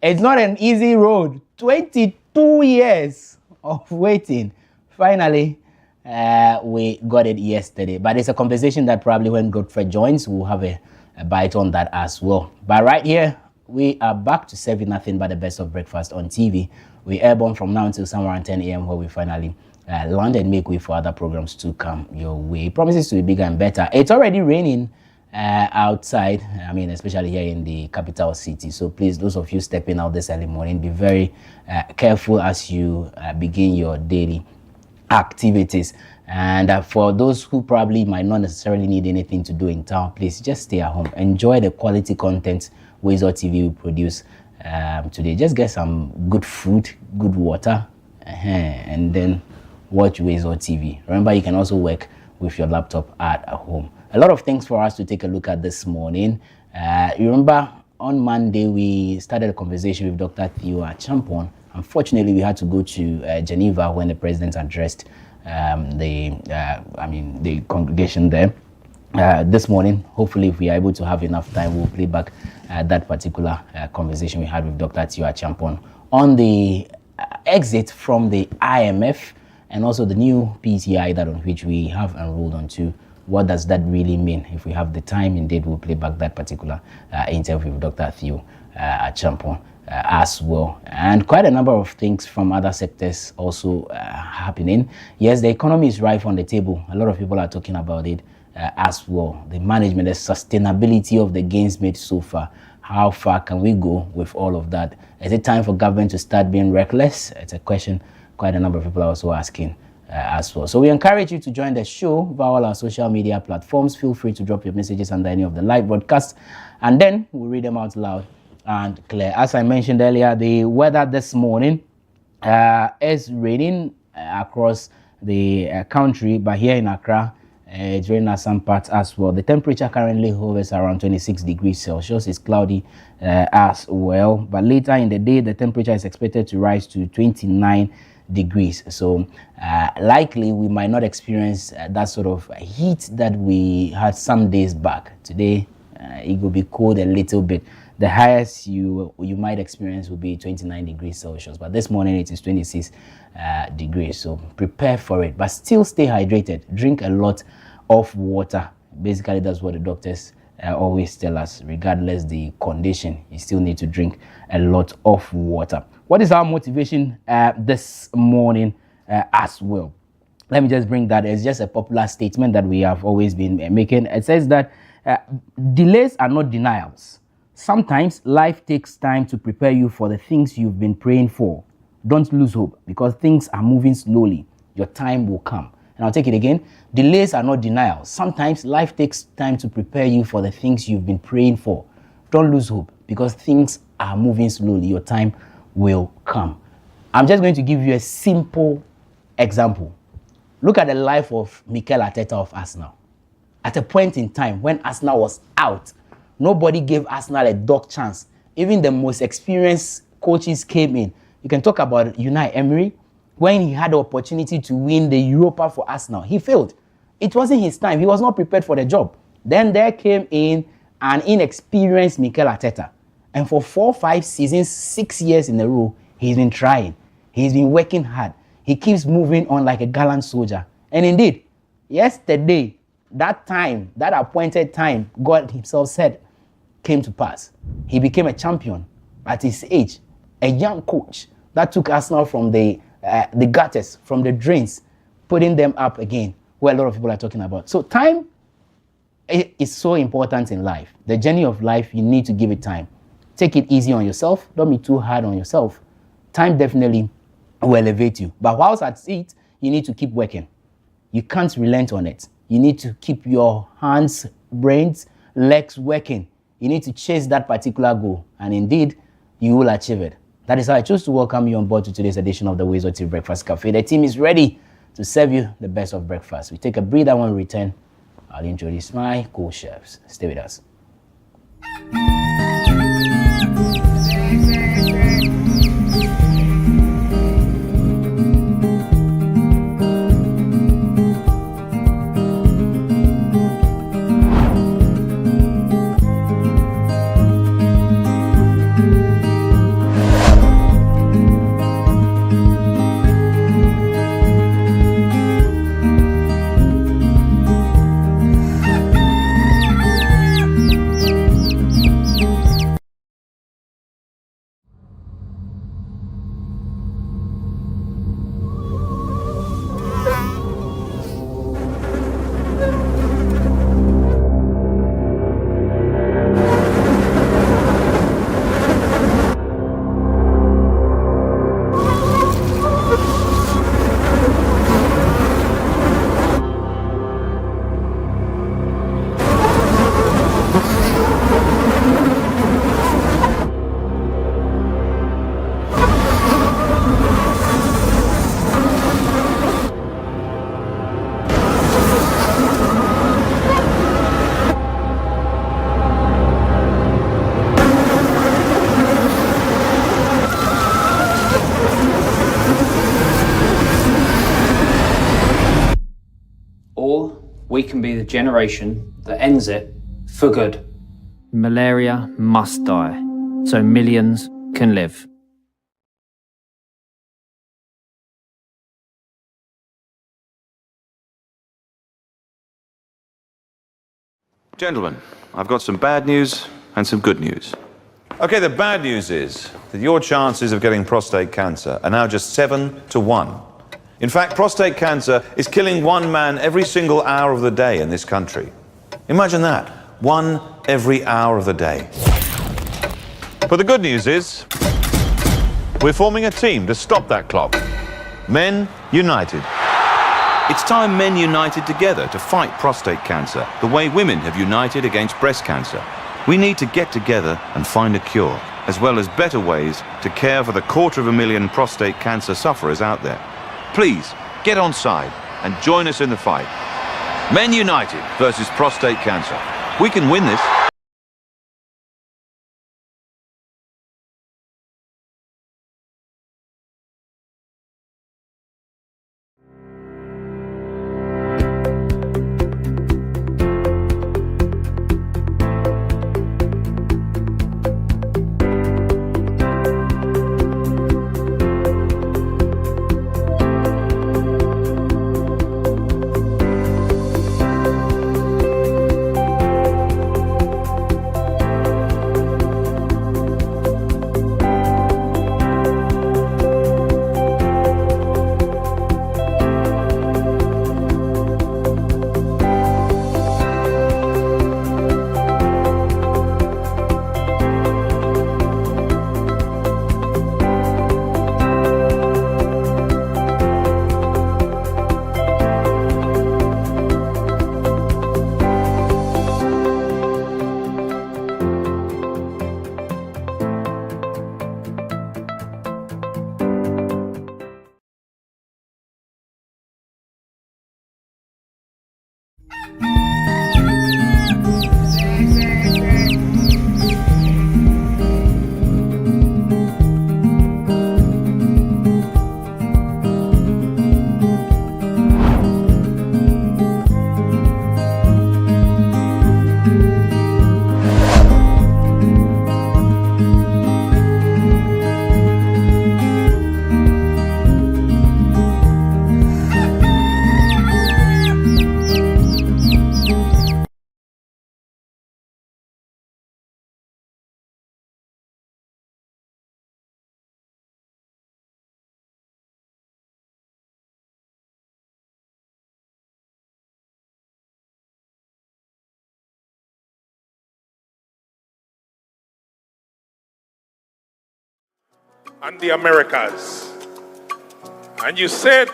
It's not an easy road. 22 years of waiting. Finally, we got it yesterday. But it's a conversation that probably when Godfrey joins, we'll have a bite on that as well. But right here, we are back to serving nothing but the best of breakfast on TV. We airborne from now until somewhere around 10 a.m. where we finally land and make way for other programs to come your way. It promises to be bigger and better. It's already raining outside, I mean, especially here in the capital city. So please, those of you stepping out this early morning, be very careful as you begin your daily activities. And for those who probably might not necessarily need anything to do in town, please just stay at home. Enjoy the quality content WoezorTV will produce today. Just get some good food, good water, and then watch WoezorTV. Remember, you can also work with your laptop at home. A lot of things for us to take a look at this morning. You remember on Monday we started a conversation with Dr. Theo Achampon. Unfortunately, we had to go to Geneva when the president addressed the congregation there. This morning, hopefully, if we are able to have enough time, we'll play back that particular conversation we had with Dr. Theo Achampon on the exit from the IMF and also the new PTI that on which we have enrolled onto. What does that really mean? If we have the time, indeed, we'll play back that particular interview with Dr. Theo Achampon as well. And quite a number of things from other sectors also happening. Yes, the economy is rife on the table. A lot of people are talking about it as well. The management, the sustainability of the gains made so far. How far can we go with all of that? Is it time for government to start being reckless? It's a question quite a number of people are also asking as well. So we encourage you to join the show via all our social media platforms. Feel free to drop your messages under any of the live broadcasts, and then we'll read them out loud and clear. As I mentioned earlier, the weather this morning is raining across the country, but here in Accra, it's raining at some parts as well. The temperature currently hovers around 26 degrees Celsius. It's cloudy as well, but later in the day, the temperature is expected to rise to 29 degrees. So likely we might not experience that sort of heat that we had some days back. Today, it will be cold a little bit. The highest you might experience will be 29 degrees Celsius, but this morning it is 26 degrees. So prepare for it, but still stay hydrated. Drink a lot of water. Basically, that's what the doctors always tell us. Regardless the condition, you still need to drink a lot of water. What is our motivation this morning as well? Let me just bring that. It's just a popular statement that we have always been making. It says that delays are not denials. Sometimes life takes time to prepare you for the things you've been praying for. Don't lose hope because things are moving slowly. Your time will come. And I'll take it again. Delays are not denials. Sometimes life takes time to prepare you for the things you've been praying for. Don't lose hope because things are moving slowly. Your time will come. I'm just going to give you a simple example. Look at the life of Mikel Arteta of Arsenal. At a point in time when Arsenal was out, nobody gave Arsenal a dog chance. Even the most experienced coaches came in. You can talk about Unai Emery. When he had the opportunity to win the Europa for Arsenal, he failed. It wasn't his time. He was not prepared for the job. Then there came in an inexperienced Mikel Arteta. And for 4, 5 seasons, 6 years in a row, he's been trying. He's been working hard. He keeps moving on like a gallant soldier. And indeed, yesterday, that time, that appointed time, God himself said, came to pass. He became a champion at his age, a young coach that took Arsenal from the gutters, from the drains, putting them up again, where a lot of people are talking about. So time is so important in life. The journey of life, you need to give it time. Take it easy on yourself. Don't be too hard on yourself. Time definitely will elevate you. But whilst at it, you need to keep working. You can't relent on it. You need to keep your hands, brains, legs working. You need to chase that particular goal. And indeed, you will achieve it. That is how I choose to welcome you on board to today's edition of the WoezorTV Breakfast Cafe. The team is ready to serve you the best of breakfast. We take a breather when we return. I'll introduce my co-chefs. Stay with us. we can be the generation that ends it for good. Malaria must die, so millions can live. Gentlemen, I've got some bad news and some good news. Okay, the bad news is that your chances of getting prostate cancer are now just 7 to 1. In fact, prostate cancer is killing one man every single hour of the day in this country. Imagine that, one every hour of the day. But the good news is, we're forming a team to stop that clock. Men United. It's time men united together to fight prostate cancer, the way women have united against breast cancer. We need to get together and find a cure, as well as better ways to care for the 250,000 prostate cancer sufferers out there. Please, get on side and join us in the fight. Men United versus prostate cancer. We can win this. And the Americas. And you said,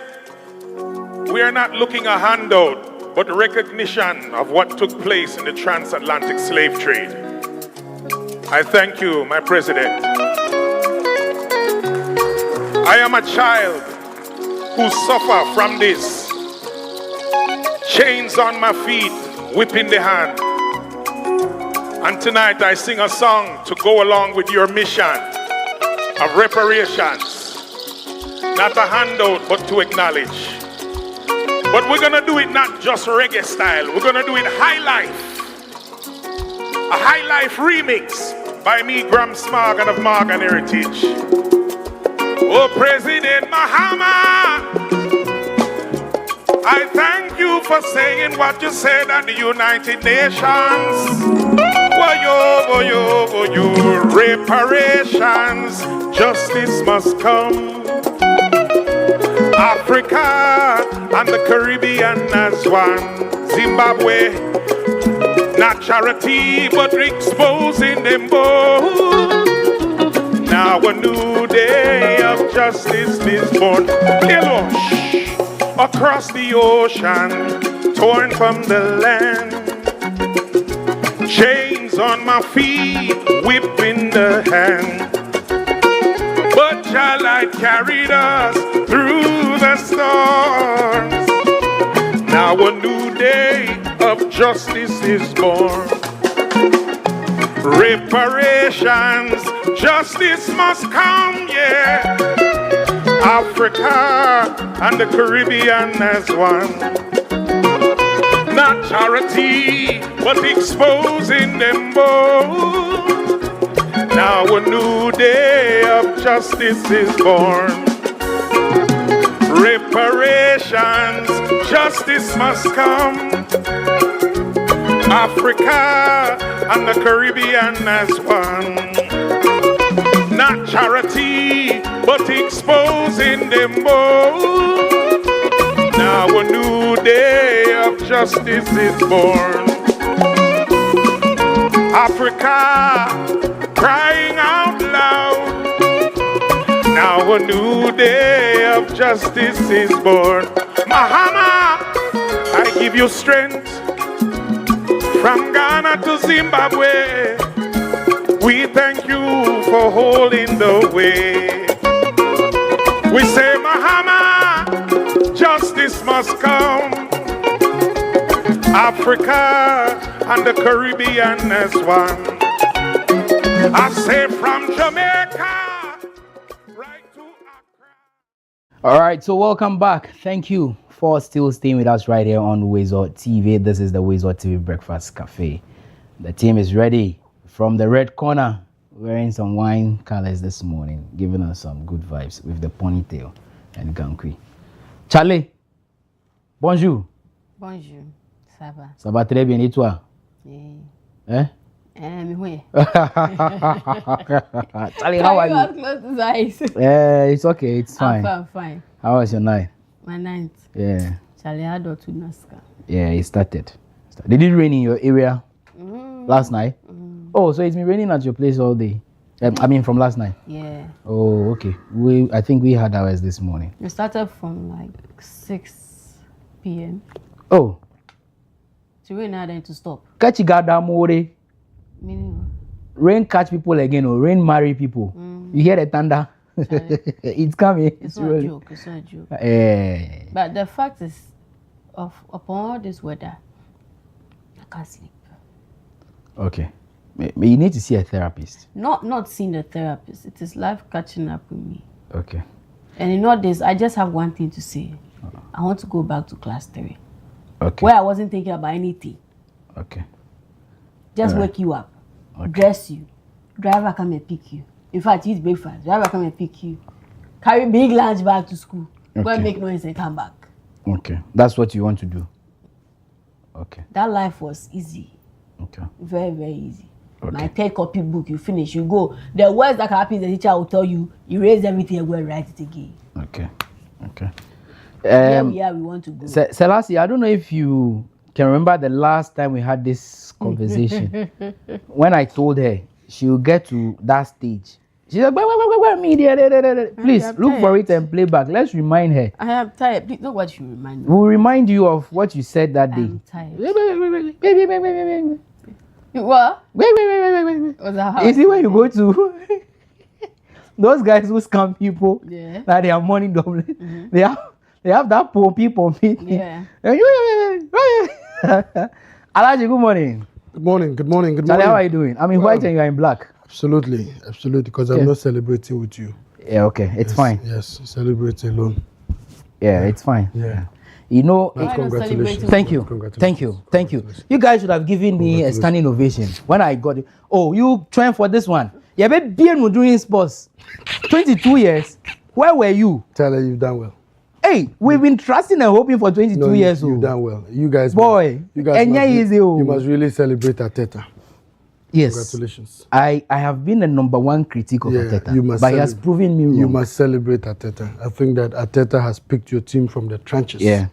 we are not looking a handout, but recognition of what took place in the transatlantic slave trade. I thank you, my president. I am a child who suffer from this. Chains on my feet, whip in the hand. And tonight I sing a song to go along with your mission of reparations, not a handout, but to acknowledge. But we're gonna do it not just reggae style, we're gonna do it high life. A high life remix by me, Graham Smargan of Morgan Heritage. Oh, President Mahama, I thank you for saying what you said at the United Nations. Reparations, justice must come. Africa and the Caribbean as one. Zimbabwe, not charity, but exposing them both. Now a new day of justice is born. Across the ocean, torn from the land. Chains on my feet, whip in the hand. But your light carried us through the storms. Now a new day of justice is born. Reparations, justice must come, yeah. Africa and the Caribbean as one. Not charity, but exposing them both. Now a new day of justice is born. Reparations, justice must come. Africa and the Caribbean as one. Not charity, but exposing them both. Now a new day of justice is born. Africa crying out loud. Now a new day of justice is born. Mahama, I give you strength. From Ghana to Zimbabwe, we thank you for holding the way. We say, Mahama, justice must come. Africa and the Caribbean as one. I say from Jamaica right to Accra. All right, so welcome back. Thank you for still staying with us right here on WoezorTV. This is the WoezorTV Breakfast Cafe. The team is ready from the red corner, wearing some wine colors this morning, giving us some good vibes with the ponytail and gankui. Charlie, bonjour. Bonjour, ça va? Ça va très bien et toi? Eh? Oui. Charlie, how are you? Close his eyes. Yeah, it's okay, it's fine. I'm fine. How was your night? My ninth. Yeah. Charlie had to Naska. Yeah, it started. Did it rain in your area last night? Oh, so it's been raining at your place all day. I mean, from last night. Yeah. Oh, okay. I think we had ours this morning. We started from like 6 p.m. Oh. So we're not there to stop. Catch more. Meaning Rain catch people again, or rain marry people. You hear the thunder? It's coming. it's not a joke. It's not a joke. Eh. But the fact is, upon all this weather, I can't sleep. Okay. You need to see a therapist. Not seeing a therapist. It is life catching up with me. Okay. And in all this, I just have one thing to say. I want to go back to class 3. Okay. Where I wasn't thinking about anything. Okay. Just wake you up, dress you, driver come and pick you. In fact, eat breakfast, driver come and pick you. Carry big lunch back to school. Go and make noise and come back. Okay. That's what you want to do. Okay. That life was easy. Okay. Very, very easy. Okay. My 3rd copy book, you finish, you go. The worst that can happen is the teacher will tell you, erase everything and go and write it again. Okay. Okay. Yeah, we want to go. Selassie, I don't know if you can remember the last time we had this conversation. When I told her she will get to that stage, she's like, wait, media. Please look for it and play back. Let's remind her. I am tired. Please, nobody should remind me. We'll remind you of what you said that day. I'm tired. Wait. What? Wait. Was that how? You see when you go to those guys who scam people, that they are money doubling, they have that pumpy thing. Yeah. Alaji, good morning. Good morning. Charlie, how are you doing? I'm in white and you are in black. Absolutely, because I'm not celebrating with you. Yeah, okay, it's fine. Yes, celebrate alone. Yeah, it's fine. Yeah. You know, Congratulations. thank you. You guys should have given me a standing ovation when I got it. Oh, you trained for this one. Yeah, but being doing sports. 22 years. Where were you? Tyler, you've done well. Hey, we've been trusting and hoping for 22 years. You've done well. You guys, boy, you must really celebrate Arteta. Yes. Congratulations. I have been the #1 critic of Arteta, but he has proven me wrong. You must celebrate Arteta. I think that Arteta has picked your team from the trenches. Yeah.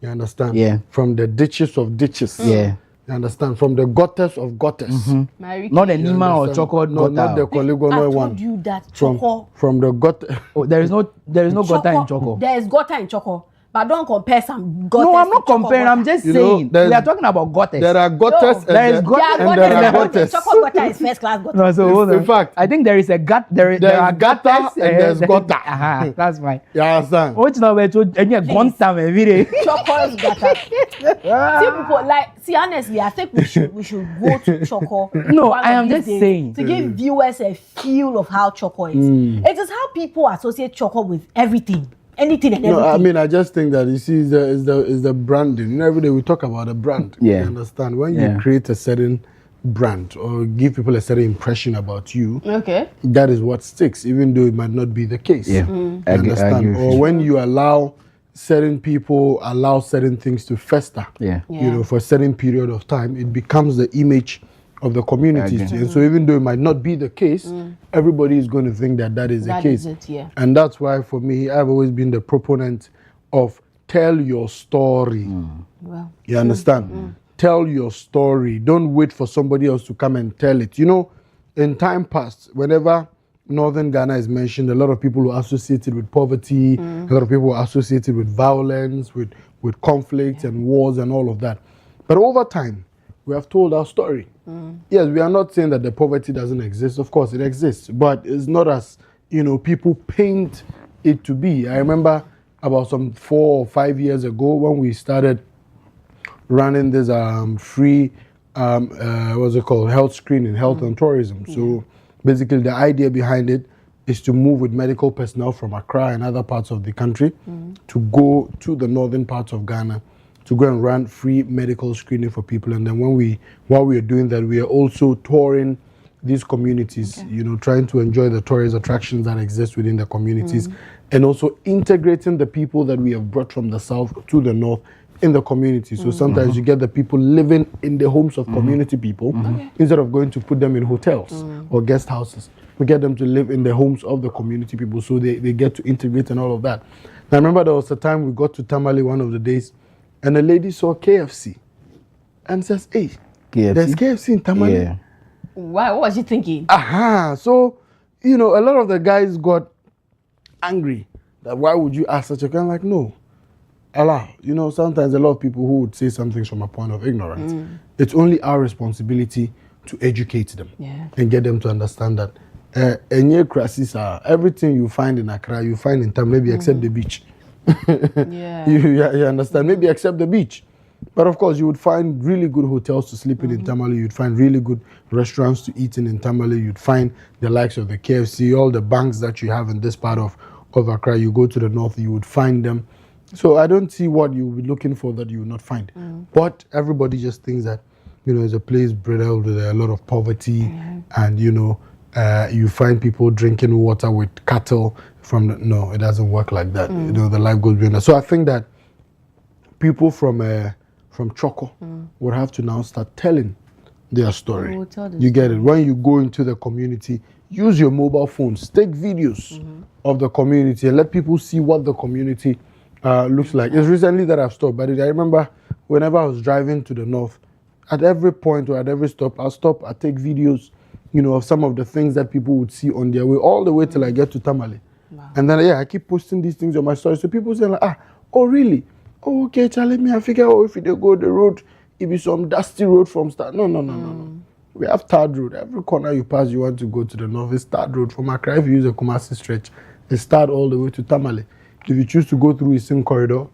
You understand? Yeah. From the ditches of ditches. Yeah. You understand? From the gutters of gutters. Not the Nima or Choco gutter. Not the Coligono one. I told you that Choco. From the gutter. Oh, there is no gutter in Choco. There is gutter in Choco. But don't compare some gutters. No, I'm not comparing. I'm just saying. We are talking about gutters. There are gutters. No, there is gutters and there are gutters. Choco gutter is first class gutter. No, so hold on. In fact, I think there is a gut. There are gutters and there's gutter. That's fine. You understand? Which now we're told any guntam every day. Choco's gutter. See people see honestly, I think we should go to Choco. No, I am just saying to give viewers a feel of how Choco is. It is how people associate Choco with everything. anything and No, everything. I mean, I just think that you see, is the branding. You know, every day we talk about a brand. Yeah. You understand? When you create a certain brand or give people a certain impression about you, Okay. that is what sticks, even though it might not be the case. Yeah. You understand? Or when you allow certain people allow certain things to fester, Yeah. you know, for a certain period of time, it becomes the image of the community. And so even though it might not be the case, everybody is going to think that that is the case. Is it, yeah. And that's why for me, I've always been the proponent of tell your story. Well, You understand? Tell your story. Don't wait for somebody else to come and tell it. You know, in time past, whenever Northern Ghana is mentioned, a lot of people are associated with poverty, a lot of people are associated with violence, with conflict and wars and all of that. But over time, we have told our story. Yes, we are not saying that the poverty doesn't exist. Of course, it exists, but it's not as, you know, people paint it to be. I remember about some 4 or 5 years ago when we started running this free, what's it called, health screening, health and tourism. So basically the idea behind it is to move with medical personnel from Accra and other parts of the country to go to the northern parts of Ghana to go and run free medical screening for people. And then while we are doing that, we are also touring these communities, you know, trying to enjoy the tourist attractions that exist within the communities and also integrating the people that we have brought from the south to the north in the community. So sometimes you get the people living in the homes of community people instead of going to put them in hotels or guest houses. We get them to live in the homes of the community people so they get to integrate and all of that. Now, I remember there was a time we got to Tamale one of the days and a lady saw KFC and says, hey, there's KFC in Tamale. Yeah. Why? What was she thinking? So, you know, a lot of the guys got angry that why would you ask such a kind? Like, no. Allah, you know, sometimes a lot of people who would say some things from a point of ignorance, it's only our responsibility to educate them and get them to understand that everything you find in Accra, you find in town, maybe except the beach. You understand? Maybe except the beach. But of course, you would find really good hotels to sleep in Tamale. You'd find really good restaurants to eat in Tamale. You'd find the likes of the KFC, all the banks that you have in this part of Accra. You go to the north, you would find them. So I don't see what you would be looking for that you would not find. But everybody just thinks that, you know, it's a place bred with a lot of poverty and, you know, you find people drinking water with cattle no, it doesn't work like that. You know, the life goes beyond that. So I think that people from Choco would have to now start telling their story. You get it? When you go into the community, use your mobile phones, take videos of the community and let people see what the community looks like. It's recently that I've stopped, but I remember whenever I was driving to the north, at every point or at every stop, I'll take videos, you know, of some of the things that people would see on their way, all the way till I get to Tamale. And then, I keep posting these things on my story. So people say like, oh, really? Oh, okay, Charlie, me, I figure, if they go the road, it be some dusty road from start. No. We have tarred road. Every corner you pass, you want to go to the north, it's tarred road. From Accra, if you use a Kumasi stretch, it's tarred all the way to Tamale. If you choose to go through Eastern Corridor,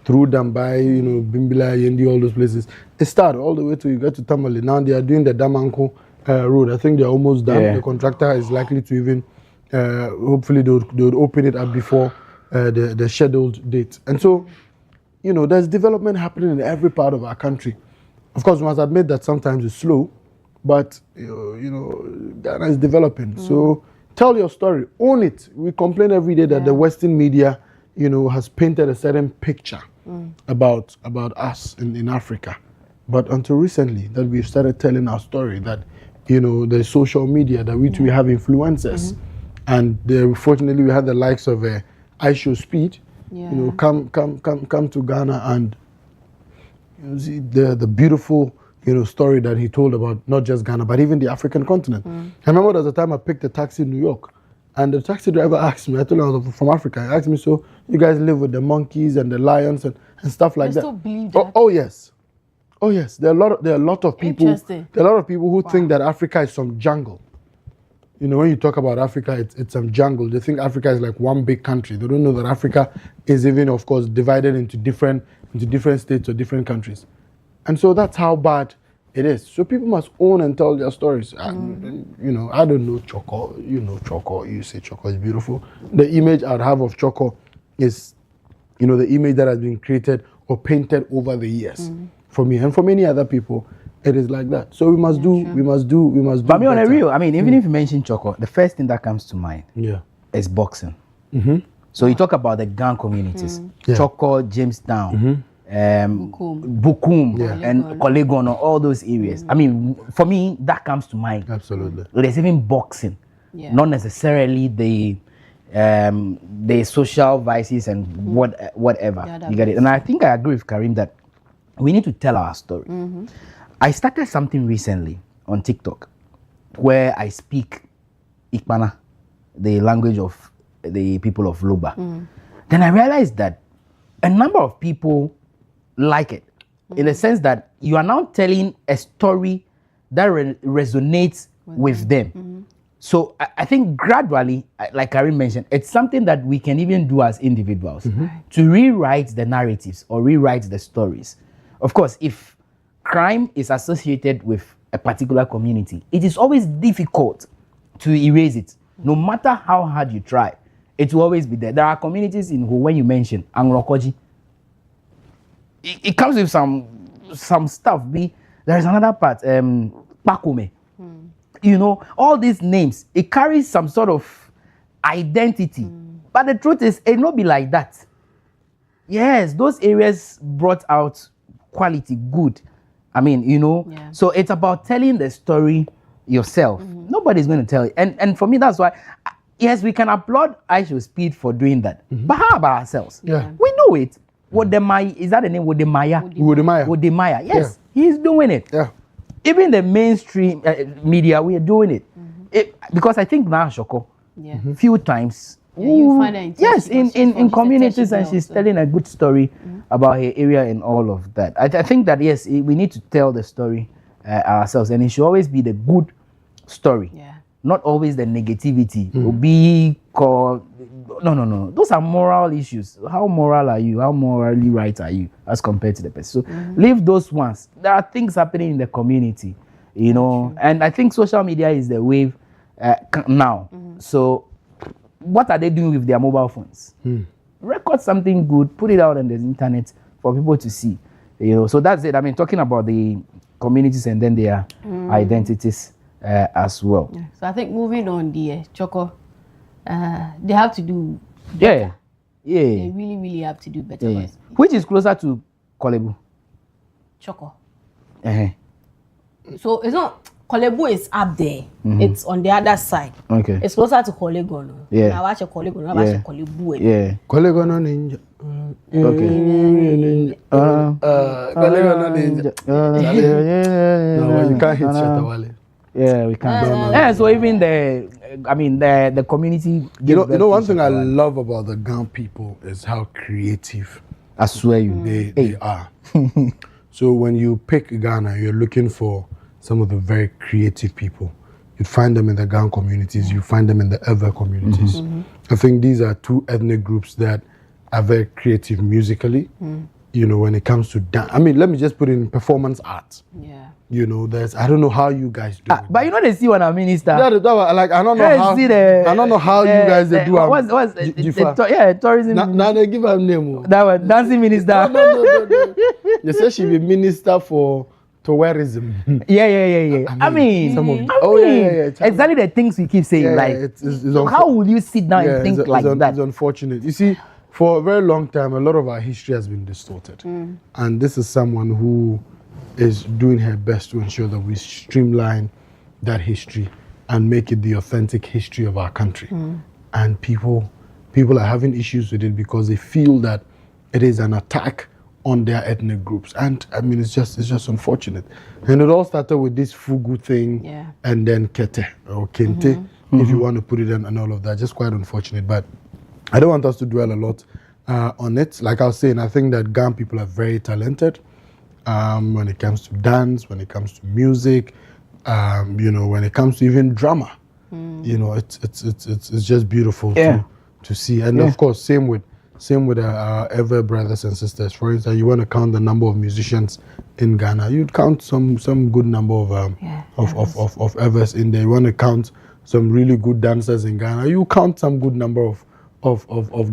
through Dambai, you know, Bimbila, Yendi, all those places, it's tarred all the way till you get to Tamale. Now they are doing the Damanko road. I think they're almost done. The contractor is likely to even, hopefully they would open it up before the scheduled date. And so, you know, there's development happening in every part of our country. Of course, we must admit that sometimes it's slow, but, you know, Ghana is developing. So tell your story, own it. We complain every day that the Western media, you know, has painted a certain picture about us in Africa. But until recently, that we've started telling our story, that, you know, the social media, that we have influencers. And fortunately, we had the likes of I Show Speed, you know, come to Ghana and, you know, see the beautiful, you know, story that he told about not just Ghana, but even the African continent. I remember there was a time I picked a taxi in New York, and the taxi driver asked me, I told him I was from Africa, he asked me, so you guys live with the monkeys and the lions and stuff like that? Still believe that? Oh, yes. Oh, yes. There are a lot of people who think that Africa is some jungle. You know, when you talk about Africa, it's some jungle. They think Africa is like one big country. They don't know that Africa is even, of course, divided into different states or different countries. And so that's how bad it is. So people must own and tell their stories. You know, I don't know Choco. You know Choco. You say Choco is beautiful. The image I'd have of Choco is, the image that has been created or painted over the years. For me and for many other people, it is like that. So we must do. But me on a real, even if you mention Choco, the first thing that comes to mind is boxing. So you talk about the gang communities, Choco, Jamestown, Bukum, and Kolegono, all those areas. For me, that comes to mind. Absolutely. There's even boxing, not necessarily the social vices and whatever. You get it? And I think I agree with Karim that we need to tell our story. I started something recently on TikTok where I speak Ikpana, the language of the people of Luba. Then I realized that a number of people like it, in the sense that you are now telling a story that resonates with them. So I think gradually, like Karim mentioned, it's something that we can even do as individuals to rewrite the narratives or rewrite the stories. Of course, if crime is associated with a particular community, it is always difficult to erase it. No matter how hard you try, it will always be there. There are communities in who, when you mention Angrokoji, it comes with some stuff. There is another part, Pakume. All these names, it carries some sort of identity. But the truth is, it not be like that. Yes, those areas brought out quality, good. So it's about telling the story yourself. Nobody's going to tell you. And for me, that's why, yes, we can applaud Aisha Speed for doing that. But how about ourselves? Yeah. We know it. Wodemaya, is that the name? Wodemaya. Yes, he's doing it. Yeah. Even the mainstream media, we are doing it. Because I think now, Shoko, few times, you find her in communities, and she's telling a good story about her area and all of that. I think that, yes, we need to tell the story ourselves, and it should always be the good story, not always the negativity. No. Those are moral issues. How moral are you? How morally right are you as compared to the person? So leave those ones. There are things happening in the community, and I think social media is the wave now. So what are they doing with their mobile phones? Record something good, put it out on the internet for people to see. So that's it. Talking about the communities and then their identities as well. So I think moving on, the Choco, they have to do better. They really, really have to do better. Which is closer to Kolebu? Choco. So it's not, Kolebu is up there. It's on the other side. Okay. It's closer to Kolegono. I watch a Kolegono, I watch a Kolebu. Kolegono ninja. Okay. Kolegono ninja. No, you can't hit Shatawale. Yeah, we can't. So even the community. One thing I love about the Gan people is how creative. I swear you, they are. So when you pick Ghana, you're looking for some of the very creative people. You find them in the Gan communities. You find them in the Ewe communities. I think these are two ethnic groups that are very creative musically. When it comes to dance. Let me just put it in performance art. There's, I don't know how you guys do it. But they see when I minister. I don't know how you guys do it. Tourism. Now they give her name. That was dancing minister. No. They say she be minister for tourism. Yeah. Exactly the things we keep saying. It's how will you sit down and think like that? It's unfortunate. You see, for a very long time, a lot of our history has been distorted. And this is someone who is doing her best to ensure that we streamline that history and make it the authentic history of our country. And people are having issues with it because they feel that it is an attack on their ethnic groups. And it's just unfortunate. And it all started with this Fugu thing and then Kete or Kente, if you want to put it in, and all of that. Just quite unfortunate. But I don't want us to dwell a lot on it. Like I was saying, I think that Gan people are very talented. When it comes to dance, when it comes to music, when it comes to even drama, it's just beautiful to see. And of course, same with our Ewe brothers and sisters. For instance, you want to count the number of musicians in Ghana, you'd count some good number of Ewes in there. You want to count some really good dancers in Ghana, you count some good number of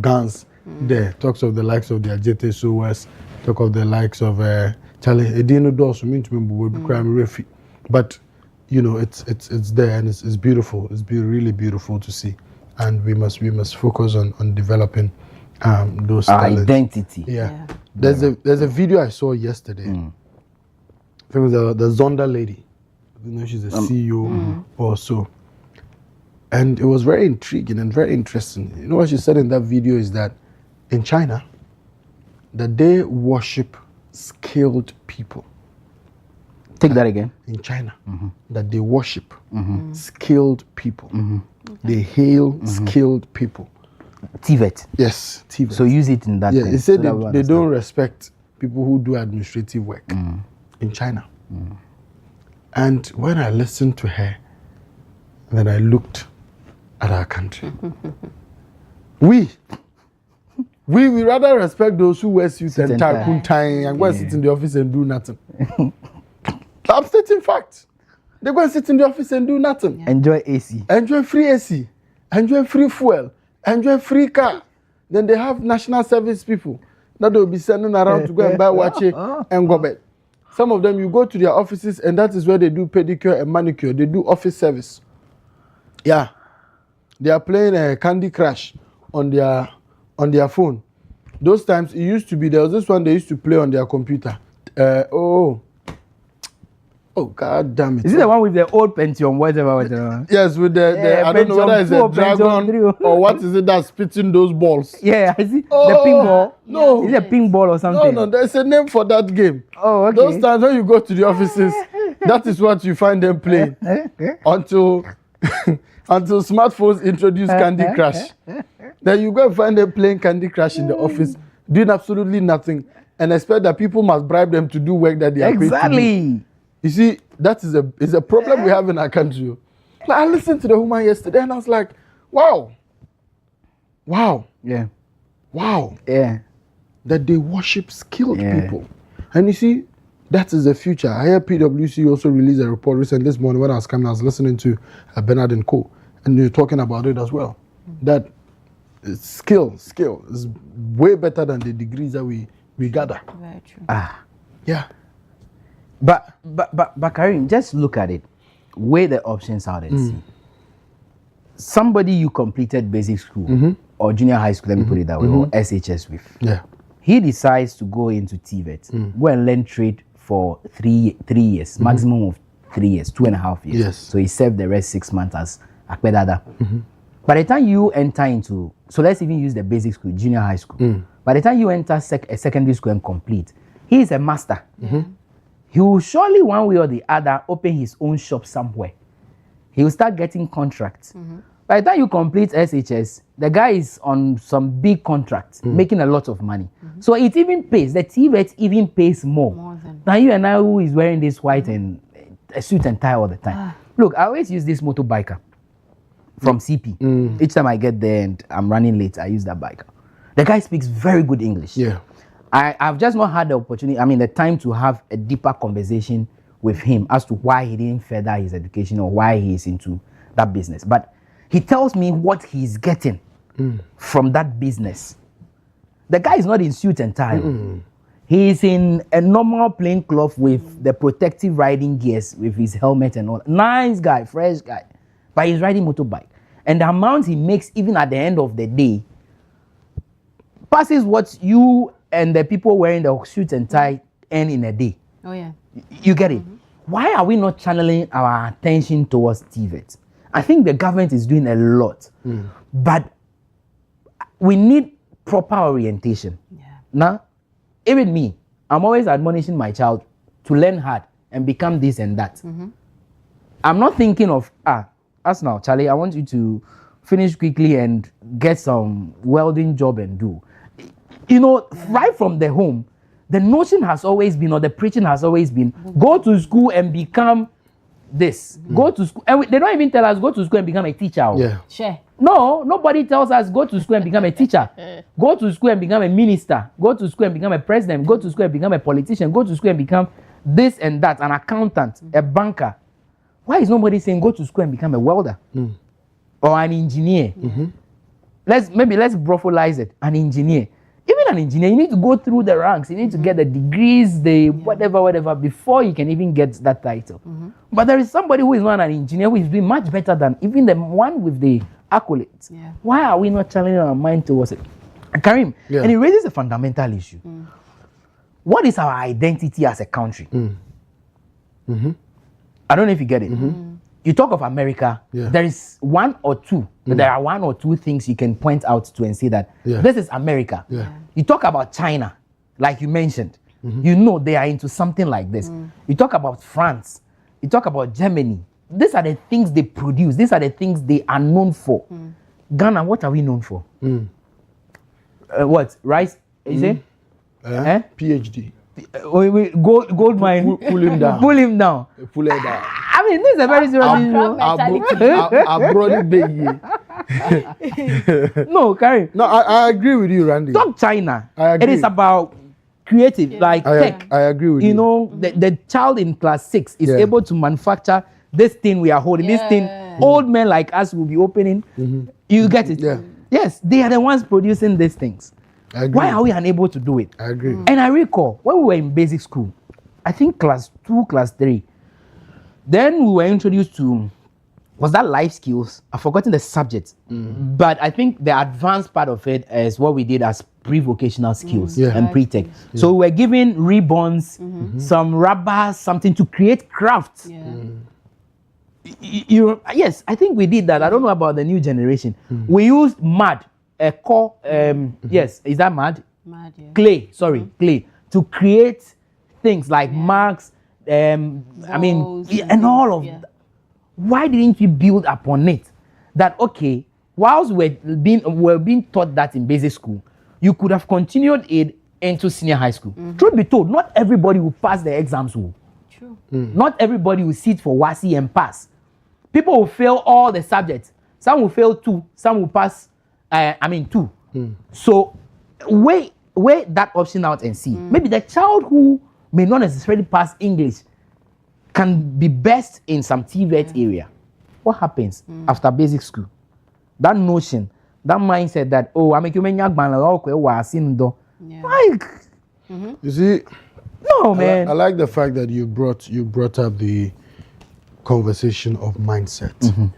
Gans there. Talks of the likes of the Ajete Sowers, talk of the likes of Charlie. It didn't do so mean to me, but we crime refi. But you know, it's there and it's beautiful. It's really beautiful to see, and we must focus on developing those talents. Identity. Yeah. There's a video I saw yesterday. I think it was the Zonda lady. You know, she's a CEO or so. And it was very intriguing and very interesting. You know what she said in that video is that in China, that they worship skilled people. Take that again. In China, that they worship skilled people. They hail skilled people. TVET. Yes, TVET. So use it in that. Yeah, thing, they said so they don't respect people who do administrative work in China. And when I listened to her, then I looked at our country. we rather respect those who wear suits and tie and go and sit in the office and do nothing. I'm stating fact. They go and sit in the office and do nothing. Enjoy AC. Enjoy free AC. Enjoy free fuel. Enjoy free car. Then they have national service people that they'll be sending around to go and buy wache and go back. Some of them, you go to their offices and that is where they do pedicure and manicure. They do office service. Yeah. They are playing Candy Crush on their phone. Those times, it used to be, there was this one they used to play on their computer. Oh, God damn it. Is it the one with the old Pentium, whatever? Yes, with the I don't know whether it's a dragon or what is it that's spitting those balls. Yeah, I see. Oh, the ping ball. No. Is it a ping ball or something? No, there's a name for that game. Oh, okay. Those times when you go to the offices, that is what you find them playing. until smartphones introduce Candy Crush. Then you go and find them playing Candy Crush in the office, doing absolutely nothing, and expect that people must bribe them to do work that they are paid to do. You see, that is a problem we have in our country. Like, I listened to the woman yesterday and I was like, wow. Yeah. Wow. Yeah. That they worship skilled people. And you see, that is the future. I heard PwC also released a report recently this morning when I was coming. I was listening to Bernard and Co. And they're talking about it as well. That skill is way better than the degrees that we gather. Very true. Yeah. But Karim, just look at it. Weigh the options out and see. Somebody you completed basic school or junior high school, let me put it that way, or SHS with. Yeah. He decides to go into TVET, go and learn trade for 3 years, maximum of 3 years, 2.5 years. Yes. So he served the rest 6 months as Akpedada. By the time you enter into, so let's even use the basic school, junior high school. By the time you enter a secondary school and complete, he is a master. He will surely one way or the other open his own shop somewhere. He will start getting contracts. By the time you complete SHS, the guy is on some big contracts, making a lot of money. So it even pays, the TVET even pays more than you and I who is wearing this white and a suit and tie all the time. Look, I always use this motorbiker from CP. Each time I get there and I'm running late, I use that biker. The guy speaks very good English. Yeah. I've just not had the opportunity, the time to have a deeper conversation with him as to why he didn't further his education or why he is into that business. But he tells me what he's getting from that business. The guy is not in suit and tie. He is in a normal plain cloth with the protective riding gears, with his helmet and all. Nice guy, fresh guy. But he's riding motorbike. And the amount he makes, even at the end of the day, passes what you and the people wearing the suit and tie earn in a day. Oh, yeah. You get it? Why are we not channeling our attention towards TVET? I think the government is doing a lot. But we need proper orientation. Yeah. Now, even me, I'm always admonishing my child to learn hard and become this and that. I'm not thinking of, as now, Charlie, I want you to finish quickly and get some welding job and do. You know, right from the home, the notion has always been, or the preaching has always been, go to school and become this. Go to school. And they don't even tell us, go to school and become a teacher. Yeah. Sure. No, nobody tells us, go to school and become a teacher. Go to school and become a minister. Go to school and become a president. Go to school and become a politician. Go to school and become this and that, an accountant, a banker. Why is nobody saying, go to school and become a welder? Or an engineer? let's brothelize it. An engineer. Even an engineer, you need to go through the ranks. You need to get the degrees, the whatever, before you can even get that title. But there is somebody who is not an engineer who is doing much better than even the one with the accolades. Yeah. Why are we not challenging our mind towards it? Karim, and it raises a fundamental issue. What is our identity as a country? I don't know if you get it. You talk of America, there is one or two, there are one or two things you can point out to and say that this is America. You talk about China, like you mentioned, you know they are into something like this. You talk about France, you talk about Germany. These are the things they produce. These are the things they are known for. Ghana, what are we known for? What? Rice? Is it? PhD. Gold mine. Pull him down. Pull him down. Pull him down. I mean, this is a very serious issue. I brought it back here. No, Karim. No, I agree with you, Randy. Talk China. I agree. It is about creative, like tech. I agree with you. You know, the child in class 6 is able to manufacture this thing we are holding. This thing, old men like us will be opening. You get it? Yeah. Yes, they are the ones producing these things. I agree. Why are we unable to do it? I agree. And I recall when we were in basic school, I think class 2, class 3, then we were introduced to, was that life skills? I've forgotten the subject. But I think the advanced part of it is what we did as pre-vocational skills and pre-tech. So we were given ribbons, some rubber, something to create crafts. Yes, I think we did that. I don't know about the new generation. We used mud, a core, yes, is that mud? Mud, yeah. Clay, clay, to create things like marks, I mean, and all of that. Why didn't we build upon it? That, okay, whilst we're being taught that in basic school, you could have continued it into senior high school. Truth be told, not everybody will pass the exams. True. Not everybody will sit for WASI and pass. People will fail all the subjects. Some will fail 2, some will pass, 2. So weigh that option out and see. Maybe the child who may not necessarily pass English can be best in some TVET area. What happens after basic school? That notion, that mindset that, oh, I'm a human young man, like, You see, no, man. I like the fact that you brought up the conversation of mindset.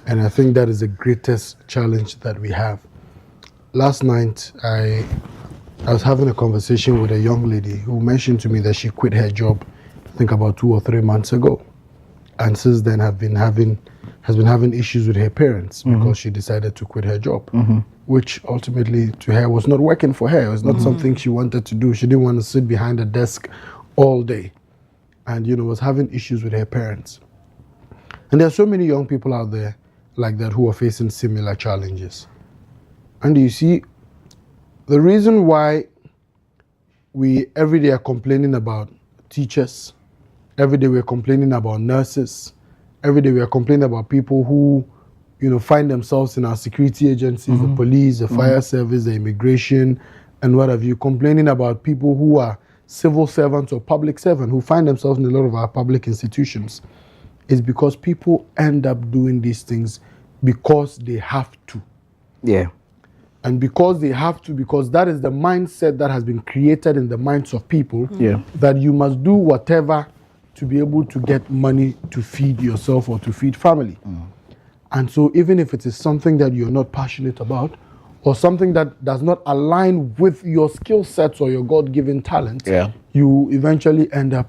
And I think that is the greatest challenge that we have. Last night, I was having a conversation with a young lady who mentioned to me that she quit her job, I think about 2 or 3 months ago. And since then has been having issues with her parents because she decided to quit her job, which ultimately to her was not working for her. It was not something she wanted to do. She didn't want to sit behind a desk all day and, was having issues with her parents. And there are so many young people out there like that who are facing similar challenges. And you see, the reason why we every day are complaining about teachers, every day we're complaining about nurses, every day we are complaining about people who, find themselves in our security agencies, the police, the fire service, the immigration, and what have you, complaining about people who are civil servants or public servants who find themselves in a lot of our public institutions, is because people end up doing these things because they have to. Yeah. And because they have to, because that is the mindset that has been created in the minds of people, that you must do whatever to be able to get money to feed yourself or to feed family. And so even if it is something that you're not passionate about, or something that does not align with your skill sets or your God-given talent, you eventually end up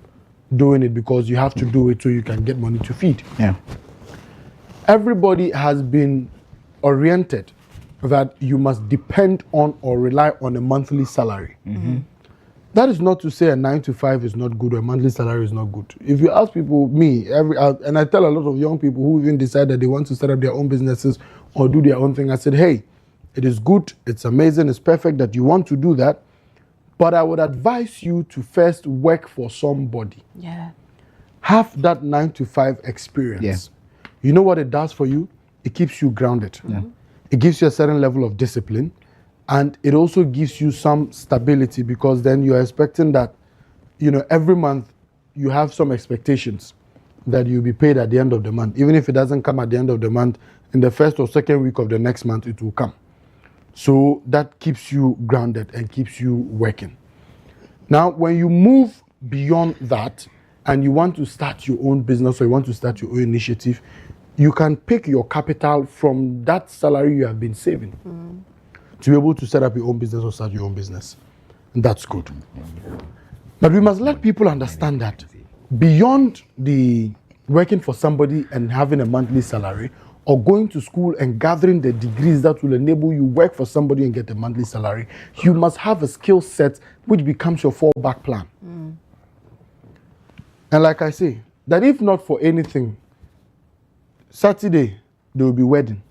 doing it because you have to do it so you can get money to feed. Everybody has been oriented that you must depend on or rely on a monthly salary. That is not to say a 9 to 5 is not good or a monthly salary is not good. If you ask people, and I tell a lot of young people who even decide that they want to set up their own businesses or do their own thing, I said, hey, it is good, it's amazing, it's perfect that you want to do that, but I would advise you to first work for somebody. Have that 9 to 5 experience. You know what it does for you? It keeps you grounded. It gives you a certain level of discipline, and it also gives you some stability because then you're expecting that, every month you have some expectations that you'll be paid at the end of the month. Even if it doesn't come at the end of the month, in the first or second week of the next month, it will come. So that keeps you grounded and keeps you working. Now, when you move beyond that and you want to start your own business or you want to start your own initiative, you can pick your capital from that salary you have been saving to be able to set up your own business or start your own business. And that's good. But we must let people understand that beyond the working for somebody and having a monthly salary, or going to school and gathering the degrees that will enable you work for somebody and get a monthly salary, you must have a skill set which becomes your fallback plan. And like I say, that if not for anything, Saturday there will be wedding.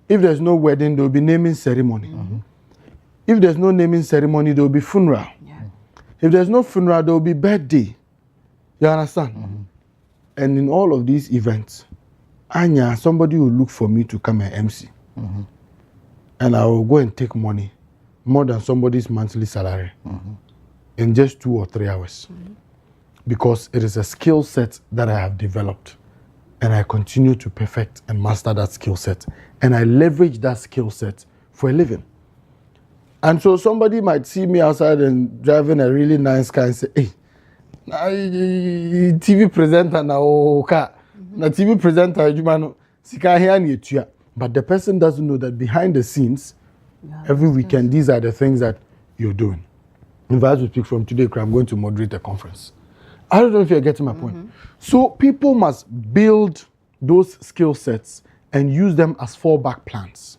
If there's no wedding, there will be naming ceremony. If there's no naming ceremony, there will be funeral. If there's no funeral, there will be birthday. You understand? And in all of these events, Anya, somebody will look for me to come and MC. And I will go and take money, more than somebody's monthly salary, in just 2 or 3 hours. Because it is a skill set that I have developed. And I continue to perfect and master that skill set. And I leverage that skill set for a living. And so somebody might see me outside and driving a really nice car and say, hey, TV presenter na car. Na TV presenter, but the person doesn't know that behind the scenes, every weekend, these are the things that you're doing. If I have to speak from today, I'm going to moderate a conference. I don't know if you're getting my point. So people must build those skill sets and use them as fallback plans.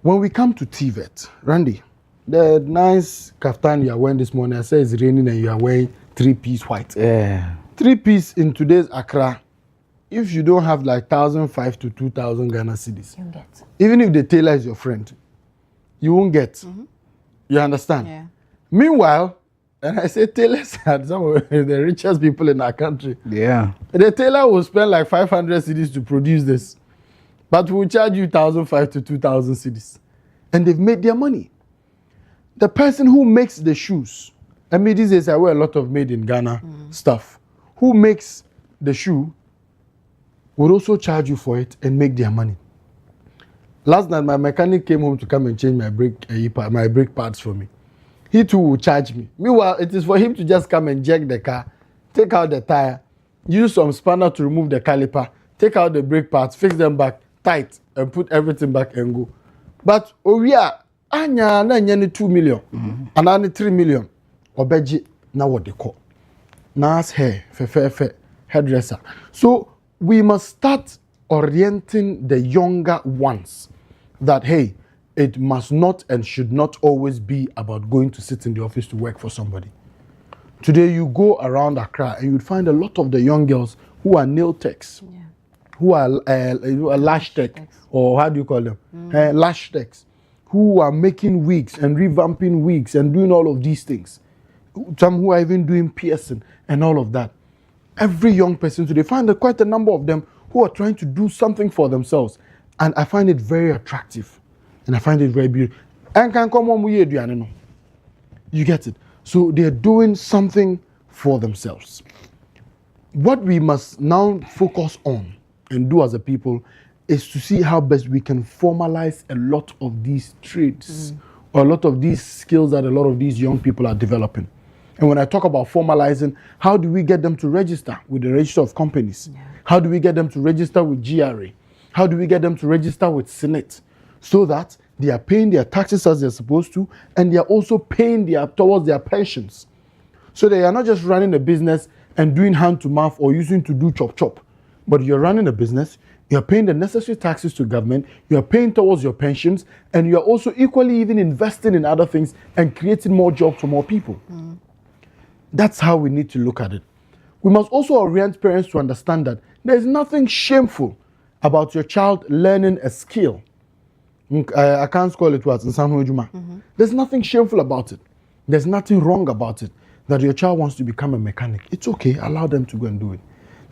When we come to TVET, Randy, the nice kaftan you are wearing this morning, I say it's raining and you are wearing 3-piece white. Yeah. 3-piece in today's Accra, if you don't have like 1,500 to 2,000 Ghana cedis, You get. even if the tailor is your friend, you won't get. You understand? Yeah. Meanwhile, and I say tailors are some of the richest people in our country. Yeah. The tailor will spend like 500 cedis to produce this, but will charge you 1,500 to 2,000 cedis. And they've made their money. The person who makes the shoes, I mean, these days I wear a lot of made in Ghana stuff. Who makes the shoe would also charge you for it and make their money. Last night, my mechanic came home to come and change my brake pads for me. He too will charge me. Meanwhile, it is for him to just come and jack the car, take out the tire, use some spanner to remove the caliper, take out the brake pads, fix them back tight, and put everything back and go. But Oria, anya na nyane 2 million, and only 3 million. Obeji na what they call. Nas hair, hairdresser. So we must start orienting the younger ones that, hey, it must not and should not always be about going to sit in the office to work for somebody. Today you go around Accra and you'd find a lot of the young girls who are nail techs, who are lash tech, or how do you call them? Lash techs, who are making wigs and revamping wigs and doing all of these things. Some who are even doing piercing and all of that. Every young person today, find quite a number of them who are trying to do something for themselves. And I find it very attractive. And I find it very beautiful. And can come on, you get it. So they're doing something for themselves. What we must now focus on and do as a people is to see how best we can formalize a lot of these trades or a lot of these skills that a lot of these young people are developing. And when I talk about formalizing, how do we get them to register with the register of companies? How do we get them to register with GRA? How do we get them to register with Senate? So that they are paying their taxes as they're supposed to, and they are also paying towards their pensions. So they are not just running a business and doing hand to mouth or using to do chop, but you're running a business, you're paying the necessary taxes to government, you're paying towards your pensions, and you're also equally even investing in other things and creating more jobs for more people. That's how we need to look at it. We must also orient parents to understand that there's nothing shameful about your child learning a skill. I can't call it what? There's nothing shameful about it. There's nothing wrong about it. That your child wants to become a mechanic, it's okay, allow them to go and do it.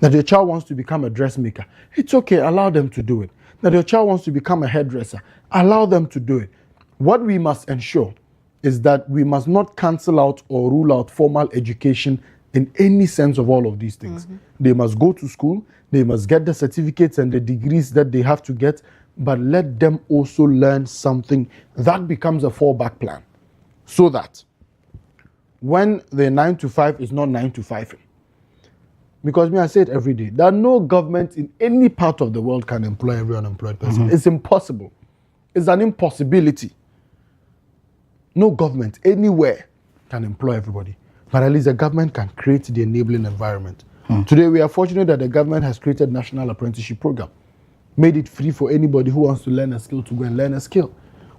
That your child wants to become a dressmaker, it's okay, allow them to do it. That your child wants to become a hairdresser, allow them to do it. What we must ensure is that we must not cancel out or rule out formal education in any sense of all of these things. They must go to school, they must get the certificates and the degrees that they have to get, but let them also learn something that becomes a fallback plan, so that when the 9 to 5 is not 9 to 5. Because I say it every day, that no government in any part of the world can employ every unemployed person. It's impossible. It's an impossibility. No government anywhere can employ everybody. But at least the government can create the enabling environment. Today we are fortunate that the government has created National Apprenticeship Program, made it free for anybody who wants to learn a skill to go and learn a skill.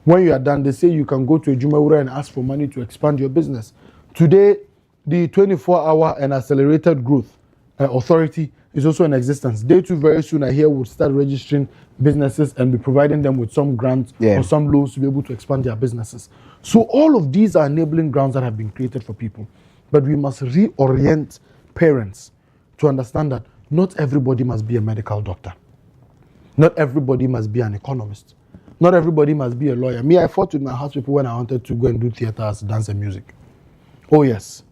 When you are done, they say you can go to a Jumawura and ask for money to expand your business. Today, the 24-hour and accelerated growth authority is also in existence. They too very soon I hear would start registering businesses and be providing them with some grants or some loans to be able to expand their businesses. So all of these are enabling grounds that have been created for people. But we must reorient parents to understand that not everybody must be a medical doctor. Not everybody must be an economist. Not everybody must be a lawyer. Me, I fought with my house people when I wanted to go and do theaters, dance and music. Oh yes.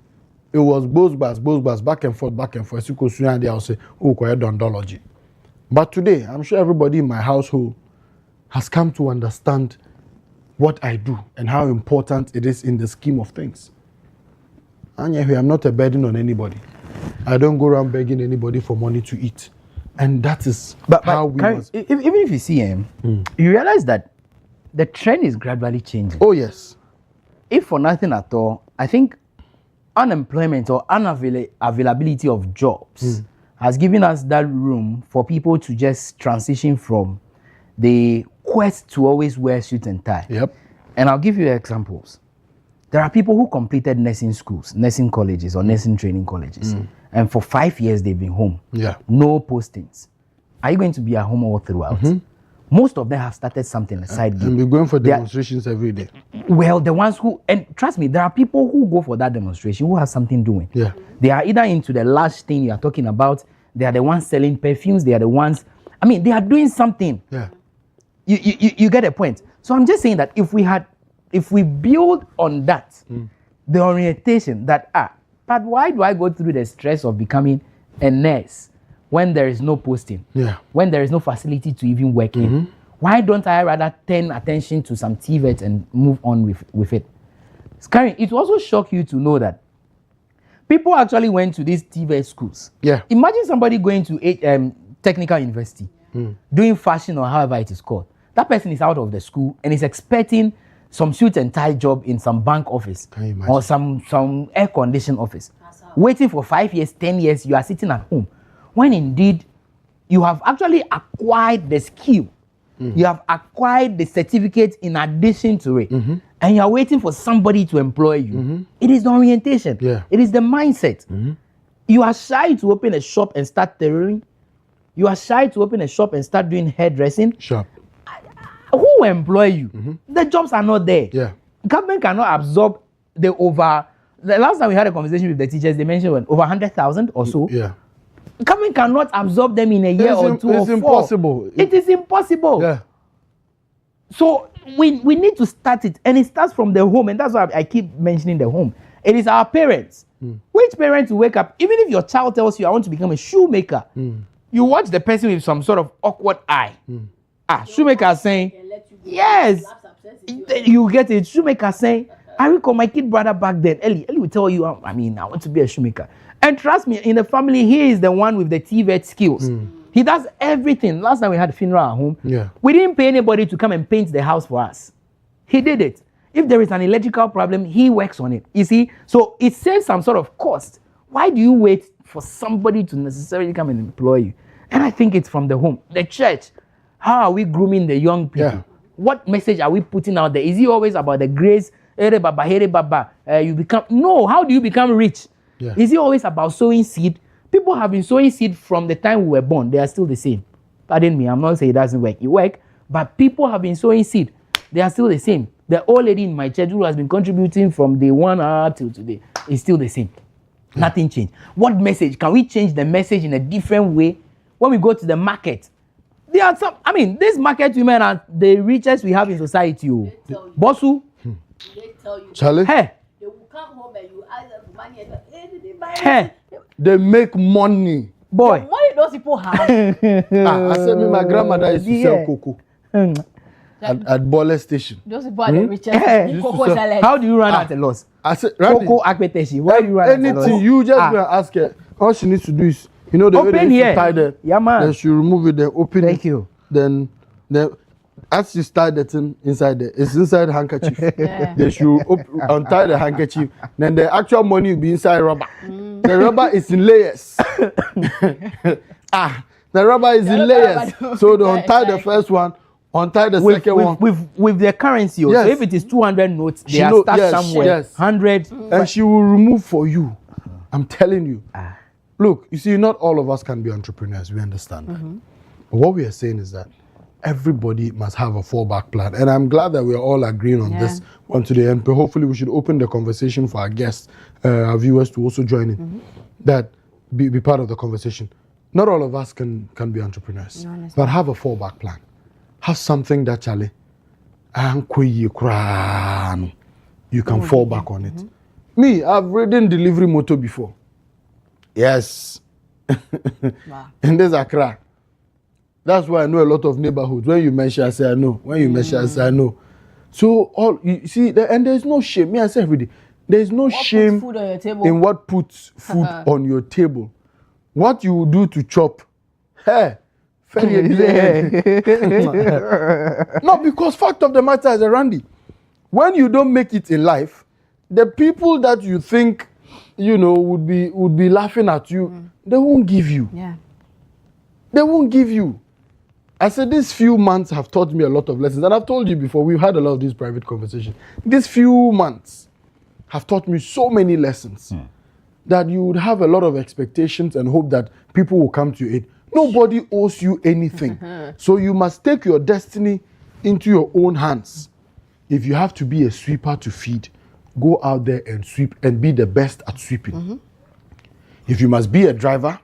It was both bars, back and forth. You could see and I'll say, oh, odontology. But today, I'm sure everybody in my household has come to understand what I do and how important it is in the scheme of things. And yet, I'm not a burden on anybody. I don't go around begging anybody for money to eat. And that is how we must. Even if you see him, you realize that the trend is gradually changing. Oh, yes. If for nothing at all, I think unemployment or unavailability of jobs has given us that room for people to just transition from the quest to always wear suit and tie. Yep. And I'll give you examples. There are people who completed nursing schools, nursing colleges or nursing training colleges. And for 5 years they've been home. Yeah. No postings. Are you going to be at home all throughout? Most of them have started something, a side gig. And we're going for demonstrations every day. Well, the ones who, and trust me, there are people who go for that demonstration who have something doing. Yeah. They are either into the large thing you are talking about, they are the ones selling perfumes, they are the ones, I mean, they are doing something. Yeah. You get a point. So I'm just saying that if we build on that, the orientation that, but why do I go through the stress of becoming a nurse when there is no posting? Yeah. When there is no facility to even work in? Why don't I rather turn attention to some TVET and move on with it? Scaring, it will also shock you to know that people actually went to these TVET schools. Yeah. Imagine somebody going to technical university, doing fashion or however it is called. That person is out of the school and is expecting some suit and tie job in some bank office or some air-conditioned office. Waiting for 5 years, 10 years, you are sitting at home. When indeed, you have actually acquired the skill. You have acquired the certificate in addition to it. And you are waiting for somebody to employ you. It is the orientation. Yeah. It is the mindset. You are shy to open a shop and start tailoring. You are shy to open a shop and start doing hairdressing. Sure. Who will employ you? The jobs are not there. Yeah. Government cannot absorb the last time we had a conversation with the teachers, they mentioned over 100,000 or so. Yeah. Government cannot absorb them in a year or two or four. It's impossible. It is impossible. Yeah. So we need to start it, and it starts from the home, and that's why I keep mentioning the home. It is our parents. Which parents will wake up, even if your child tells you, I want to become a shoemaker, you watch the person with some sort of awkward eye. Shoemaker saying, yes, you get it. Shoemaker saying, I recall my kid brother back then, Ellie will tell you, I want to be a shoemaker. And trust me, in the family, he is the one with the TVET skills. He does everything. Last time we had a funeral at home, we didn't pay anybody to come and paint the house for us. He did it. If there is an electrical problem, he works on it. You see? So it saves some sort of cost. Why do you wait for somebody to necessarily come and employ you? And I think it's from the home. The church, how are we grooming the young people? Yeah. What message are we putting out there? Is it always about the grace? You become, no, how do you become rich? Yeah. Is it always about sowing seed? People have been sowing seed from the time we were born. They are still the same. Pardon me, I'm not saying it doesn't work. It works, but people have been sowing seed. They are still the same. The old lady in my church who has been contributing from day 1 up till today is still the same. Nothing changed. What message? Can we change the message in a different way? When we go to the market, there are some, these market women are the richest we have in society. Bossu. They tell you. Charlie? Hey. They will come home and you ask them for money and they buy Hey. They make money. Boy. The money those people have. I said my grandmother used to sell cocoa. at Boiler Station. Those people are the richest. Cocoa salad. How do you run at a loss? I said, Randy, Cocoa akpeteshi. Why do you run at a loss? anything you just go and ask her. All she needs to do is, you know, the way Open they used here. to tie the, Yeah, man. then she remove it, then open Thank it. you. Then as you start the thing inside there, it's inside the handkerchief. Yeah. Then she will untie the handkerchief. Then the actual money will be inside rubber. The rubber is in layers. The rubber is in layers. So they untie the first one, untie the second one. With their currency. Yes. So if it is 200 notes, they She are know- stuck yes, somewhere. yes. 100. And she will remove for you. I'm telling you. Look, you see, not all of us can be entrepreneurs. We understand that. But what we are saying is that everybody must have a fallback plan. And I'm glad that we're all agreeing on this one today. And hopefully we should open the conversation for our guests, our viewers to also join in. That be part of the conversation. Not all of us can be entrepreneurs. But have a fallback plan. Have something that, Charlie, you can fall back on it. Me, I've ridden delivery motor before. Yes. And there's Accra. That's why I know a lot of neighborhoods. When you mention, I say I know. When you mention, I say I know. So all you see, and there's no shame. Me, I say every day, there's no shame food on your table? in what puts food on your table. What you do to chop, hey, no, because fact of the matter is, Randy, when you don't make it in life, the people that you think, you know, would be laughing at you, they won't give you. Yeah. They won't give you. I said these few months have taught me a lot of lessons. And I've told you before, we've had a lot of these private conversations. These few months have taught me so many lessons that you would have a lot of expectations and hope that people will come to your aid. Nobody owes you anything. So you must take your destiny into your own hands. If you have to be a sweeper to feed, go out there and sweep and be the best at sweeping. If you must be a driver,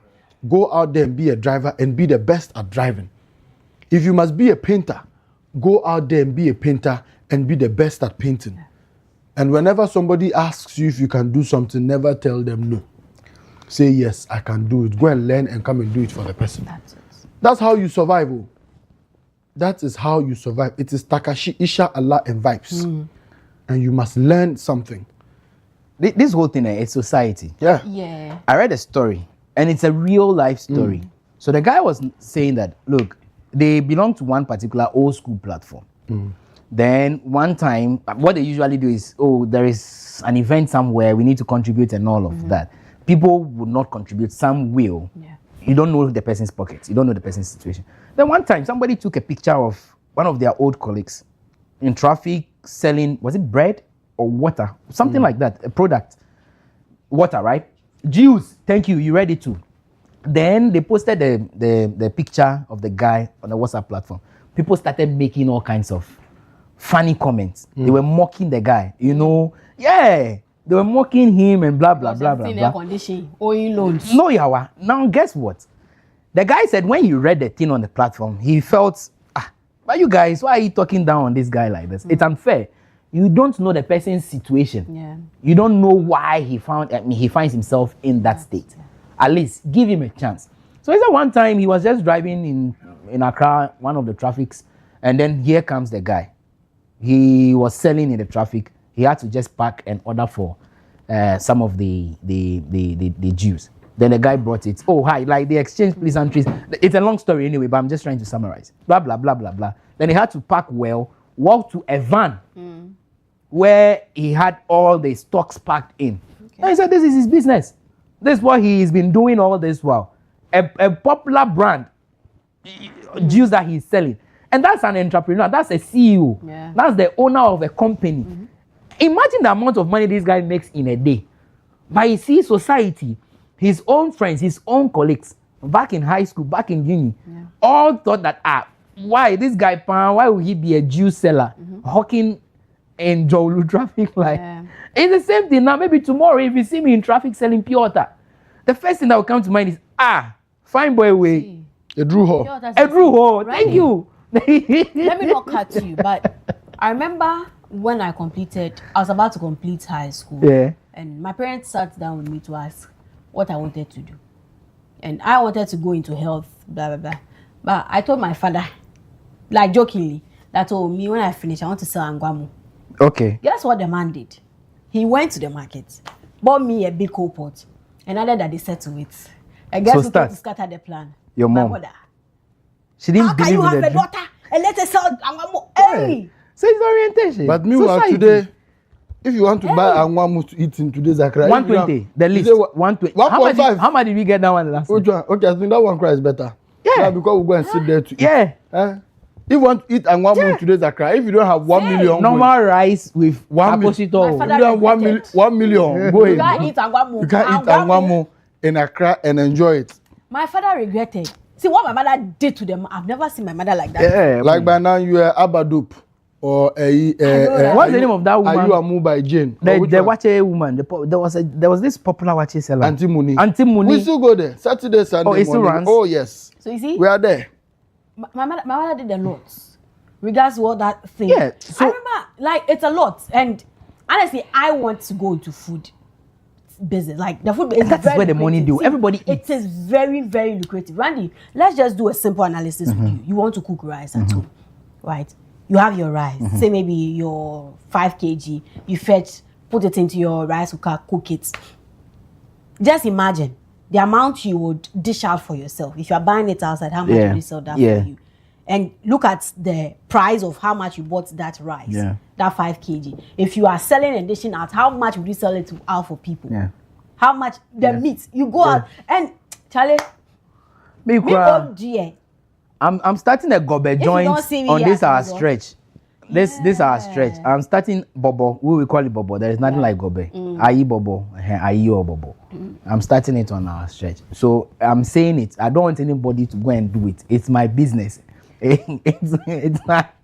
go out there and be a driver and be the best at driving. If you must be a painter, go out there and be a painter and be the best at painting. And whenever somebody asks you if you can do something, never tell them no. Say, yes, I can do it. Go and learn and come and do it for the person. That's how you survive. Oh. That is how you survive. It is Takashi, Isha, Allah, and vibes. And you must learn something. This whole thing is society. Yeah. Yeah. I read a story, and it's a real life story. So the guy was saying that, look, they belong to one particular old school platform. Then one time, what they usually do is, oh, there is an event somewhere, we need to contribute and all of that. People would not contribute, some will. Yeah. You don't know the person's pockets, you don't know the person's situation. Then one time, somebody took a picture of one of their old colleagues in traffic selling, was it bread or water? Something like that, a product. Water, right? Juice, thank you, you read it too. Then they posted the picture of the guy on the WhatsApp platform. People started making all kinds of funny comments. They were mocking the guy, you know. Yeah, they were mocking him and blah, blah, blah, blah, blah. Condition, owing loans. No, Yawa. Now, guess what? The guy said when he read the thing on the platform, he felt, but you guys, why are you talking down on this guy like this? It's unfair. You don't know the person's situation. Yeah. You don't know why he finds himself in that state. At least give him a chance. So he said one time he was just driving in Accra, one of the traffics, and then here comes the guy. He was selling in the traffic. He had to just park and order for some of the juice. Then the guy brought it. Oh, hi, like the exchange pleasantries. It's a long story anyway, but I'm just trying to summarize. Blah, blah, blah, blah, blah. Then he had to park well, walk to a van where he had all the stocks packed in. And he said, this is his business. This is what he's been doing all this while. A popular brand, juice that he's selling. And that's an entrepreneur. That's a CEO. Yeah. That's the owner of a company. Imagine the amount of money this guy makes in a day. But you see society, his own friends, his own colleagues, back in high school, back in uni, all thought that, why this guy, why would he be a juice seller, hawking in Jolu traffic light? Yeah. It's the same thing now. Maybe tomorrow, if you see me in traffic selling pure water, the first thing that will come to mind is, fine boy way. A Drew Hall. A Drew Hall. Thank you. Let me not cut you, but I remember when I was about to complete high school. Yeah. And my parents sat down with me to ask what I wanted to do. And I wanted to go into health, blah, blah, blah. But I told my father, like jokingly, that told me when I finish, I want to sell Angwamu. Okay. Guess what the man did? He went to the market, bought me a big coal pot, and added that they said to it. I guess who came to scatter the plan? Your My mom. mother. She didn't How can believe you in have the a daughter and let her sell Angwamu? Hey! So it's orientation. But meanwhile, Society. today, if you want to buy Angwamu to eat in today's Accra, 120. The least. 120. 1.5. How much did we get that one last Which one? Okay, I think that one cry is better. Yeah. Because we go and sit there to eat. Yeah. If you want to eat Angwamu in today's Accra, if you don't have 1 million, Normal rice with My aposito. if you don't have 1 million, go You in. can't eat Angwamu. You can't eat Angwamu in Accra and enjoy it. My father regretted. See what my mother did to them. I've never seen my mother like that. Yeah. Like by now, you are Abadup or What's the name of that woman? Are you Amu by Jane? The Wache woman. There was this popular Wache seller. Auntie Muni. Auntie Muni. We still go there. Saturday, Sunday. Oh, it still runs? Oh, yes. So you see, We are there. my mother did a lot. Regards to what that thing. Yeah, so- I remember, like, it's a lot. And honestly, I want to go into food business. Like, the food business. That is where the money do. See, Everybody it is very, very lucrative. Randy, let's just do a simple analysis with you. You want to cook rice at home, right? You have your rice. Say maybe your 5 kg. You fetch, put it into your rice cooker, cook it. Just imagine the amount you would dish out for yourself. If you are buying it outside, how much would you sell that for you? And look at the price of how much you bought that rice, that 5 kg. If you are selling and dishing out, how much would you sell it out for people? How much the meat you go out and Charlie, I'm starting a gobe joint on this our stretch. This our stretch. I'm starting bobo. We will call it bobo. There is nothing like gobe. Ayi bobo, ayi or bobo. I'm starting it on our stretch. So I'm saying it. I don't want anybody to go and do it. It's my business. It's not.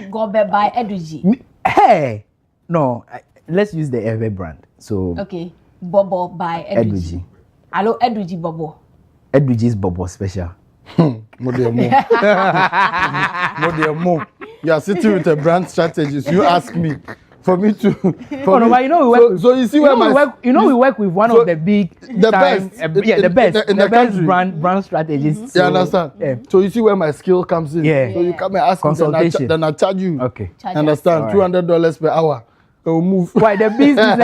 Gobe by Eduji. Hey, no. Let's use the Eve brand. So Okay, Bobo by Eduji. Hello, Eduji Bobo. Eduji's bobo special. Mo dear Mo. You are sitting with a brand strategist. You ask me for me to. Oh no, but you know we work. So you see where my we work with one of the big, the time, best, the best, in the the best country. brand strategists. You understand? Yeah. So you see where my skill comes in. Yeah. So you come and ask me, then I charge you. Okay. Understand? $200 per hour. We'll move. Why the business?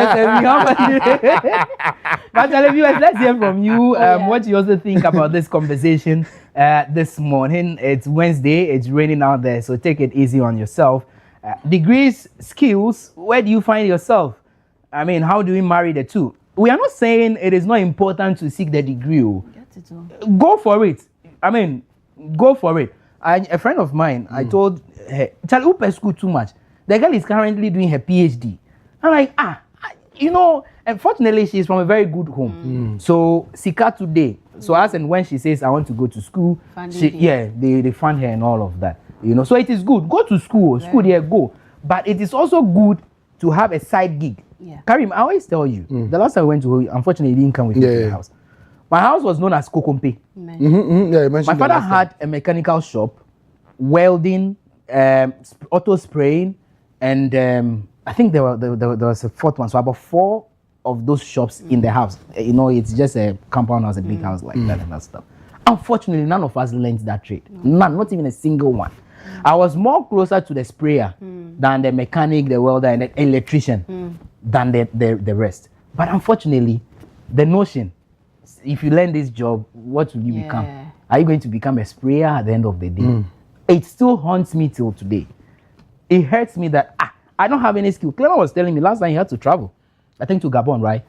But viewers, let's hear from you. What you also think about this conversation this morning. It's Wednesday. It's raining out there, so take it easy on yourself. Degrees, skills. Where do you find yourself? I mean, how do we marry the two? We are not saying it is not important to seek the degree. Go for it. I mean, go for it. A friend of mine, I told her, "Charlie, you pay school too much." The girl is currently doing her PhD. I'm like, unfortunately, she's from a very good home. So, Sika today. So, as and when she says, I want to go to school, they fund her and all of that. So it is good. Go to school. School there, go. But it is also good to have a side gig. Karim, I always tell you, the last time I went to her, unfortunately, he didn't come with me to the house. My house was known as Kokompe. My father had a mechanical shop, welding, auto spraying, and I think there was a fourth one. So about 4 of those shops in the house. It's just a compound house, a big house like that and that stuff. Unfortunately, none of us learned that trade. None, not even a single one. I was more closer to the sprayer than the mechanic, the welder, and the electrician than the rest. But unfortunately, the notion, if you learn this job, what will you become? Are you going to become a sprayer at the end of the day? It still haunts me till today. It hurts me that I don't have any skill. Clement was telling me last time he had to travel, I think to Gabon, right?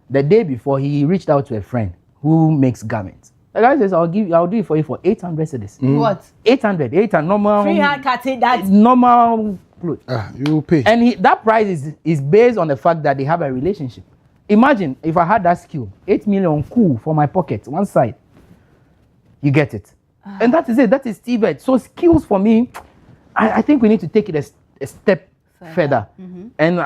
The day before, he reached out to a friend who makes garments. The guy says, I'll do it for you for 800 cedis. What? 800 normal. Freehand cutting that. Normal clothes. You pay. And that price is based on the fact that they have a relationship. Imagine if I had that skill, 8 million cool for my pocket, one side. You get it. And that is it. That is TVET. So skills for me, I think we need to take it a step further. And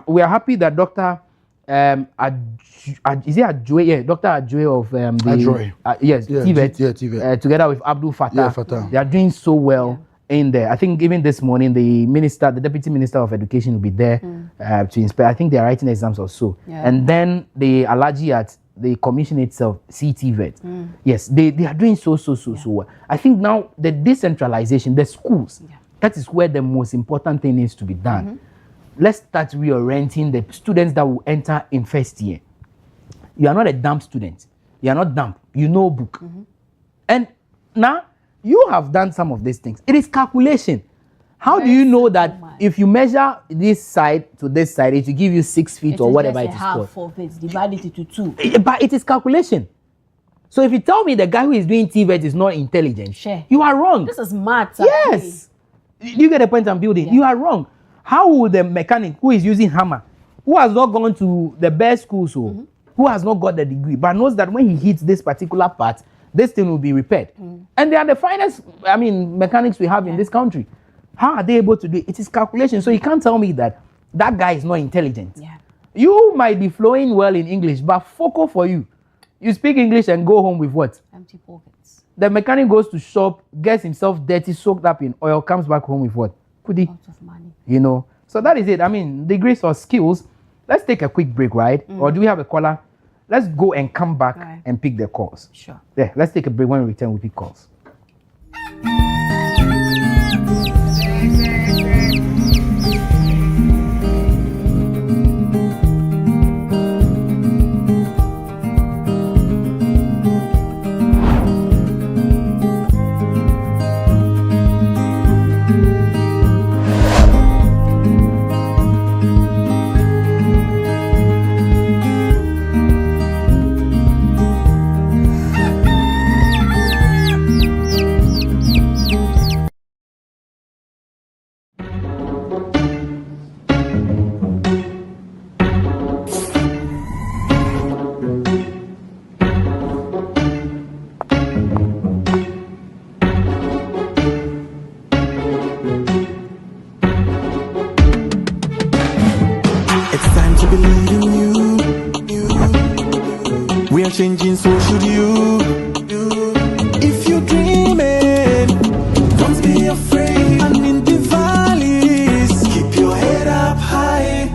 we are happy that Dr. Is it Adjoe? Yeah, Dr. Adjoe of Adjoe. TVET, together with Abdul Fattah. They are doing so well in there. I think even this morning, the Deputy Minister of Education will be there to inspire. I think they are writing exams or so. And then the Alaji at the commission itself, CTVET, yes, they are doing so well. I think now the decentralization, the schools, that is where the most important thing needs to be done. Let's start reorienting the students that will enter in first year. You are not a dumb student. You are not dumb. You know book. And now you have done some of these things. It is calculation. How do you know that if you measure this side to this side, it will give you 6 feet or whatever it is called? Half of it, divide it into 2. But it is calculation. So if you tell me the guy who is doing TVET is not intelligent, you are wrong. This is maths. Yes. You get the point I'm building. You are wrong. How will the mechanic who is using hammer, who has not gone to the best school, who has not got the degree, but knows that when he hits this particular part, this thing will be repaired? And they are the finest, mechanics we have in this country. How are they able to do it? It is calculation. So you can't tell me that that guy is not intelligent. You might be flowing well in English, but focal for you. You speak English and go home with what? Empty pockets. The mechanic goes to shop, gets himself dirty, soaked up in oil, comes back home with what? Kudi. Lots of money. You know. So that is it. Degrees or skills. Let's take a quick break, right? Or do we have a caller? Let's go and come back and pick the calls. Sure. Yeah, let's take a break. When we return, we pick calls. Changing, so should you. If you're dreaming, don't be afraid. And in the valleys, keep your head up high.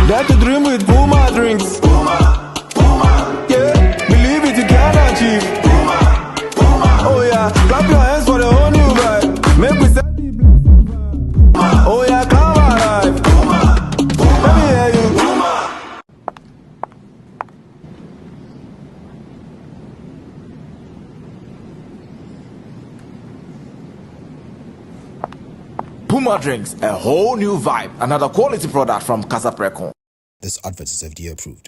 Dare to dream with Puma drinks. Puma, yeah. Believe it, you can achieve. Puma, oh yeah. Clap your hands for the whole new vibe. Make we set the blessing. Oh yeah, come alive. Let me hear you. Puma drinks, a whole new vibe. Another quality product from Casa Precon. This advert is FDA approved.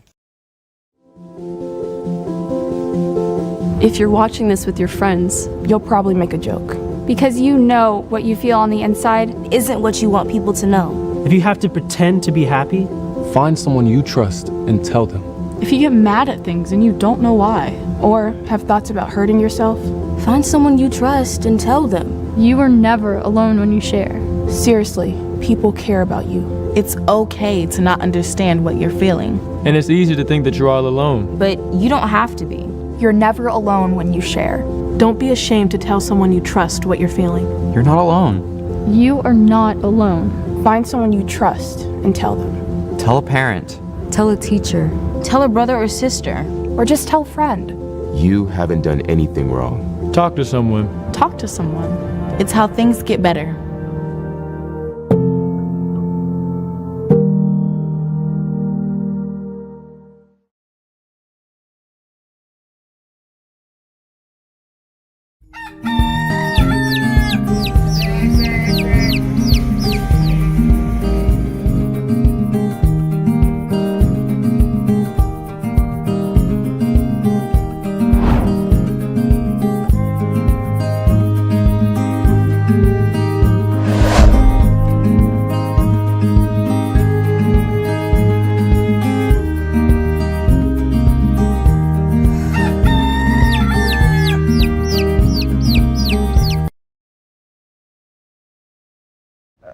If you're watching this with your friends, you'll probably make a joke. Because you know what you feel on the inside isn't what you want people to know. If you have to pretend to be happy, find someone you trust and tell them. If you get mad at things and you don't know why, or have thoughts about hurting yourself, find someone you trust and tell them. You are never alone when you share. Seriously, people care about you. It's okay to not understand what you're feeling. And it's easy to think that you're all alone. But you don't have to be. You're never alone when you share. Don't be ashamed to tell someone you trust what you're feeling. You're not alone. You are not alone. Find someone you trust and tell them. Tell a parent. Tell a teacher. Tell a brother or sister. Or just tell a friend. You haven't done anything wrong. Talk to someone. Talk to someone. It's how things get better.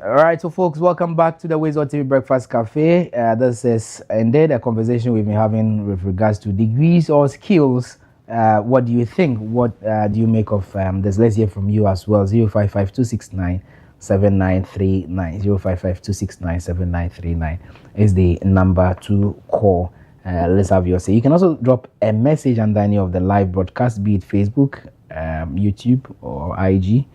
Alright, so folks, welcome back to the WoezorTV Breakfast Cafe. This is indeed a conversation we've been having with regards to degrees or skills. What do you think? What do you make of this? Let's hear from you as well. 055-269-7939. 055-269-7939 is the number to call. Let's have your say. You can also drop a message under any of the live broadcasts, be it Facebook, YouTube, or IG.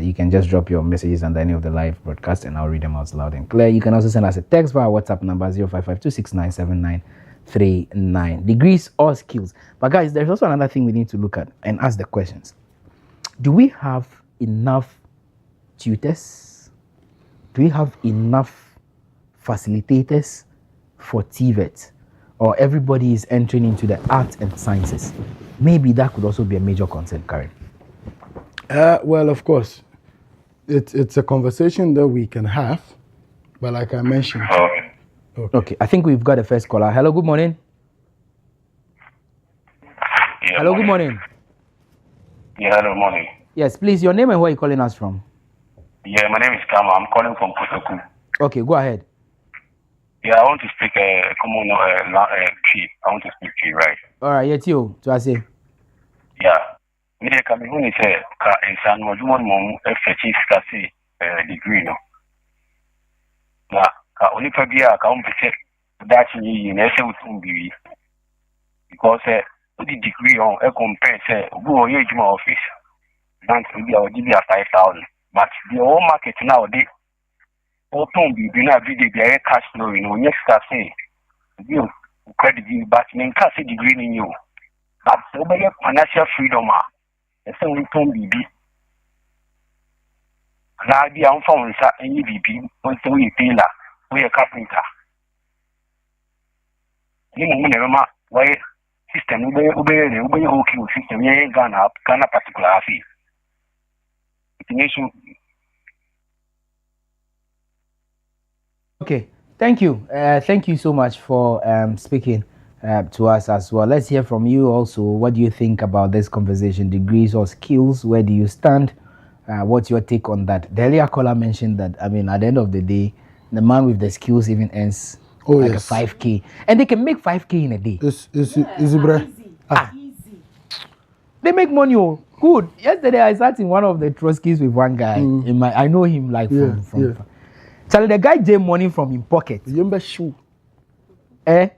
You can just drop your messages under any of the live broadcasts and I'll read them out loud and clear. You can also send us a text via WhatsApp number 0552697939. Degrees or skills. But guys, there's also another thing we need to look at and ask the questions. Do we have enough tutors? Do we have enough facilitators for TVET? Or everybody is entering into the arts and sciences? Maybe that could also be a major concern, Karen. Well, of course, it's a conversation that we can have, but like I mentioned. Okay, I think we've got the first caller. Hello, good morning. Yeah, hello, good morning. Yeah, hello, morning. Yes, please, your name and where are you calling us from? Yeah, my name is Kama. I'm calling from Kotoku. Okay, go ahead. Yeah, I want to speak common key. I want to speak to you, right? All right, yeah, Tio, to say. Yeah. Me de kami huni say ka ensan mo jumo mo fetch kasi degree no. Na ka oni pa bia ka on pese that yi na say utum bi because the degree on compare say obu o ye juma office. Bank bi o di bia 5,000 but the whole market now dey open bi na bi dey there cash flow you know next ka say you credit you but men ka say degree ni you but obey financial freedom so we can be. Now, be on phone, and you be when we tailor, we a carpenter. You know, never mind why system, obey okay system, you ain't gonna particular fee. Okay, thank you. Thank you so much for speaking to us as well. Let's hear from you also. What do you think about this conversation? Degrees or skills? Where do you stand? What's your take on that? The earlier caller mentioned that, I mean, at the end of the day, the man with the skills even earns a 5K. And they can make 5K in a day. Easy, bro. Easy. They make money. Oh, good. Yesterday, I sat in one of the Trotskys with one guy. I know him like from Charlie, the guy gave money from his pocket. Like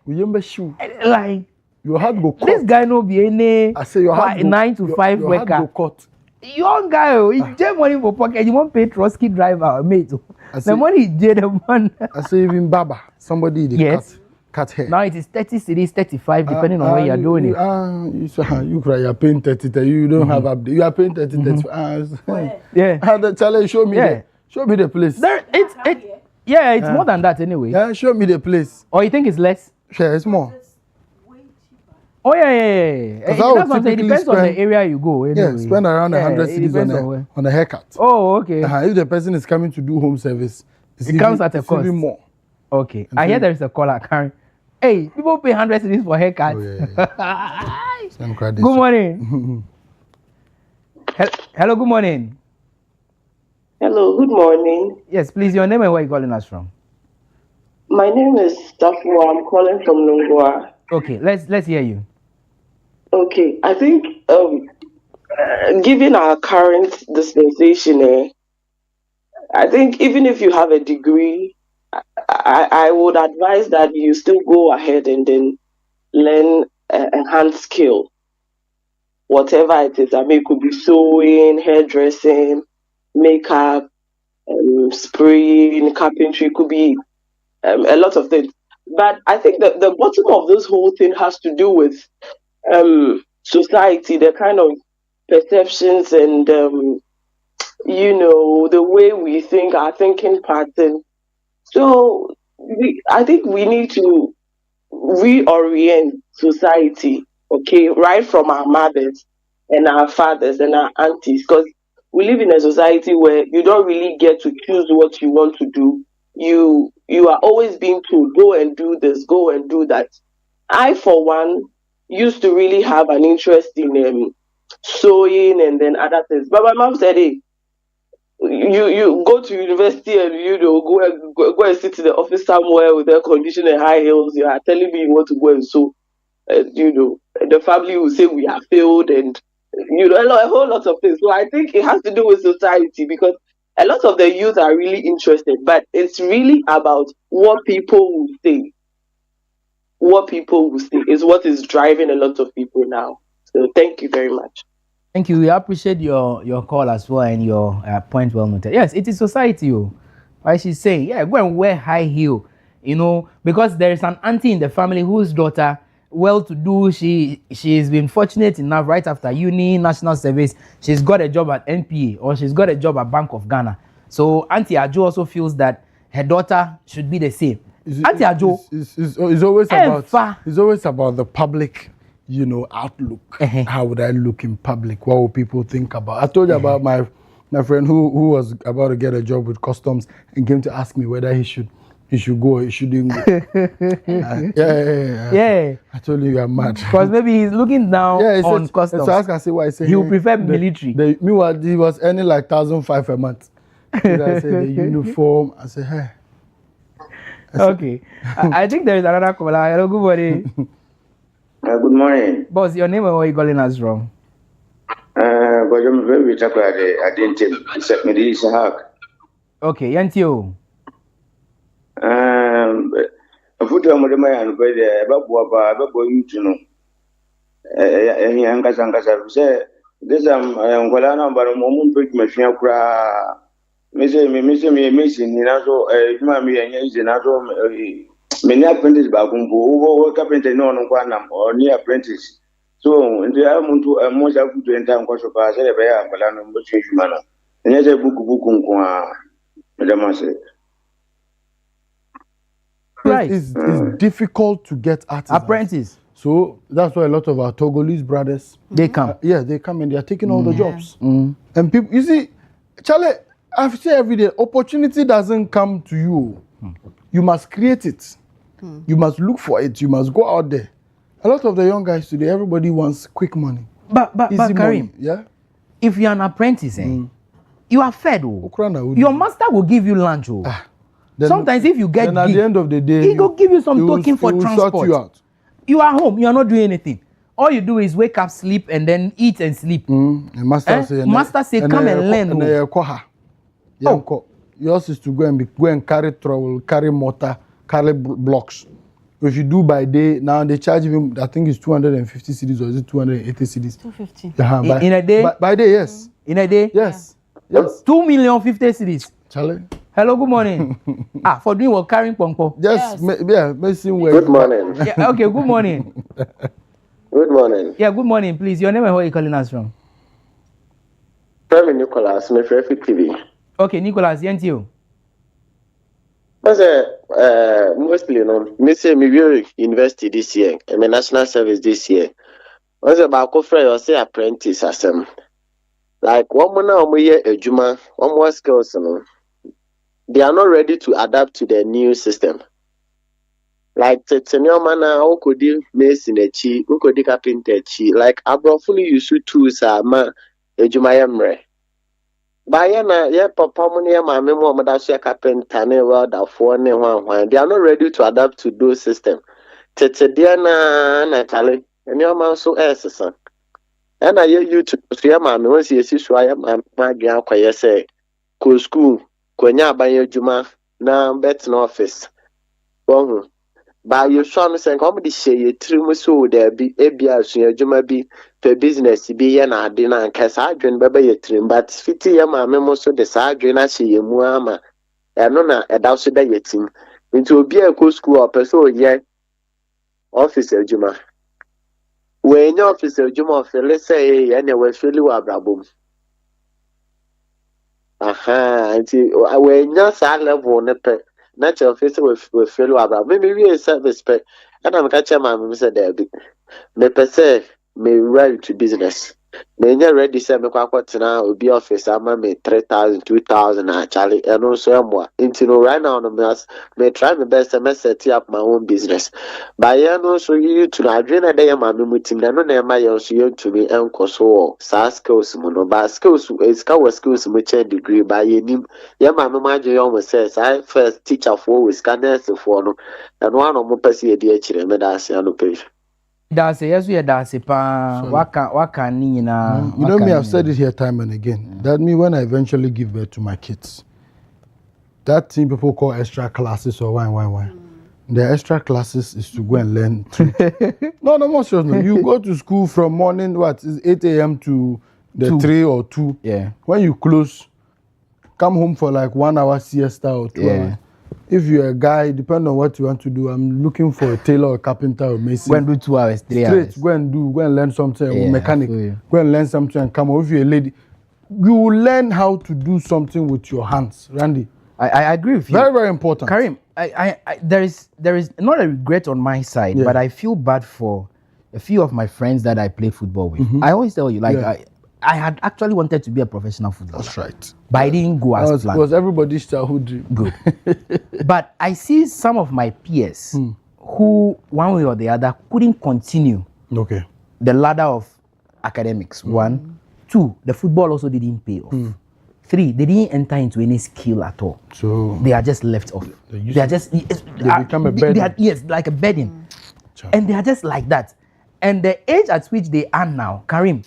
you had to go court. This guy no be any I say you had 9 to 5 you worker. Had to go court. Young guy, he gave money for pocket. You won't pay Trotsky driver, mate. The money he gave the man. I say even Baba, somebody cut hair. Now it is 30 cities, 35, depending on where you're doing it. You cry, you're paying 30, you don't have update. You are paying 30, 35. Yeah. The challenge, show me the place. It's more than that anyway. Yeah, show me the place. Or you think it's less? Yeah, it's more. Oh yeah. That's what I'm saying. It depends on the area you go. Anyway. Yeah, spend around 100 cities on a haircut. Oh, okay. If the person is coming to do home service, it comes at a cost. Even more. Okay. I hear there is a caller, Karen. Hey, people pay 100 cities for haircuts. Good morning. Hello, good morning. Hello, good morning. Yes, please, your name and where are you calling us from? My name is Tafua. I'm calling from Lungwa. Okay, let's hear you. Okay, I think given our current dispensation, I think even if you have a degree, I would advise that you still go ahead and then learn enhanced skill, whatever it is. I mean, it could be sewing, hairdressing, makeup, spraying, carpentry, could be a lot of things. But I think that the bottom of this whole thing has to do with society, the kind of perceptions and, the way we think, our thinking pattern. So I think we need to reorient society, okay, right from our mothers and our fathers and our aunties, because we live in a society where you don't really get to choose what you want to do. You are always being told, go and do this, go and do that. I, for one, used to really have an interest in sewing and then other things. But my mom said, hey, you go to university and go and sit in the office somewhere with air conditioning and high heels. You are telling me you want to go and sew. The family will say we have failed and a whole lot of things. So I think it has to do with society, because a lot of the youth are really interested, but it's really about what people will say. what people will see is what is driving a lot of people now. So thank you very much. Thank you. We appreciate your call as well and your point well noted. Yes, it is society. Why she's saying, yeah, go and wear high heel, because there is an auntie in the family whose daughter, well-to-do, she's been fortunate enough right after uni, national service, she's got a job at NPA or she's got a job at Bank of Ghana. So Auntie Ajo also feels that her daughter should be the same. Auntie Ajo, it's always about the public, outlook. How would I look in public? What will people think about? I told you about my friend who was about to get a job with customs and came to ask me whether he should go or he shouldn't go. Yeah. I told you are mad. Because maybe he's looking down on customs. So I can say why I say he will prefer military. Meanwhile, he was earning like 1,500 a month. I said the uniform. I said, hey. Okay. I think there is another caller. Hello, good morning. Good morning. Boss, your name and where you calling us from? Okay, Yantio. Futu mo de mayan ko de ba bo yutu no ngasa se desam ngola na ba mo mun pe mafia kura mese ni na so juma mi yen yi na so me ni apprentice ba kun bo carpenter no no kwa na ni apprentice so ndi a muntu mo ja futu enta nko so pa se le ba ya ngola no mo che juma na ni je buku nko a madam say. Right. It's difficult to get artisans. Apprentice. So that's why a lot of our Togolese brothers, they come. They come and they are taking all the jobs. And people, you see, Charlie, I say every day, opportunity doesn't come to you. You must create it. You must look for it. You must go out there. A lot of the young guys today, everybody wants quick money. But Karim, yeah? If you're an apprentice, you are fed. Your master will give you lunch. Sometimes if you get at the end of the day, he will give you some token for transport. Sort you out. You are home, you are not doing anything. All you do is wake up, sleep, and then eat and sleep. Master say, come and learn. Yours is to go and carry trowel, carry mortar, carry blocks. If you do by day, now they charge him, I think it's 250 cedis or is it 280 cedis? 250. In a day? By day, yes. In a day? Yes. Yeah. Yes. 2,050,000 cedis. Charlie. Hello, good morning. For doing what carrying pongpo. Yes. Messing with. Good morning. Yeah, okay, good morning. Good morning. Yeah, good morning, please. Your name and where are you calling us from? Prime Nicholas, my friend TV. Okay, Nicholas, you. Mostly, me will university this year. I'm a national service this year. What's about friend or say apprentice as like one more now, a juma, one more skills, they are not ready to adapt to the new system. Like senior man, who could do mason a chi, who could do carpenter chi. Like fully used tools are ma a jumayamre. Bayana, yeah, papa money, my memo, madasha carpenter, well, that for ne one. They are not ready to adapt to those systems. Diana, Natalie, and your man so son. And I hear you to see my once you see, so I am my grandpa say, go school. Kwenya by your juma na bet no office. Bon, by your son saying, come the share 3 months so there be a so juma be for business be na dinner and cast adrian baba your trim, but 50 year my memo so the sadrian as ye muama and no a doubt that your team into be a co school or person yeah officer juma. When your officer juma let's say anyway feel you are brabum. Until when just our level nepe natural face with fellow about maybe we a service pay and I'm catching my Mr. Debbie. Me per se me ready to business. Me ready say me kwakwa tina will be office ama me 3,000 2,000 actually and also more. Into right now me try my best to set up my own business. But yeah no so you to na dream na dey my meeting na no na my you so you to me enko so skills mo no ba skills is ka skills mo change degree by ye nim ya ma me ma je you says I first teacher for we scanners for no and one of mo pese e dey akire me da se no page. That's a yes, we are that's a pa. What can you know me? I've said it here time and again. That me when I eventually give birth to my kids, that thing people call extra classes or why. The extra classes is to go and learn. No, more serious. No. You go to school from morning, is 8 a.m. to the 2. 3 or 2. Yeah. When you close, come home for like 1 hour siesta or 2 hours. If you're a guy, depending on what you want to do, I'm looking for a tailor, a carpenter, or mason. Go and do 2 hours, 3 hours. Go and learn something, mechanic. Go and learn something and come. Or if you're a lady, you will learn how to do something with your hands, Randy. I agree with you. Very, very important. Karim, there is not a regret on my side, but I feel bad for a few of my friends that I played football with. I always tell you, I had actually wanted to be a professional footballer. That's right. But I didn't go as planned. It was everybody's childhood dream. Good. But I see some of my peers who, one way or the other, couldn't continue the ladder of academics. 1. 2, the football also didn't pay off. 3, they didn't enter into any skill at all. So they are just left off. They are just they become a burden. Yes, like a burden. And they are just like that. And the age at which they are now, Karim,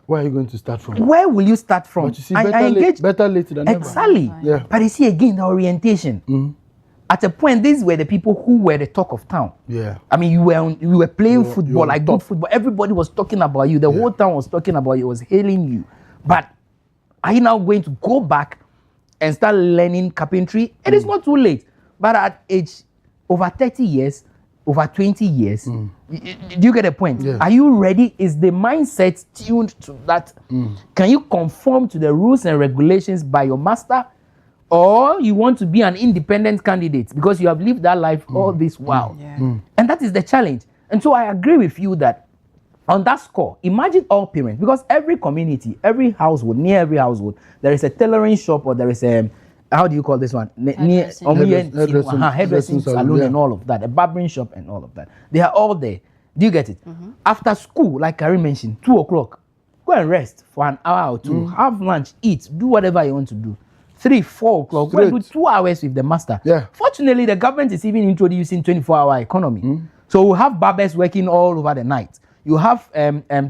where are you going to start from? Where will you start from? But you see, better late than never. Exactly. Yeah. But you see again the orientation. At a point, these were the people who were the talk of town. Yeah. I mean, you were playing football, like good football. Everybody was talking about you. The whole town was talking about you. Was hailing you. But are you now going to go back and start learning carpentry? It is not too late. But at age over 30 years, over 20 years, do you get a point? Yeah. Are you ready? Is the mindset tuned to that? Can you conform to the rules and regulations by your master? Or you want to be an independent candidate because you have lived that life all this while? And that is the challenge. And so I agree with you that on that score, imagine all parents, because every community, every household, near every household, there is a tailoring shop or there is a, how do you call this one? Hairdressing salon and all of that, a barbering shop and all of that. They are all there. Do you get it? After school, like Karim mentioned, 2 o'clock, go and rest for an hour or 2, have lunch, eat, do whatever you want to do. 3, 4 o'clock, go and do 2 hours with the master. Fortunately, the government is even introducing 24-hour economy. So we'll have barbers working all over the night. You have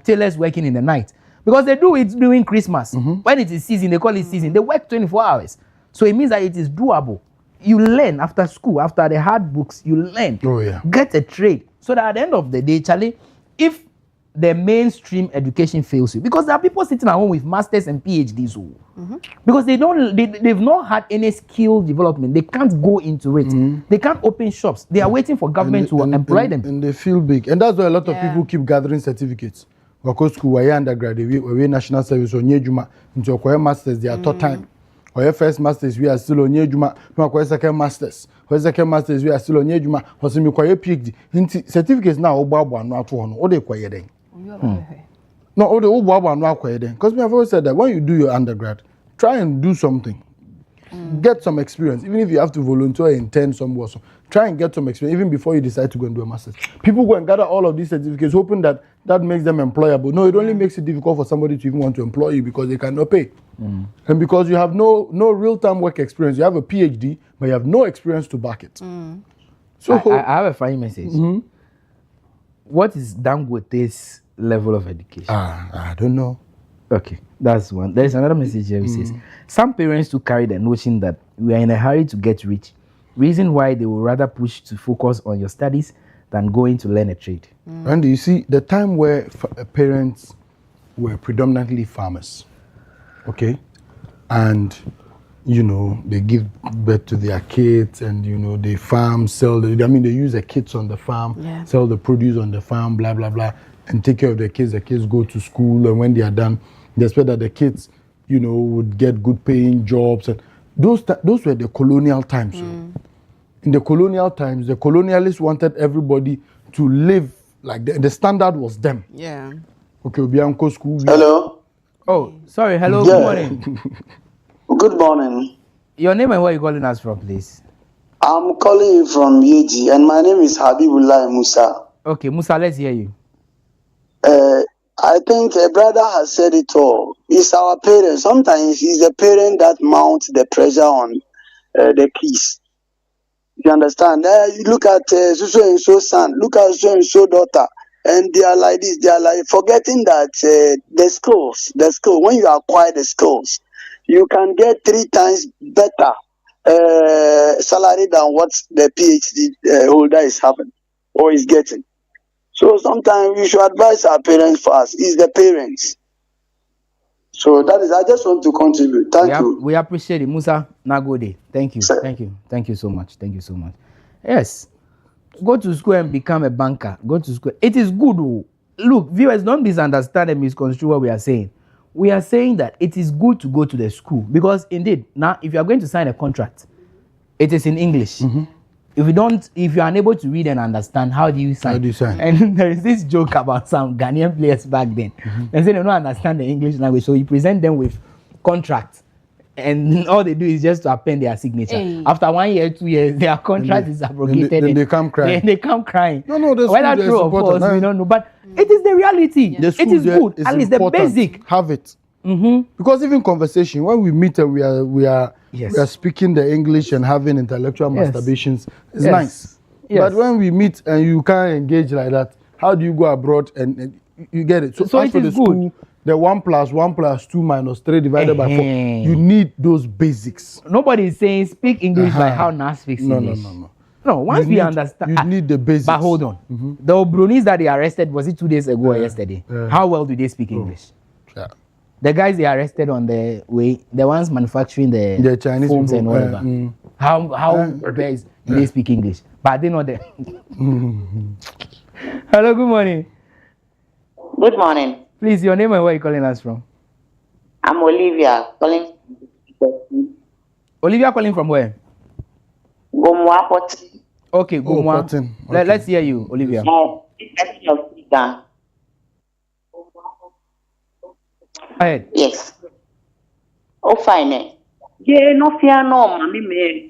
tailors working in the night. Because they do it during Christmas. When it is season, they call it season. They work 24 hours. So it means that it is doable. You learn after school, after the hard books, you learn. Get a trade. So that at the end of the day, Charlie, if the mainstream education fails you, because there are people sitting at home with masters and PhDs, because they've not had any skill development. They can't go into it. They can't open shops. They are waiting for government to employ them. And they feel big. And that's why a lot of people keep gathering certificates. Because school, we're undergraduate, we're national service, or Juma, into a masters, they are third time. Or your first masters, we are still on Juma, or second masters. Or second masters, we are still on Juma, or some PhD. Certificates now, Obaba, not one, or they quiet then. No, all the old Baba not quiet then. Because we have always said that when you do your undergrad, try and do something. Get some experience. Even if you have to volunteer and attend somewhere, try and get some experience even before you decide to go and do a master's. People go and gather all of these certificates hoping that makes them employable. No, it only makes it difficult for somebody to even want to employ you because they cannot pay. And because you have no real-time work experience. You have a PhD, but you have no experience to back it. So I have a funny message. What is done with this level of education? I don't know. Okay, that's one. There is another message here which says, some parents do carry the notion that we are in a hurry to get rich, reason why they would rather push to focus on your studies than going to learn a trade. Randy, you see, the time where parents were predominantly farmers, okay, and they give birth to their kids, and they farm, they use the kids on the farm, sell the produce on the farm, blah blah blah, and take care of the kids. The kids go to school, and when they are done, they expect that the kids, would get good paying jobs, and those were the colonial times. In the colonial times, the colonialists wanted everybody to live like the standard was them. Okay, we'll be uncle school. Hello. Oh, sorry. Hello. Good morning. Good morning. Your name and where you calling us from, please? I'm calling you from Yeji, and my name is Habibullah Musa. Okay, Musa, let's hear you. I think a brother has said it all. It's our parents. Sometimes it's the parent that mounts the pressure on the kids. You understand? You look at so and so son, look at so and so daughter, and they are like this. They are like forgetting that the skills, when you acquire the skills, you can get 3 times better salary than what the PhD holder is having or is getting. So sometimes we should advise our parents first. It's the parents. So that is, I just want to contribute. Thank you. We appreciate it. Musa Nagode. Thank you. Sir. Thank you. Thank you so much. Thank you so much. Yes. Go to school and become a banker. Go to school. It is good. Oh. Look, viewers, don't misunderstand and misconstrue what we are saying. We are saying that it is good to go to the school because indeed, now if you are going to sign a contract, it is in English. If you are unable to read and understand, how do you sign? How do you sign? And there is this joke about some Ghanaian players back then. They say they don't understand the English language, so you present them with contracts, and all they do is just to append their signature. Hey. After 1 year, 2 years, their contract is abrogated. Then they come crying. They come crying. No, that's whether true or false, we don't know. But it is the reality. The It school is there good. is At least the important. basic. Have it. Because even conversation, when we meet and we are speaking the English and having intellectual masturbations, it's nice. But when we meet and you can't engage like that, how do you go abroad and you get it? So as it for is the school, the 1 + 1 + 2 - 3 divided by 4, you need those basics. Nobody is saying speak English like how Nas speaks English. No, once we understand. You need the basics. But hold on. The Obronis that they arrested, was it 2 days ago or yesterday? How well do they speak English? Yeah. The guys they arrested on the way, the ones manufacturing the Chinese phones people, and whatever. How best do they speak English? But they know that. Hello, good morning. Good morning. Please, your name and where are you calling us from? I'm Olivia calling. Olivia calling from where? Gomwa Port. Okay, Gomwa. Let's hear you, Olivia. Go ahead. Yes. Oh, fine. Yeah, no fear, no, mommy, me.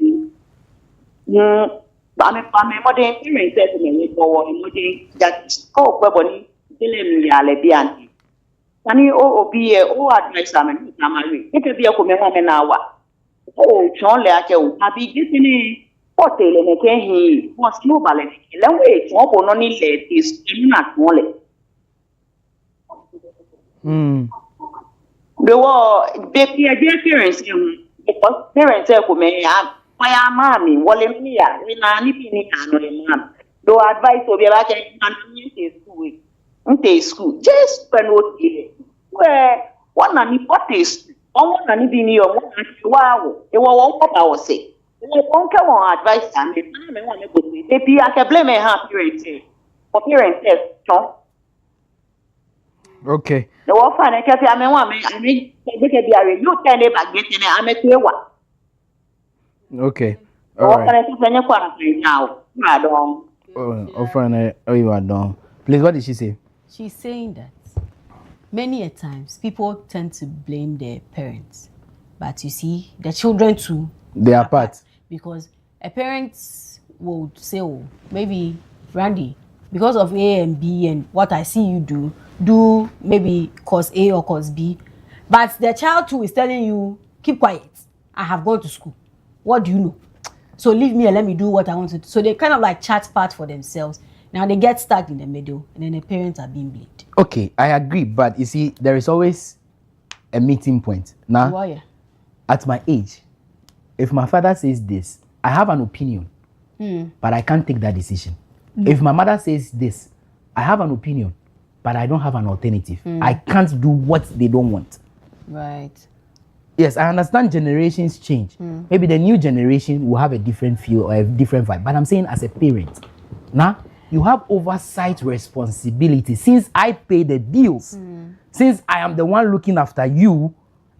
I'm modern parents that me for that oh, Baboni, Dilem Yalebian. Tani oh, be a advice. I'm married. It will be a woman hour. Oh, John Lacho, I be getting a hotel and again he was mobile. Language, open only late is not only. The war, baby, dear parents, because parents are me. My mammy, Wallemia, we are nipping it. Do advice of your school. Just spend what you where one and what is one and be near one. Wow, it was what I was saying. One come on advice and maybe I can blame a half parents. For parents, Tom. Okay. The war fan, I mean, you tell them about getting it. I'm a clear one. Okay. All right. You are done. Please, what did she say? She's saying that many a times people tend to blame their parents, but you see, the children too. They are part. Because a parent would say, oh, maybe Randy, because of A and B and what I see you do maybe cause A or cause B, but the child too is telling you, keep quiet. I have gone to school. What do you know? So leave me and let me do what I want to do. So they kind of like chat part for themselves. Now they get stuck in the middle and then the parents are being blamed. Okay, I agree. But you see, there is always a meeting point. Now, at my age, if my father says this, I have an opinion, but I can't take that decision. If my mother says this, I have an opinion, but I don't have an alternative. I can't do what they don't want. Right. Yes, I understand generations change. Maybe the new generation will have a different feel or a different vibe. But I'm saying as a parent, now you have oversight responsibility. Since I pay the bills, since I am the one looking after you,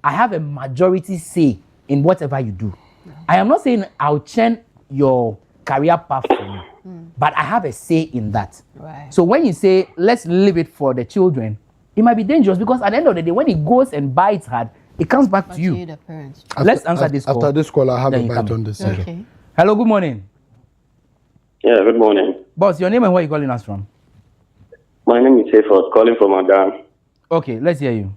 I have a majority say in whatever you do. I am not saying I'll change your career path for you, but I have a say in that. Right. So when you say, let's leave it for the children, it might be dangerous because at the end of the day, when it goes and bites hard, it comes back to you. The parents. Let's answer this call. After this call, I have a bite on this. Okay. Hello, good morning. Yeah, good morning. Boss, your name and where are you calling us from? My name is Seyford, calling from Adam. Okay, let's hear you.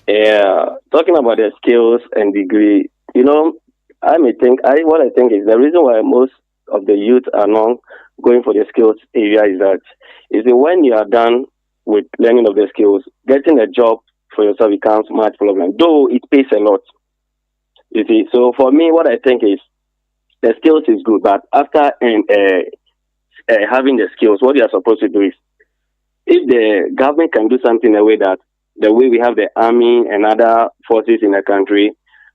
Yeah, talking about the skills and degree, what I think is the reason why most of the youth are not going for the skills area is that when you are done with learning of the skills, getting a job for yourself becomes much problem, though it pays a lot. You see, so for me, what I think is the skills is good, but after having the skills, what you are supposed to do is, if the government can do something in a way that the way we have the army and other forces in the country,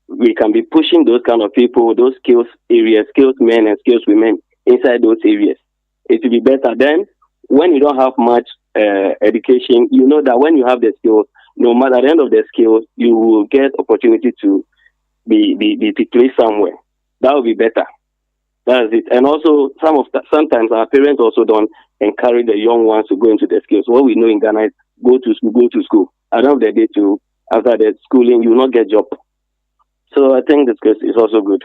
we can be pushing those kind of people, those skills areas, skills men and skills women inside those areas. It will be better. Then, when you don't have much education, you know that when you have the skills, no matter at the end of the skills, you will get opportunity to be placed somewhere. That will be better. That's it. And also, sometimes our parents also don't encourage the young ones to go into the skills. What we know in Ghana is go to school. At the end of the day, too, after the schooling, you will not get job. So I think this is also good.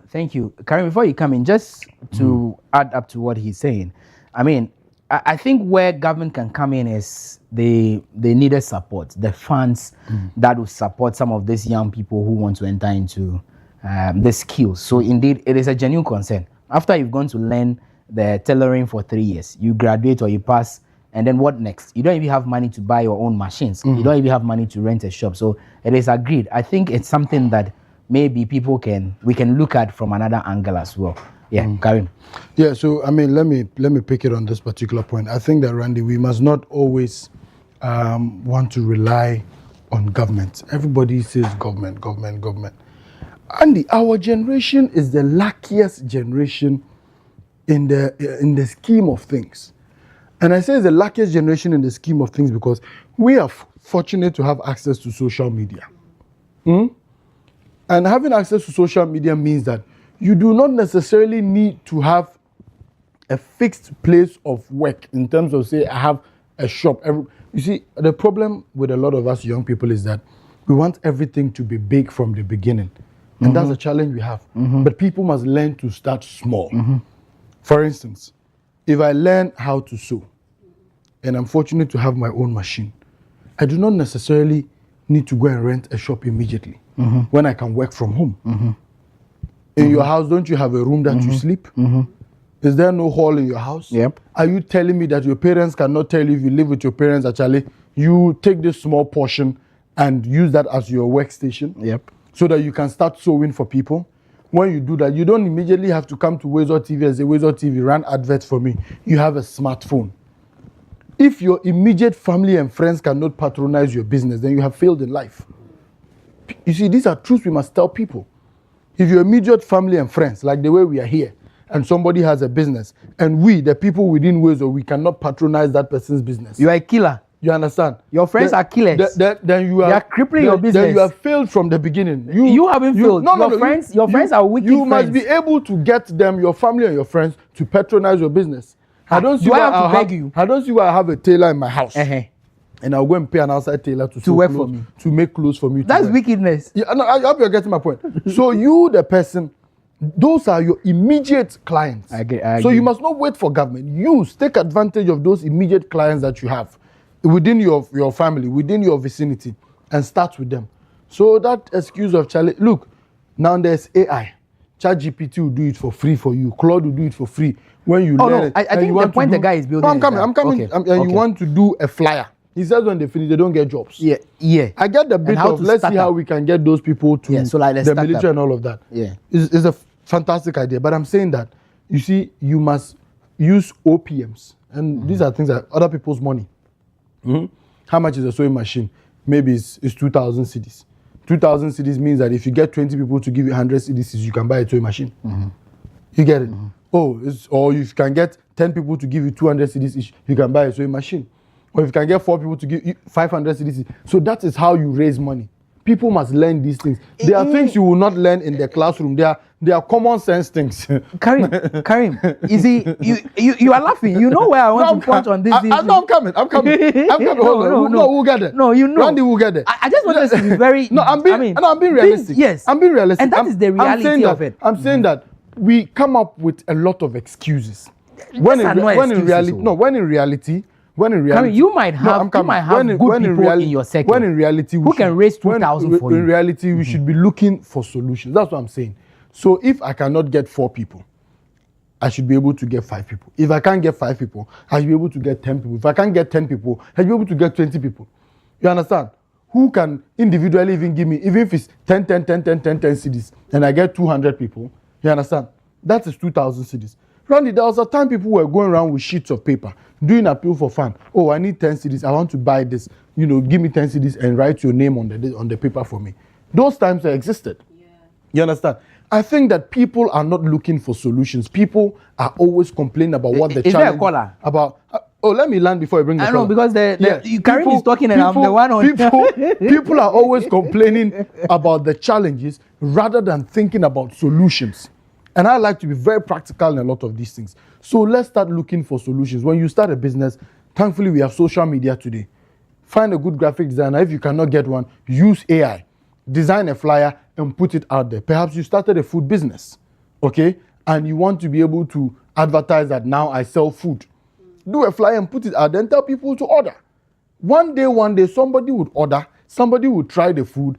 Thank you. Karim, before you come in, just to add up to what he's saying, I mean, I think where government can come in is they needed support, the funds that will support some of these young people who want to enter into the skills. So indeed, it is a genuine concern. After you've gone to learn the tailoring for 3 years, you graduate or you pass, and then what next? You don't even have money to buy your own machines. You don't even have money to rent a shop. So it is agreed. I think it's something that maybe we can look at from another angle as well. Yeah, Karim. Yeah, so I mean, let me pick it on this particular point. I think that, Randy, we must not always want to rely on government. Everybody says government. Andy, our generation is the luckiest generation in the scheme of things. And I say it's the luckiest generation in the scheme of things because we are fortunate to have access to social media. And having access to social media means that you do not necessarily need to have a fixed place of work in terms of, say, I have a shop. You see, the problem with a lot of us young people is that we want everything to be big from the beginning. And that's a challenge we have. But people must learn to start small. For instance, if I learn how to sew, and I'm fortunate to have my own machine, I do not necessarily need to go and rent a shop immediately when I can work from home. In your house, don't you have a room that you sleep? Is there no hall in your house? Yep. Are you telling me that your parents cannot tell you if you live with your parents, actually, you take this small portion and use that as your workstation? Yep. So that you can start sewing for people? When you do that, you don't immediately have to come to WoezorTV and say, WoezorTV, run adverts for me. You have a smartphone. If your immediate family and friends cannot patronize your business, then you have failed in life. You see, these are truths we must tell people. If your immediate family and friends, like the way we are here, and somebody has a business, and we, the people within Wezor, we cannot patronize that person's business. You are a killer. You understand? Your friends are killers. Then you are. They are crippling your business. Then you have failed from the beginning. You haven't failed. Your friends are wicked. You must be able to get them, your family and your friends, to patronize your business. I don't see why I have a tailor in my house. And I'll go and pay an outside tailor to work for me, to make clothes for me. That's wickedness. Yeah, no, I hope you're getting my point. So you, the person, those are your immediate clients. I agree. So you must not wait for government. Take advantage of those immediate clients that you have within your family, within your vicinity, and start with them. So that excuse of Charlie, look, now there's AI. ChatGPT will do it for free for you. Claude will do it for free when you learn it. I think the point the guy is building. No, I'm coming. You want to do a flyer. He says when they finish, they don't get jobs. Yeah. I get the bit of let's see how we can get those people to the military and all of that. Yeah. It's a fantastic idea. But I'm saying that, you see, you must use OPMs. And these are things that other people's money. How much is a sewing machine? Maybe it's 2,000 cedis. 2,000 cedis means that if you get 20 people to give you 100 cedis, you can buy a sewing machine. You get it? Or if you can get 10 people to give you 200 cedis each, you can buy a sewing machine. Or if you can get 4 people to give you 500 cedis. So that is how you raise money. People must learn these things. There are things you will not learn in the classroom. They are common sense things. Karim, is you are laughing. You know where I want to point on this. I'm coming. Hold on. No, we'll get there. No, you know. Randy will get there. I just want us to be very. I'm being realistic. Yes, I'm being realistic. And that is the reality of it. I'm saying that we come up with a lot of excuses. When in reality, you might have good people in your sector. When in reality, who can raise 2,000 for you? In reality, we should be looking for solutions. That's what I'm saying. So if I cannot get 4 people, I should be able to get 5 people. If I can't get 5 people, I should be able to get 10 people. If I can't get 10 people, I should be able to get 20 people. You understand? Who can individually even give me, even if it's 10 cedis, and I get 200 people, You understand? That is 2,000 cedis. Randy, there was a time people were going around with sheets of paper, doing appeal for fun. Oh, I need 10 cedis. I want to buy this. You know, give me 10 cedis and write your name on the paper for me. Those times existed. Yeah. You understand? I think that people are not looking for solutions. People are always complaining about what the challenge... Is there a caller? About... let me land before I bring the caller. I know, because Karim is talking and I'm the one on... People are always complaining about the challenges rather than thinking about solutions. And I like to be very practical in a lot of these things. So let's start looking for solutions. When you start a business, thankfully we have social media today. Find a good graphic designer. If you cannot get one, use AI. Design a flyer and put it out there. Perhaps you started a food business, okay? And you want to be able to advertise that now I sell food. Do a flyer and put it out there and tell people to order. One day, somebody would order, somebody would try the food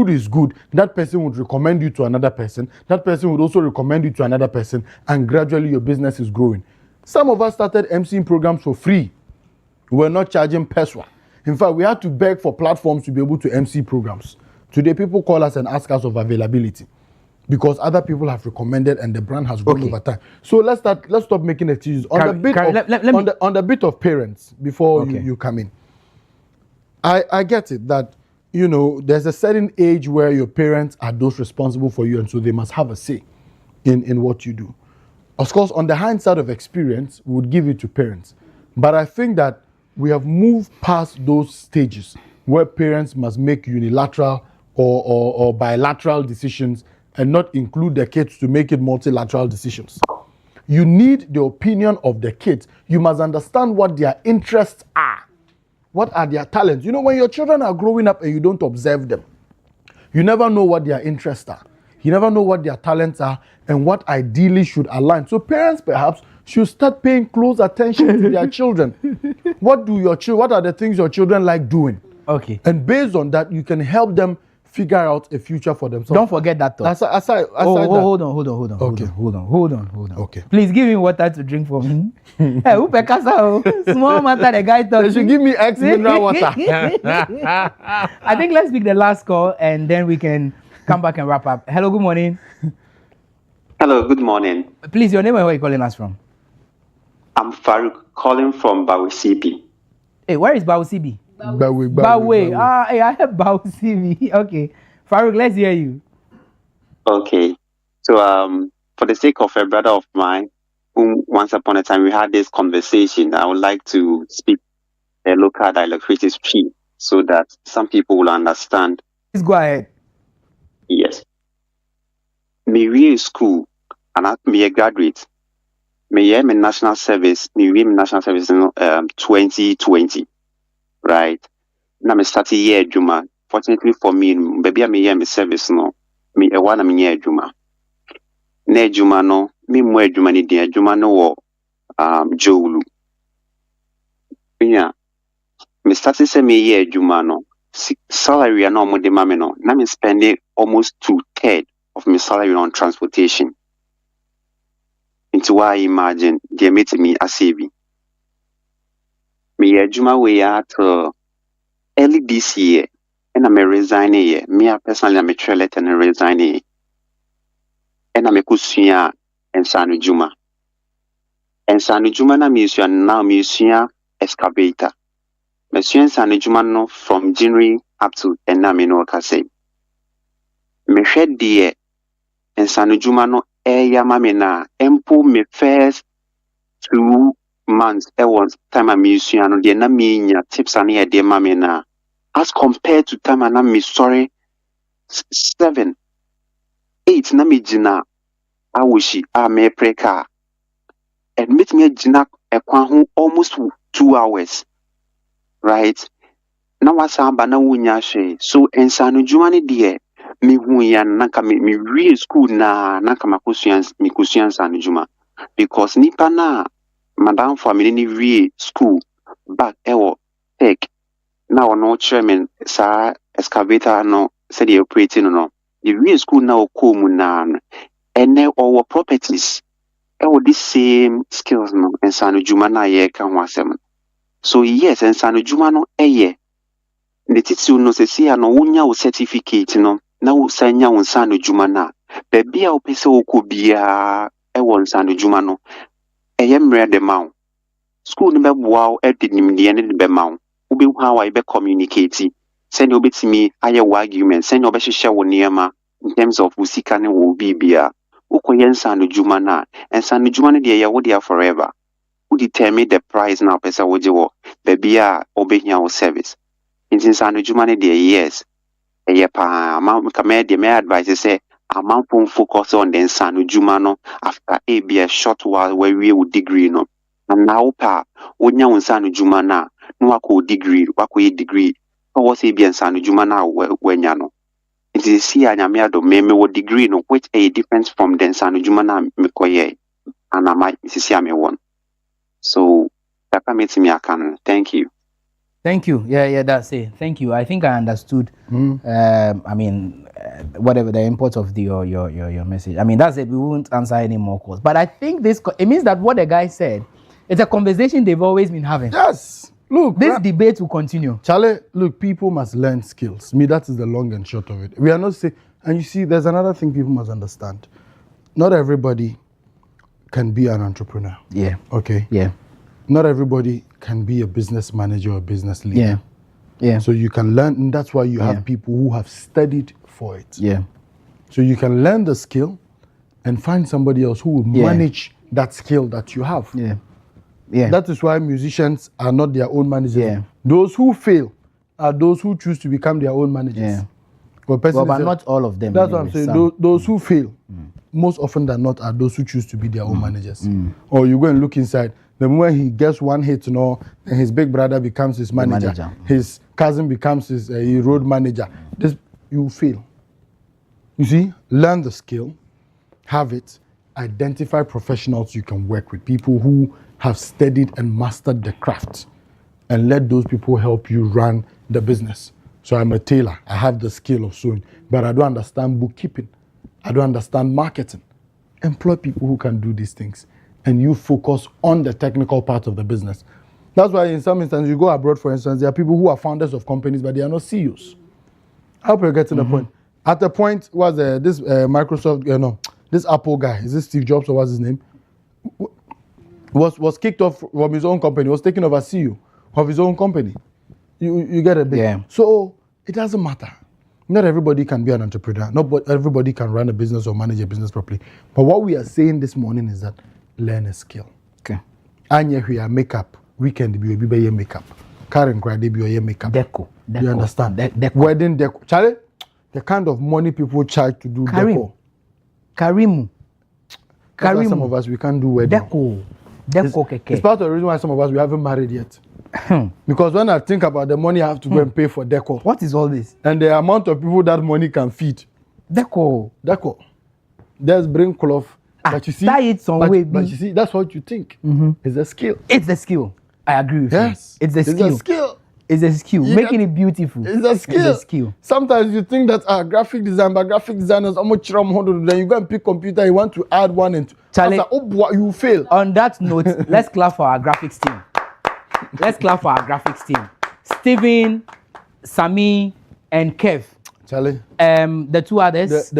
is good, that person would recommend you to another person, that person would also recommend you to another person, and gradually your business is growing. Some of us started emceeing programs for free. We're not charging peswa. In fact, we had to beg for platforms to be able to MC programs. Today, people call us and ask us of availability because other people have recommended and the brand has grown over time. So let's stop making excuses. On the bit of parents, before you come in, I get it that, you know, there's a certain age where your parents are those responsible for you, and so they must have a say in what you do. Of course, on the hindsight of experience, we would give it to parents. But I think that we have moved past those stages where parents must make unilateral or bilateral decisions and not include the kids to make it multilateral decisions. You need the opinion of the kids. You must understand what their interests are. What are their talents? You know, when your children are growing up and you don't observe them, you never know what their interests are. You never know what their talents are and what ideally should align. So parents perhaps should start paying close attention to their children. What are the things your children like doing? Okay. And based on that, you can help them figure out a future for themselves. Don't forget that thought. Hold on. Okay. Please give me water to drink for me. Hey, who pekasa? Small matter, the guy talking. They should give me X mineral water. I think let's pick the last call and then we can come back and wrap up. Hello, good morning. Hello, good morning. Please, your name and where are you calling us from? I'm Farouk, calling from Bawisibi. Hey, where is Bawisibi? Bawe. Hey, I have Bawisibi. Okay. Farouk, let's hear you. Okay. So, for the sake of a brother of mine, whom once upon a time we had this conversation, I would like to speak a local dialect, which is P, so that some people will understand. Please go ahead. Yes. Me we school, and I me a graduate. Me a national service. Me we national service in 2020, right? Now me started year Juma. Fortunately for me, baby I me me service no. Me a one me year Juma. Ne Juma no. Me more Juma ni dia Juma no wo Jowlu. Yeah. Me started say me year Juma no. Salary no mo de mame no. Now me spending almost 2/3 of my salary on transportation. Into why I imagine they made me a saving. Me Juma way at early this year, and I'm resigning here. Me personally I'm a trailer and resigning. And I'm a kusuya and Sanu Juma. And Sanu Juma na museum now museum excavator. Monsieur Sanu Juma no from January up to Enamino Kase. Me shed dear and Sanu Juma no mamina empo me first 2 months was time a museum no de na me tips and here de mamina as compared to time and me sorry 7 8 na me jina awishi a me preka and meet me jina ekwan almost 2 hours, right? Na wasamba na wunya she so ensanu Juma ni de me huya nanka me real school na nanka me kusians and Juma because nipa na madam family ni real school back ewo tech na ono chairman sa excavator no said the operating no the real school na okomu na ene our properties ewo the same skills no ensanu Juma na ye kan wasem so yes ensanu Juma no eye the titi no se see no wunya certificate no na usanya unsanu Juma na Baby a opese okobia e won sanu juma no. Eye mre de ma. School no be boa o e de nimde ne be ma. Wo be how I be communicate. Send you betimi aye argument, send you be hye wo niema in terms of usika ne wo bibia. Ukoye nsanu juma na. Nsanu juma ne de ye wo dia forever. Who determine the price now pesa woje wo baby a obehia wo service. Inti nsanu juma ne de yes. Eye pa ma me de me advice say amount focus on the nsanu juma no after a be a short while where we would degree no. And now pa wonya nsanu juma na no wako degree degree was a be nsanu juma na wenya no. It is see anyame ado me wo degree no which a difference from the nsanu juma na me koye and I might Mrs. Yame one. So that makes me a canon. Thank you. Thank you. Yeah, that's it. Thank you. I think I understood. Whatever the import of your message. I mean, that's it. We won't answer any more calls. But I think it means that what the guy said, it's a conversation they've always been having. Yes. Look, this debate will continue. Charlie, look, people must learn skills. That is the long and short of it. We are not saying, and you see, there's another thing people must understand. Not everybody can be an entrepreneur. Yeah. Okay. Yeah. Not everybody can be a business manager or a business leader. Yeah. Yeah. So you can learn, and that's why you have people who have studied for it. Yeah. So you can learn the skill and find somebody else who will manage that skill that you have. Yeah. Yeah. That is why musicians are not their own managers. Yeah. Those who fail are those who choose to become their own managers. Yeah. But not all of them. That's what I'm saying. Those who fail, most often than not, are those who choose to be their own managers. Or you go and look inside. The moment he gets one hit, then his big brother becomes his manager. His cousin becomes his road manager. You fail. You see, learn the skill, have it, identify professionals you can work with, people who have studied and mastered the craft, and let those people help you run the business. So I'm a tailor. I have the skill of sewing, but I don't understand bookkeeping. I don't understand marketing. Employ people who can do these things, and you focus on the technical part of the business. That's why in some instances, you go abroad, for instance, there are people who are founders of companies, but they are not CEOs. I hope you're getting the point. At the point, was this Microsoft, this Apple guy, is this Steve Jobs or what's his name? Was kicked off from his own company, was taken over CEO of his own company. You get a bit. Yeah. So it doesn't matter. Not everybody can be an entrepreneur. Not everybody can run a business or manage a business properly. But what we are saying this morning is that learn a skill. Okay. And we are makeup. Weekend be your makeup. Karen cry be your makeup. Deco. You understand? Deco. Wedding deco. Charlie, the kind of money people charge to do deco. Karimu. Some of us we can't do wedding. Deco. It's part of the reason why some of us we haven't married yet. Because when I think about the money I have to go and pay for deco. What is all this? And the amount of people that money can feed. Deco. Just bring cloth. But you see, it some way. But you see, that's what you think. It's a skill. It's the skill. I agree with you. Yes. It's a skill. It's a skill. Making it beautiful. It's a skill. It's a skill. Sometimes you think that graphic design, but graphic designers, then you go and pick computer, you want to add one and two. Charlie, you fail. On that note, let's clap for our graphics team. Steven, Sami, and Kev. Charlie. The two others.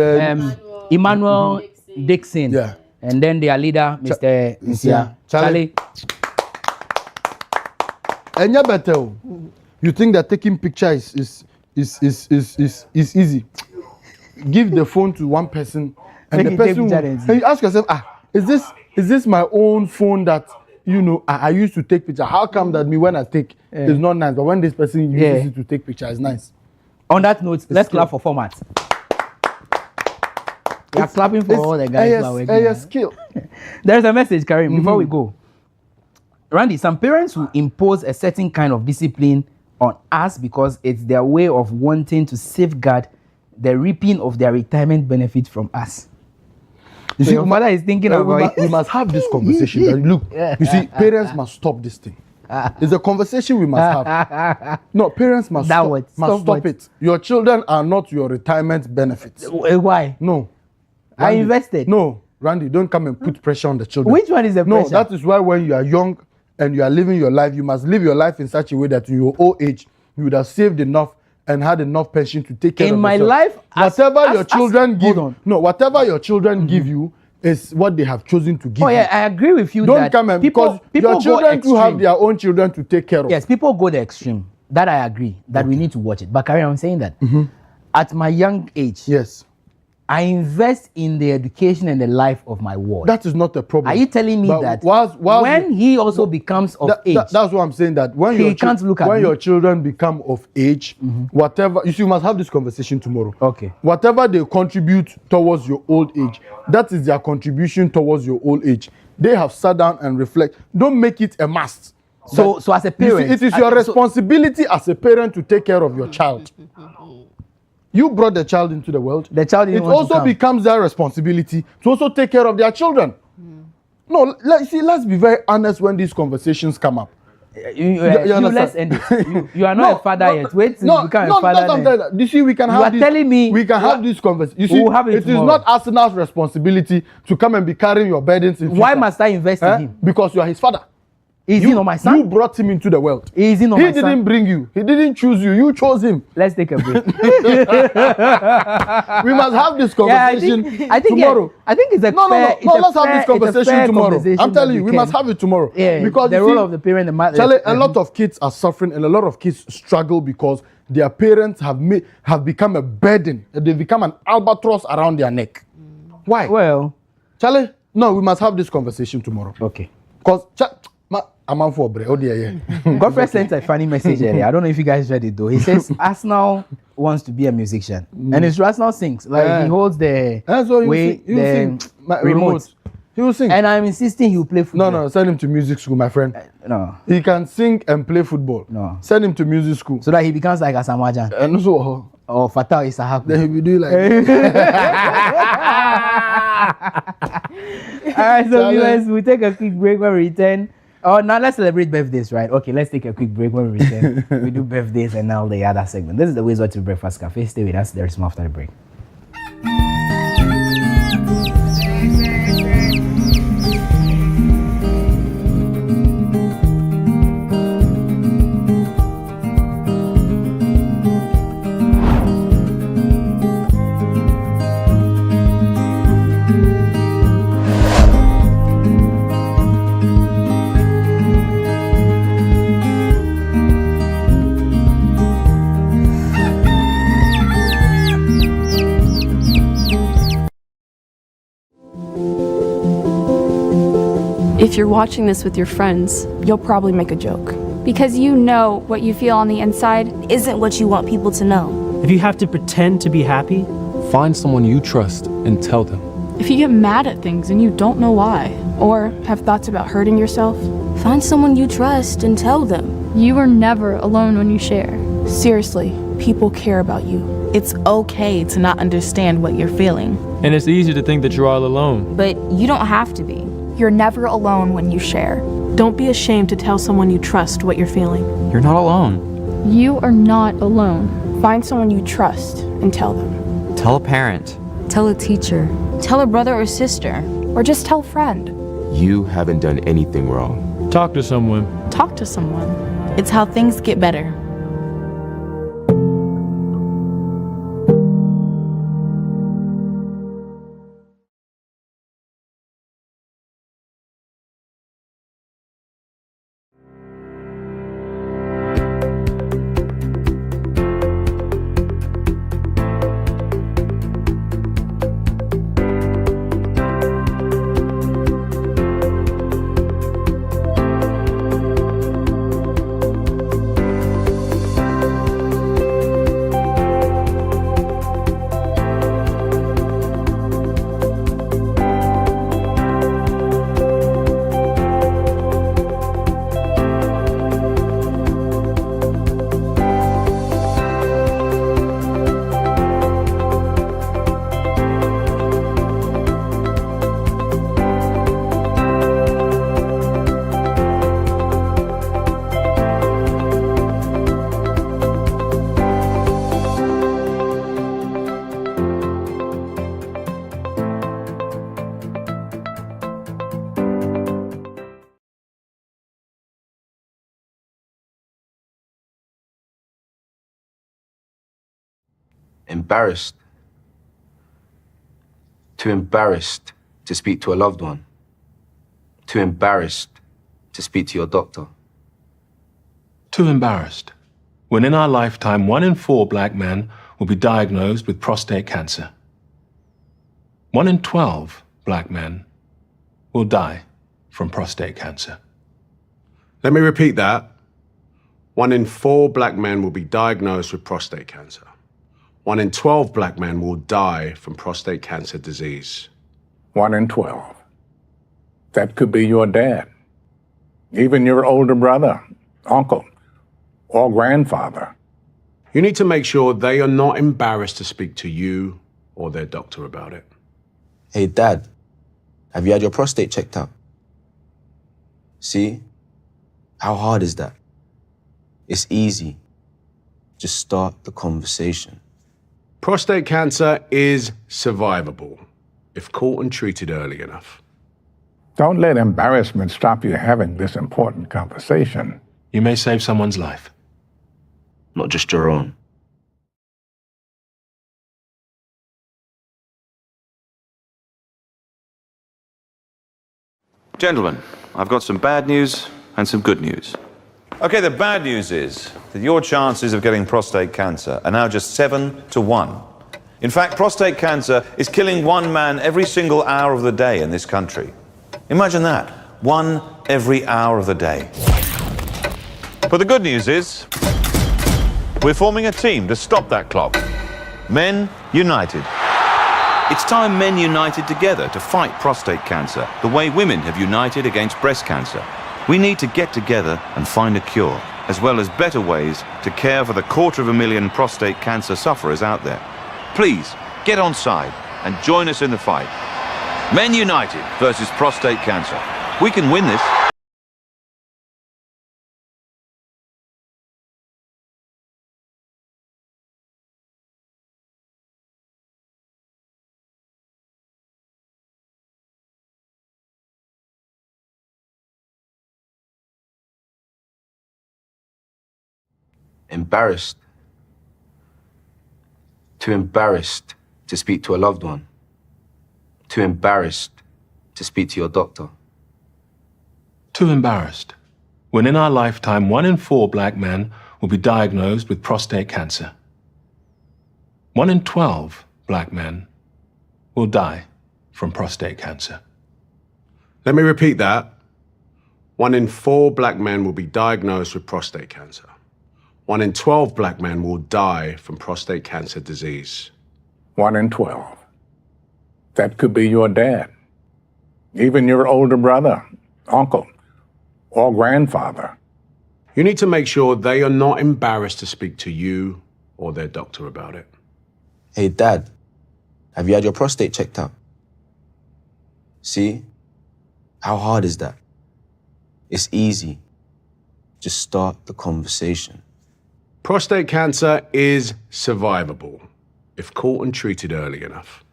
Emmanuel Dixon. Yeah. And then their leader, Mr. Nsia. Charlie. And you're better. You think that taking pictures is easy. Give the phone to one person and the person and you ask yourself, is this my own phone that I used to take picture? How come that me when I take it's not nice, but when this person uses it to take picture, it's nice. On that note, let's clap for format. We are clapping for all the guys who are working. A skill. There's a message, Karim, before we go. Randy, some parents will impose a certain kind of discipline on us because it's their way of wanting to safeguard the reaping of their retirement benefit from us. You see, your mother is thinking about it. We must have this conversation. Look, you see, parents must stop this thing. It's a conversation we must have. No, parents must stop it. Your children are not your retirement benefits. Why? No. Randy, I invested. No, Randy, don't come and put pressure on the children. Which one is the pressure? No, that is why when you are young and you are living your life, you must live your life in such a way that in your old age, you would have saved enough and had enough pension to take care In of my yourself. life, whatever your children give, hold on. no, whatever your children give you is what they have chosen to give Oh yeah, you. I agree with you. Don't that come and people because your go children too have extreme. their own children to take care of. Yes, people go the extreme. That I agree. That we need to watch it. But Karen, I'm saying that at my young age, yes, I invest in the education and the life of my ward. That is not a problem. Are you telling me But that when he also becomes of age, that's what I'm saying. That when he can't look at when me? your children become of age, whatever you must have this conversation tomorrow. Okay. Whatever they contribute towards your old age, that is their contribution towards your old age. They have sat down and reflect. Don't make it a must. So as a parent, it is your responsibility as a parent to take care of your child. You brought the child into the world. The child didn't it want to also come. becomes their responsibility to also take care of their children. No, let's be very honest when these conversations come up. You let's end it. You are not a father yet. Wait till you become a father. Then. You see, we can You have are telling me we can have this conversation. You see, we'll have it it is tomorrow. not Arsenal's responsibility to come and be carrying your burdens in Why future. must I invest in him? Because you are his father. Is he not my son? You brought him into the world. Is he not my son? He didn't bring you. He didn't choose you. You chose him. Let's take a break. We must have this conversation I think tomorrow. I think it's a No, fair, let's have this conversation tomorrow. I'm telling you, we must have it tomorrow. Yeah, because the you role see, of the parent, the mother. Charlie, a lot of kids are suffering, and a lot of kids struggle because their parents have become a burden. They've become an albatross around their neck. Why? Well, Charlie, no, we must have this conversation tomorrow. Okay. Because I'm on for break. Oh dear, yeah. Godfrey sent a funny message earlier. I don't know if you guys read it though. He says Arsenal wants to be a musician, and it's Arsenal sings. Like he holds the remote. He will sing. And I'm insisting he will play football. No, send him to music school, my friend. No. He can sing and play football. No. Send him to music school. So that he becomes like Asamoah And so, or Fatal Isahaku. Then he will do like Alright, so viewers, we'll take a quick break when we return. Oh, now let's celebrate birthdays, right? Okay, let's take a quick break when we return. We do birthdays and now the other segment. This is the WoezorTV Breakfast Cafe. Stay with us. There is more after the break. If you're watching this with your friends, you'll probably make a joke. Because you know what you feel on the inside isn't what you want people to know. If you have to pretend to be happy, find someone you trust and tell them. If you get mad at things and you don't know why, or have thoughts about hurting yourself, find someone you trust and tell them. You are never alone when you share. Seriously, people care about you. It's okay to not understand what you're feeling. And it's easy to think that you're all alone. But you don't have to be. You're never alone when you share. Don't be ashamed to tell someone you trust what you're feeling. You're not alone. You are not alone. Find someone you trust and tell them. Tell a parent. Tell a teacher. Tell a brother or sister. Or just tell a friend. You haven't done anything wrong. Talk to someone. Talk to someone. It's how things get better. Embarrassed. Too embarrassed to speak to a loved one. Too embarrassed to speak to your doctor. Too embarrassed. When in our lifetime, 1 in 4 black men will be diagnosed with prostate cancer. 1 in 12 black men will die from prostate cancer. Let me repeat that. 1 in 4 black men will be diagnosed with prostate cancer. 1 in 12 black men will die from prostate cancer disease. 1 in 12. That could be your dad, even your older brother, uncle, or grandfather. You need to make sure they are not embarrassed to speak to you or their doctor about it. Hey, Dad, have you had your prostate checked out? See? How hard is that? It's easy. Just start the conversation. Prostate cancer is survivable if caught and treated early enough. Don't let embarrassment stop you having this important conversation. You may save someone's life. Not just your own. Gentlemen, I've got some bad news and some good news. Okay, the bad news is that your chances of getting prostate cancer are now just 7 to 1. In fact, prostate cancer is killing 1 man every single hour of the day in this country. Imagine that, 1 every hour of the day. But the good news is, we're forming a team to stop that clock. Men United. It's time men united together to fight prostate cancer, the way women have united against breast cancer. We need to get together and find a cure, as well as better ways to care for the 250,000 prostate cancer sufferers out there. Please, get on side and join us in the fight. Men United versus prostate cancer. We can win this. Embarrassed. Too embarrassed to speak to a loved one. Too embarrassed to speak to your doctor. Too embarrassed. When in our lifetime, 1 in 4 black men will be diagnosed with prostate cancer. 1 in 12 black men will die from prostate cancer. Let me repeat that. 1 in 4 black men will be diagnosed with prostate cancer. 1 in 12 black men will die from prostate cancer disease. 1 in 12. That could be your dad, even your older brother, uncle, or grandfather. You need to make sure they are not embarrassed to speak to you or their doctor about it. Hey, Dad, have you had your prostate checked out? See? How hard is that? It's easy. Just start the conversation. Prostate cancer is survivable if caught and treated early enough.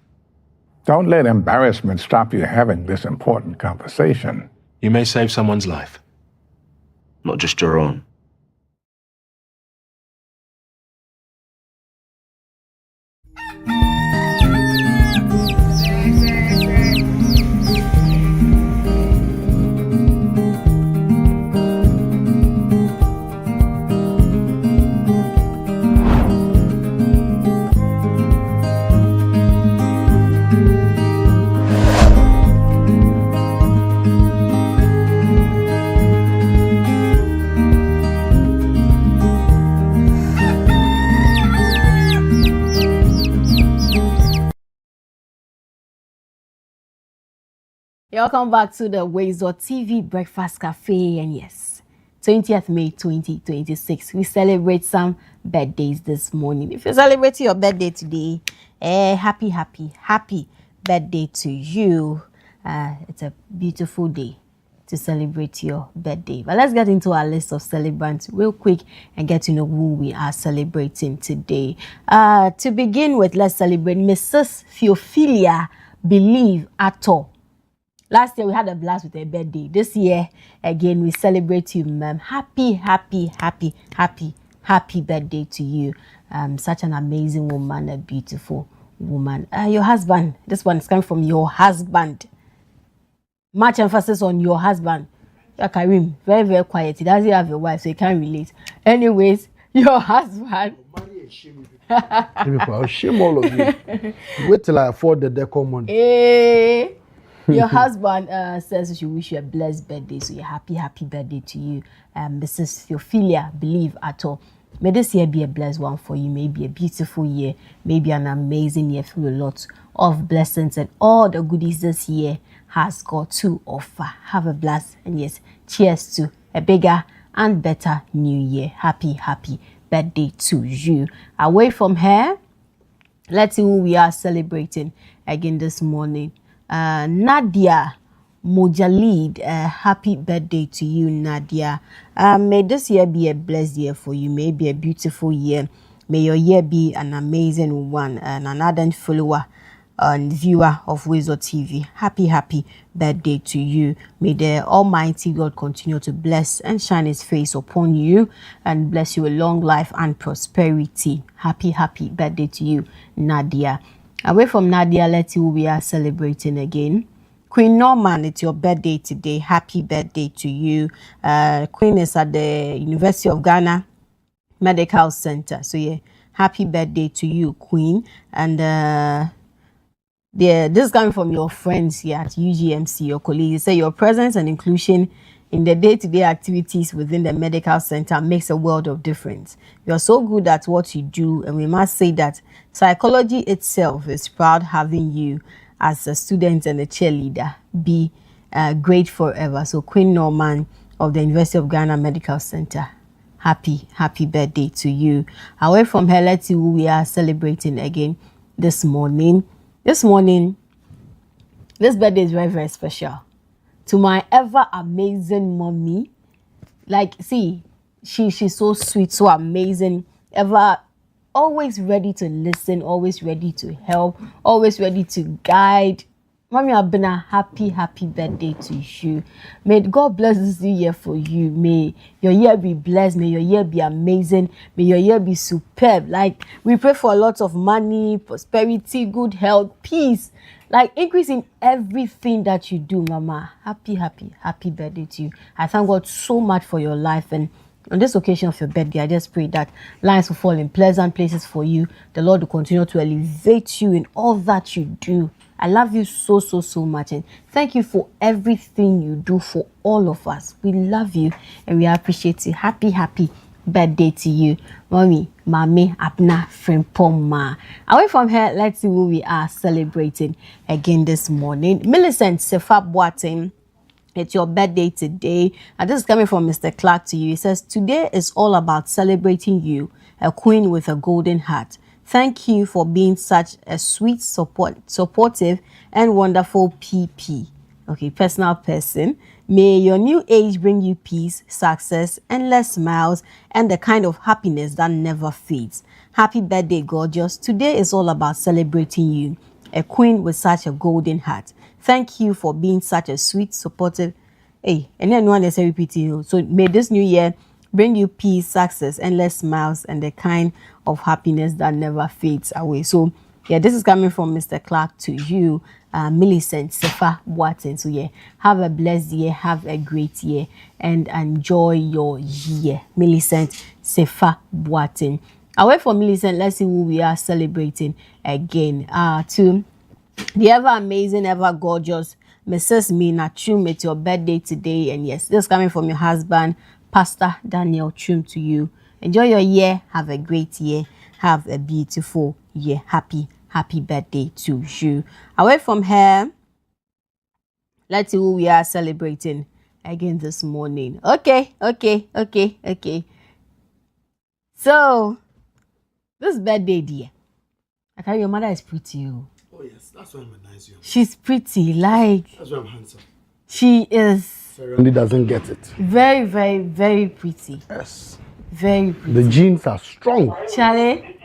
Don't let embarrassment stop you having this important conversation. You may save someone's life. Not just your own. Welcome back to the WoezorTV Breakfast Cafe, and yes, 20th May 2026. We celebrate some birthdays this morning. If you're celebrating your birthday today, happy birthday to you. It's a beautiful day to celebrate your birthday. But let's get into our list of celebrants real quick and get to know who we are celebrating today. To begin with, let's celebrate Mrs. Theophilia Believe Ato. Last year, we had a blast with her birthday. This year, again, we celebrate you, ma'am. Happy birthday to you. Such an amazing woman, a beautiful woman. Your husband, this one is coming from your husband. Much emphasis on your husband. Karim, very, very quiet. He doesn't have a wife, so he can't relate. Anyways, your husband. I'll shame all of you. Wait till I afford the deco money. Hey, your husband says she wish you a blessed birthday. So you're happy birthday to you. Mrs. Theophilia, believe at all. May this year be a blessed one for you. Maybe a beautiful year. Maybe an amazing year full of lots of blessings and all the goodies this year has got to offer. Have a blast, and yes, cheers to a bigger and better new year. Happy birthday to you. Away from here, let's see who we are celebrating again this morning. Nadia Mojalid, happy birthday to you, Nadia. May this year be a blessed year for you. May it be a beautiful year. May your year be an amazing one, and an ardent follower and viewer of WoezorTV. Happy birthday to you. May the Almighty God continue to bless and shine his face upon you and bless you with long life and prosperity. Happy birthday to you, Nadia. Away from Nadia, let's see who we are celebrating again. Queen Norman, it's your birthday today. Happy birthday to you. Queen is at the University of Ghana Medical Center. So yeah, happy birthday to you, Queen. And this is coming from your friends here at UGMC, your colleagues. Say your presence and inclusion in the day-to-day activities within the medical center makes a world of difference. You are so good at what you do, and we must say that psychology itself is proud having you as a student and a cheerleader. Be great forever. So Queen Norman of the University of Ghana Medical Center, happy birthday to you. Away from her, let's see who we are celebrating again this morning. This morning, this birthday is very, very special to my ever amazing mommy. Like, see, she's so sweet, so amazing, ever always ready to listen, always ready to help, always ready to guide. Mommy Abena, happy birthday to you. May God bless this new year for you. May your year be blessed. May your year be amazing. May your year be superb. Like, we pray for a lot of money, prosperity, good health, peace. Like, increase in everything that you do, Mama. Happy birthday to you. I thank God so much for your life. And on this occasion of your birthday, I just pray that lines will fall in pleasant places for you. The Lord will continue to elevate you in all that you do. I love you so much, and thank you for everything you do for all of us. We love you and we appreciate you. Happy birthday to you, Mommy Abna Frimpoma. Away from here, let's see who we are celebrating again this morning. Millicent Sefa Boateng, it's your birthday today, and this is coming from Mr. Clark to you. He says, today is all about celebrating you, a queen with a golden heart. Thank you for being such a sweet, supportive, and wonderful PP. Okay, personal person. May your new age bring you peace, success, endless smiles, and the kind of happiness that never fades. Happy birthday, gorgeous. Today is all about celebrating you, a queen with such a golden heart. Thank you for being such a sweet, supportive. Hey, and then one is repeating. So may this new year bring you peace, success, endless smiles, and the kind of happiness that never fades away. So, yeah, this is coming from Mr. Clark to you, Millicent Sefa Boateng. So, yeah, have a blessed year, have a great year, and enjoy your year. Millicent Sefa Boateng. Away from Millicent, let's see who we are celebrating again. To the ever amazing, ever gorgeous Mrs. Mina Chum, it's your birthday today. And yes, this is coming from your husband, Pastor Daniel Chum, to you. Enjoy your year. Have a great year. Have a beautiful year. Happy birthday to you. Away from here, let's see who we are celebrating again this morning. Okay. So, this birthday, dear. I tell you, your mother is pretty. Oh yes, that's why I'm a nice young. She's pretty, like. That's why I'm handsome. She is. Randy doesn't get it. Very, very, very pretty. Yes. Very pretty. The genes are strong. Charlie.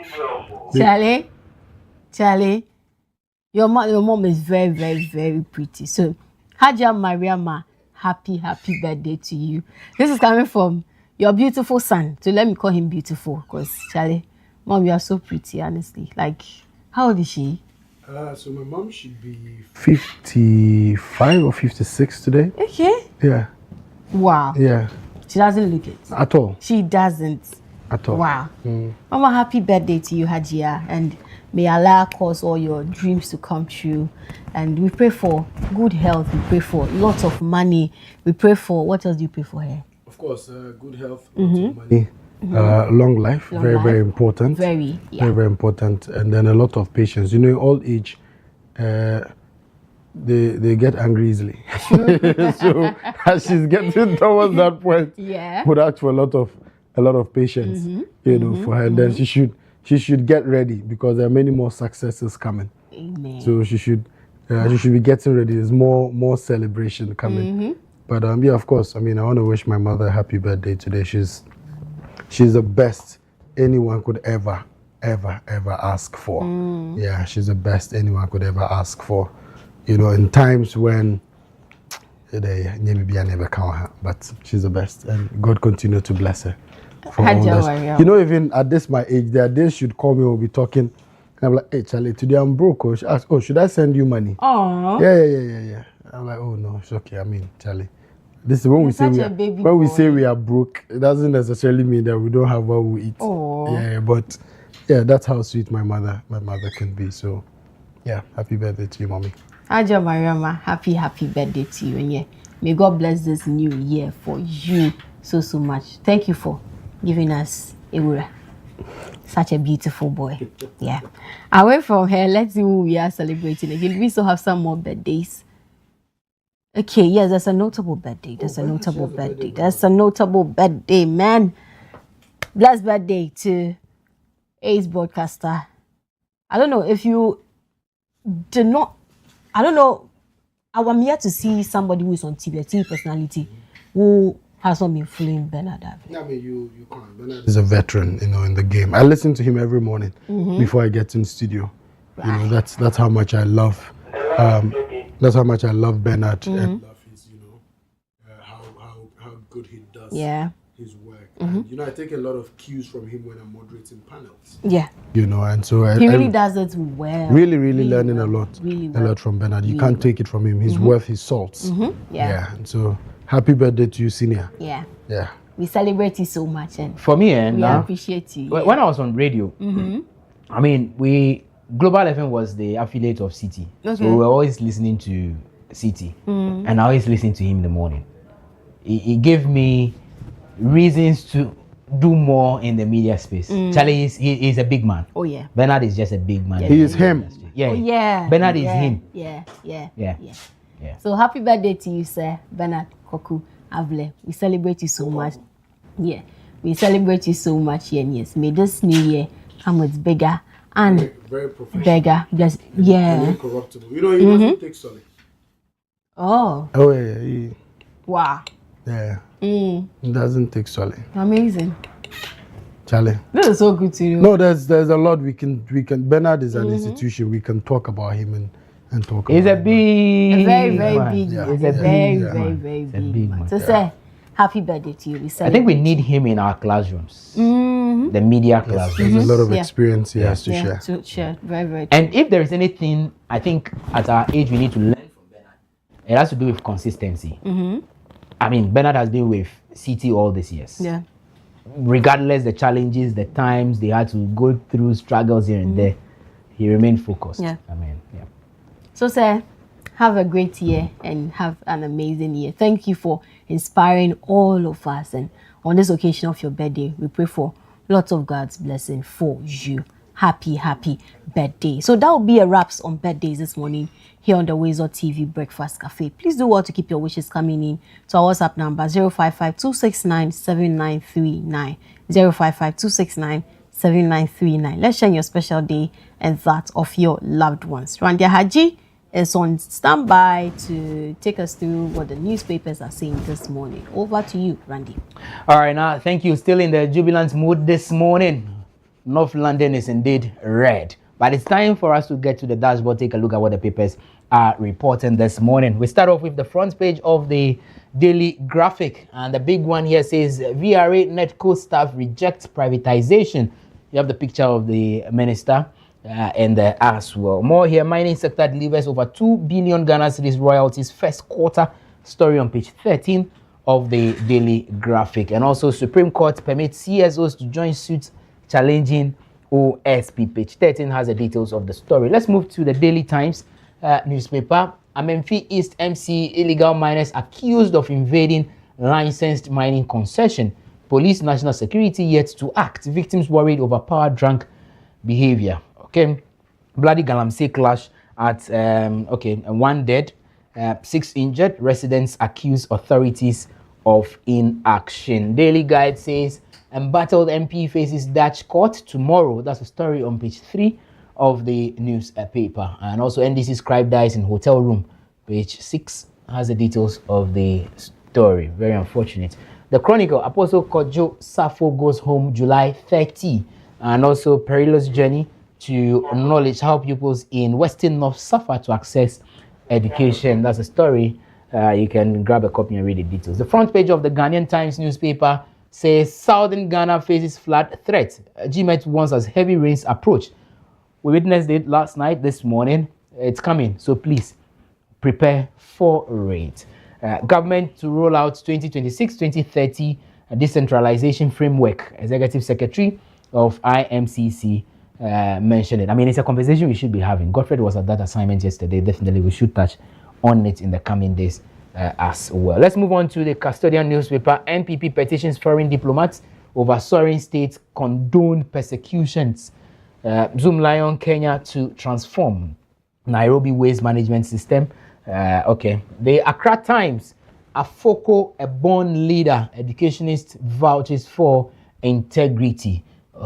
Your mom is very, very, very pretty. So, Haja Mariama, happy birthday to you. This is coming from your beautiful son. So let me call him beautiful, because Charlie, Mom, you are so pretty, honestly. Like, how old is she? So my mom should be 55 or 56 today. Okay. Yeah. Wow. Yeah. She doesn't look it. At all. She doesn't. At all. Wow. Mama, happy birthday to you, Hajia. And may Allah cause all your dreams to come true. And we pray for good health. We pray for lots of money. We pray for, what else do you pray for here? Of course, good health, lots of money. Long life, Long very, life. very important. Very, yeah. Very, very important. And then a lot of patience. You know, in old age, they get angry easily. So as she's getting towards that point, Yeah. would ask for a lot of patience, you know, for her. And then she should get ready because there are many more successes coming. Amen. So she should be getting ready. There's more celebration coming. But yeah, of course. I mean, I want to wish my mother a happy birthday today. She's the best anyone could ever ask for. Yeah, she's the best anyone could ever ask for. You know, in times when maybe I never count her, but she's the best, and God continue to bless her. For all this. You know, even at this my age, there are days she'd call me, we'll be talking, and I'm like, hey Charlie, today I'm broke. Or she asks, oh, should I send you money? Aww. Yeah. I'm like, oh no, it's okay. I mean, Charlie, this is when we say we are broke. It doesn't necessarily mean that we don't have what we eat. Aww. Yeah, but yeah, that's how sweet my mother can be. So yeah, happy birthday to you, mommy. Aja Mariama, happy birthday to you. And yeah, may God bless this new year for you so much. Thank you for giving us Ewura. Such a beautiful boy. Yeah. Away from her, let's see who we are celebrating again. We still have some more birthdays. Okay, yes, there's a notable birthday. There's a notable birthday, man. Blessed birthday to Ace broadcaster. I don't know if you did not. I don't know. I'm here to see somebody who is on TV, a TV personality, who has not been following Bernard. Yeah, I mean, you can't. Bernard is a veteran, you know, in the game. I listen to him every morning before I get in the studio. Right. You know, that's how much I love. That's how much I love Bernard and love his, you know, how good he does. Yeah. His work. And, you know, I take a lot of cues from him when I'm moderating panels. Yeah. You know, and so he really does it well. Really learning a lot from Bernard. You can't take it from him. He's worth his salts. Yeah. And so happy birthday to you, senior. Yeah. Yeah. We celebrate you so much, and for me, we appreciate you. When I was on radio, I mean, Global FM was the affiliate of City, so we were always listening to City, and I always listened to him in the morning. He gave me reasons to do more in the media space. Charlie he's a big man. Oh yeah. Bernard is just a big man. Yeah. He is him. Yeah. Oh, yeah. Bernard is him. Yeah. So happy birthday to you, sir, Bernard Koku Avle. We celebrate you so much. Yeah. We celebrate you so much. Yes. May this new year come with bigger and very professional. Bigger. Just yeah. And incorruptible. You know, he doesn't take solid. Oh. Oh yeah. Wow. Yeah. It doesn't take solid. Amazing. Charlie. This is so good to you. No, there's a lot we can Bernard is an institution. We can talk about him and talk He's about a big very man. big. Yeah. He's a very big man. So say happy birthday to you. I think we need him in our classrooms. The media classrooms. There's a lot of experience he has to share. To share. Very true. And if there is anything I think at our age we need to learn from Bernard, it has to do with consistency. I mean, Bernard has been with City all these years. Yeah. Regardless the challenges, the times they had to go through, struggles here and there, he remained focused. Yeah. I mean, yeah. So, sir, have a great year and have an amazing year. Thank you for inspiring all of us. And on this occasion of your birthday, we pray for lots of God's blessing for you. Happy birthday. So that will be a wraps on birthdays this morning here on the WoezorTV Breakfast Cafe. Please do well to keep your wishes coming in to our WhatsApp number 055-269-7939. 055-269-7939. Let's share your special day and that of your loved ones. Randia Haji is on standby to take us through what the newspapers are saying this morning. Over to you, Randy. All right, now, thank you. Still in the jubilant mood this morning. North London is indeed red. But it's time for us to get to the dashboard, take a look at what the papers are reporting this morning. We start off with the front page of the Daily Graphic. And the big one here says, VRA Netco staff reject privatization. You have the picture of the minister and as well. More here, mining sector delivers over 2 billion Ghana cedis royalties first quarter. Story on page 13 of the Daily Graphic. And also, Supreme Court permits CSOs to join suit challenging OSP. Page 13 has the details of the story. Let's move to the Daily Times newspaper. Amenfi East MC illegal miners accused of invading licensed mining concession. Police national security yet to act. Victims worried over power drunk behavior. Okay, bloody Galamsey clash at one dead, 6 injured. Residents accuse authorities of inaction. Daily Guide says embattled MP faces Dutch court tomorrow. That's a story on page 3 of the newspaper. And also NDC scribe dies in hotel room. Page 6 has the details of the story. Very unfortunate. The Chronicle, Apostle Kojo Safo goes home July 30. And also perilous journey to knowledge, how pupils in Western North suffer to access education. That's a story. You can grab a copy and read the details. The front page of the Ghanaian Times newspaper says Southern Ghana faces flood threat. GMET warns as heavy rains approach. We witnessed it last night, this morning. It's coming, so please prepare for it. Government to roll out 2026-2030 decentralization framework. Executive Secretary of IMCC mentioned it. I mean, it's a conversation we should be having. Godfred was at that assignment yesterday. Definitely we should touch on it in the coming days as well. Let's move on to the custodian newspaper. NPP petitions foreign diplomats over sovereign states condone persecutions. Zoom Lion Kenya to transform Nairobi waste management system. The Accra Times, Afoko, a born leader, educationist vouches for integrity.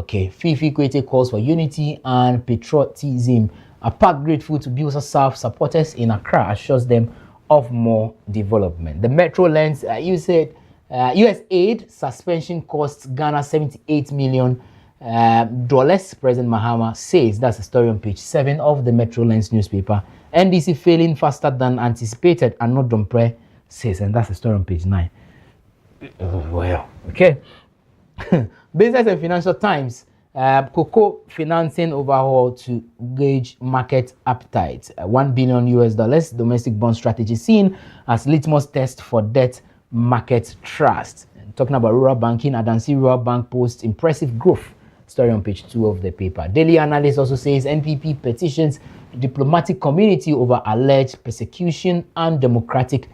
Fifi Kwete calls for unity and patriotism. APAC grateful to Bielsa South supporters in Accra, assures them of more development. The Metro Lens, you said US aid suspension costs Ghana $78 million. President Mahama says. That's a story on page 7 of the Metro Lens newspaper. NDC failing faster than anticipated, and not Dompre says, and that's the story on page 9. Business and Financial Times, cocoa financing overhaul to gauge market appetite. $1 billion domestic bond strategy seen as litmus test for debt market trust. Talking about rural banking, Adansi Rural Bank posts impressive growth. Story on page 2 of the paper. Daily Analyst also says NPP petitions diplomatic community over alleged persecution and democratic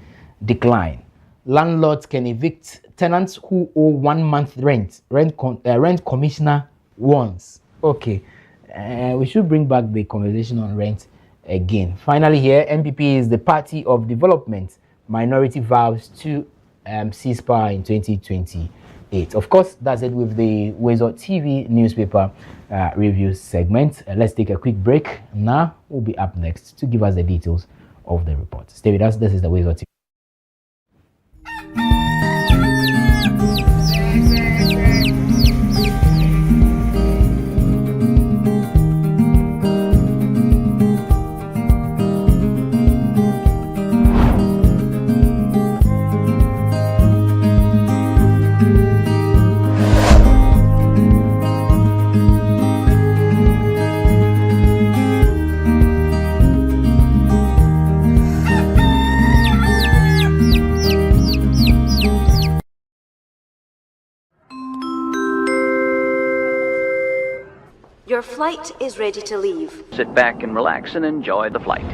decline. Landlords can evict tenants who owe 1 month rent. Rent commissioner warns. We should bring back the conversation on rent again. Finally here, NPP is the party of development. Minority vows to seize power in 2028. Of course, that's it with the WoezorTV newspaper review segment. Let's take a quick break. Now we'll be up next to give us the details of the report. Stay with us. This is the WoezorTV. Your flight is ready to leave. Sit back and relax and enjoy the flight.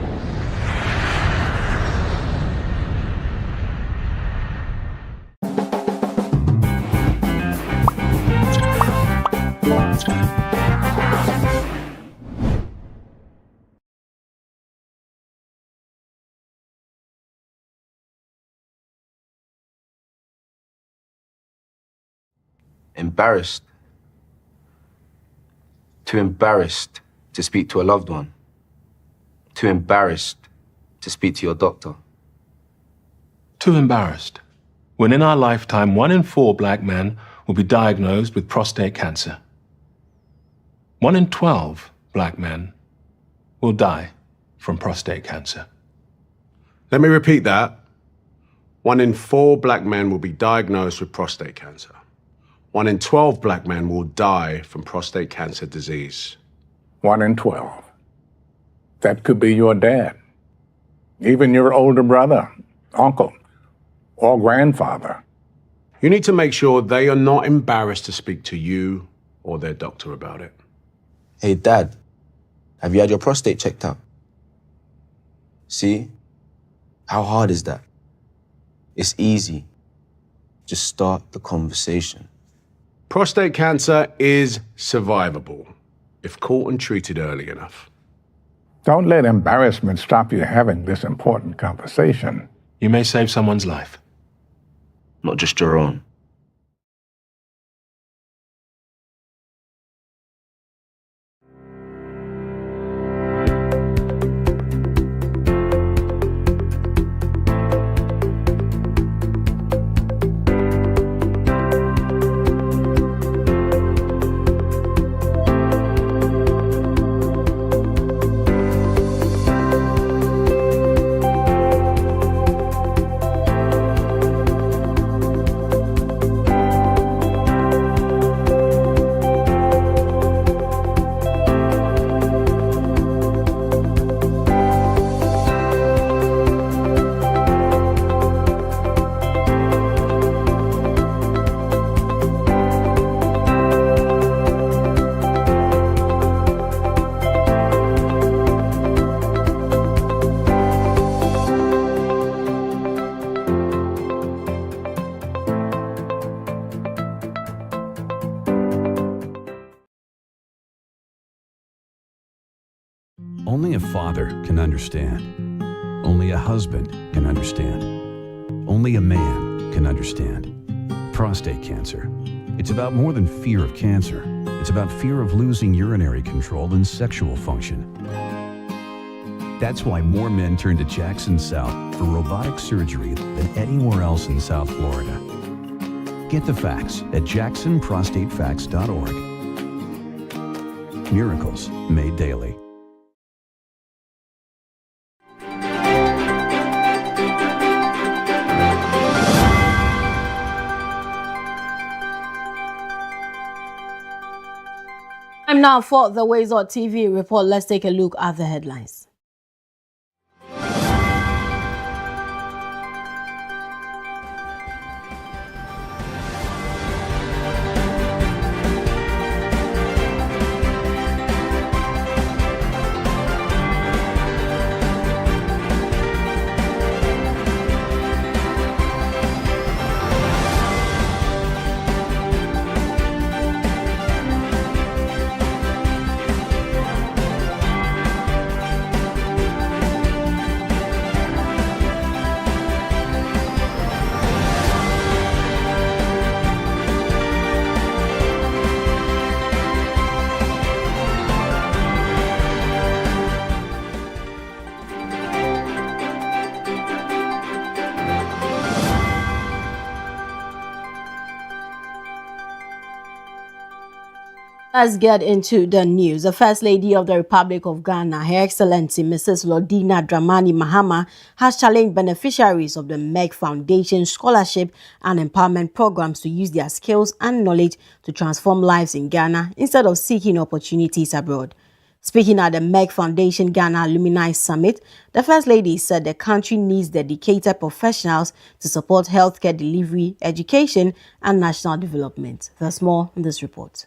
Embarrassed. Too embarrassed to speak to a loved one. Too embarrassed to speak to your doctor. Too embarrassed. When in our lifetime, 1 in 4 black men will be diagnosed with prostate cancer. 1 in 12 black men will die from prostate cancer. Let me repeat that. 1 in 4 black men will be diagnosed with prostate cancer. 1 in 12 black men will die from prostate cancer disease. 1 in 12. That could be your dad, even your older brother, uncle, or grandfather. You need to make sure they are not embarrassed to speak to you or their doctor about it. Hey, Dad, have you had your prostate checked out? See? How hard is that? It's easy. Just start the conversation. Prostate cancer is survivable if caught and treated early enough. Don't let embarrassment stop you having this important conversation. You may save someone's life. Not just your own. Only a father can understand. Only a husband can understand. Only a man can understand. Prostate cancer. It's about more than fear of cancer. It's about fear of losing urinary control and sexual function. That's why more men turn to Jackson South for robotic surgery than anywhere else in South Florida. Get the facts at jacksonprostatefacts.org. Miracles made daily. Time now for the WoezorTV report. Let's take a look at the headlines. Let's get into the news. The First Lady of the Republic of Ghana, Her Excellency Mrs. Lordina Dramani Mahama, has challenged beneficiaries of the MEG Foundation Scholarship and Empowerment Programs to use their skills and knowledge to transform lives in Ghana instead of seeking opportunities abroad. Speaking at the MEG Foundation Ghana Alumni Summit, the First Lady said the country needs dedicated professionals to support healthcare delivery, education, and national development. There's more in this report.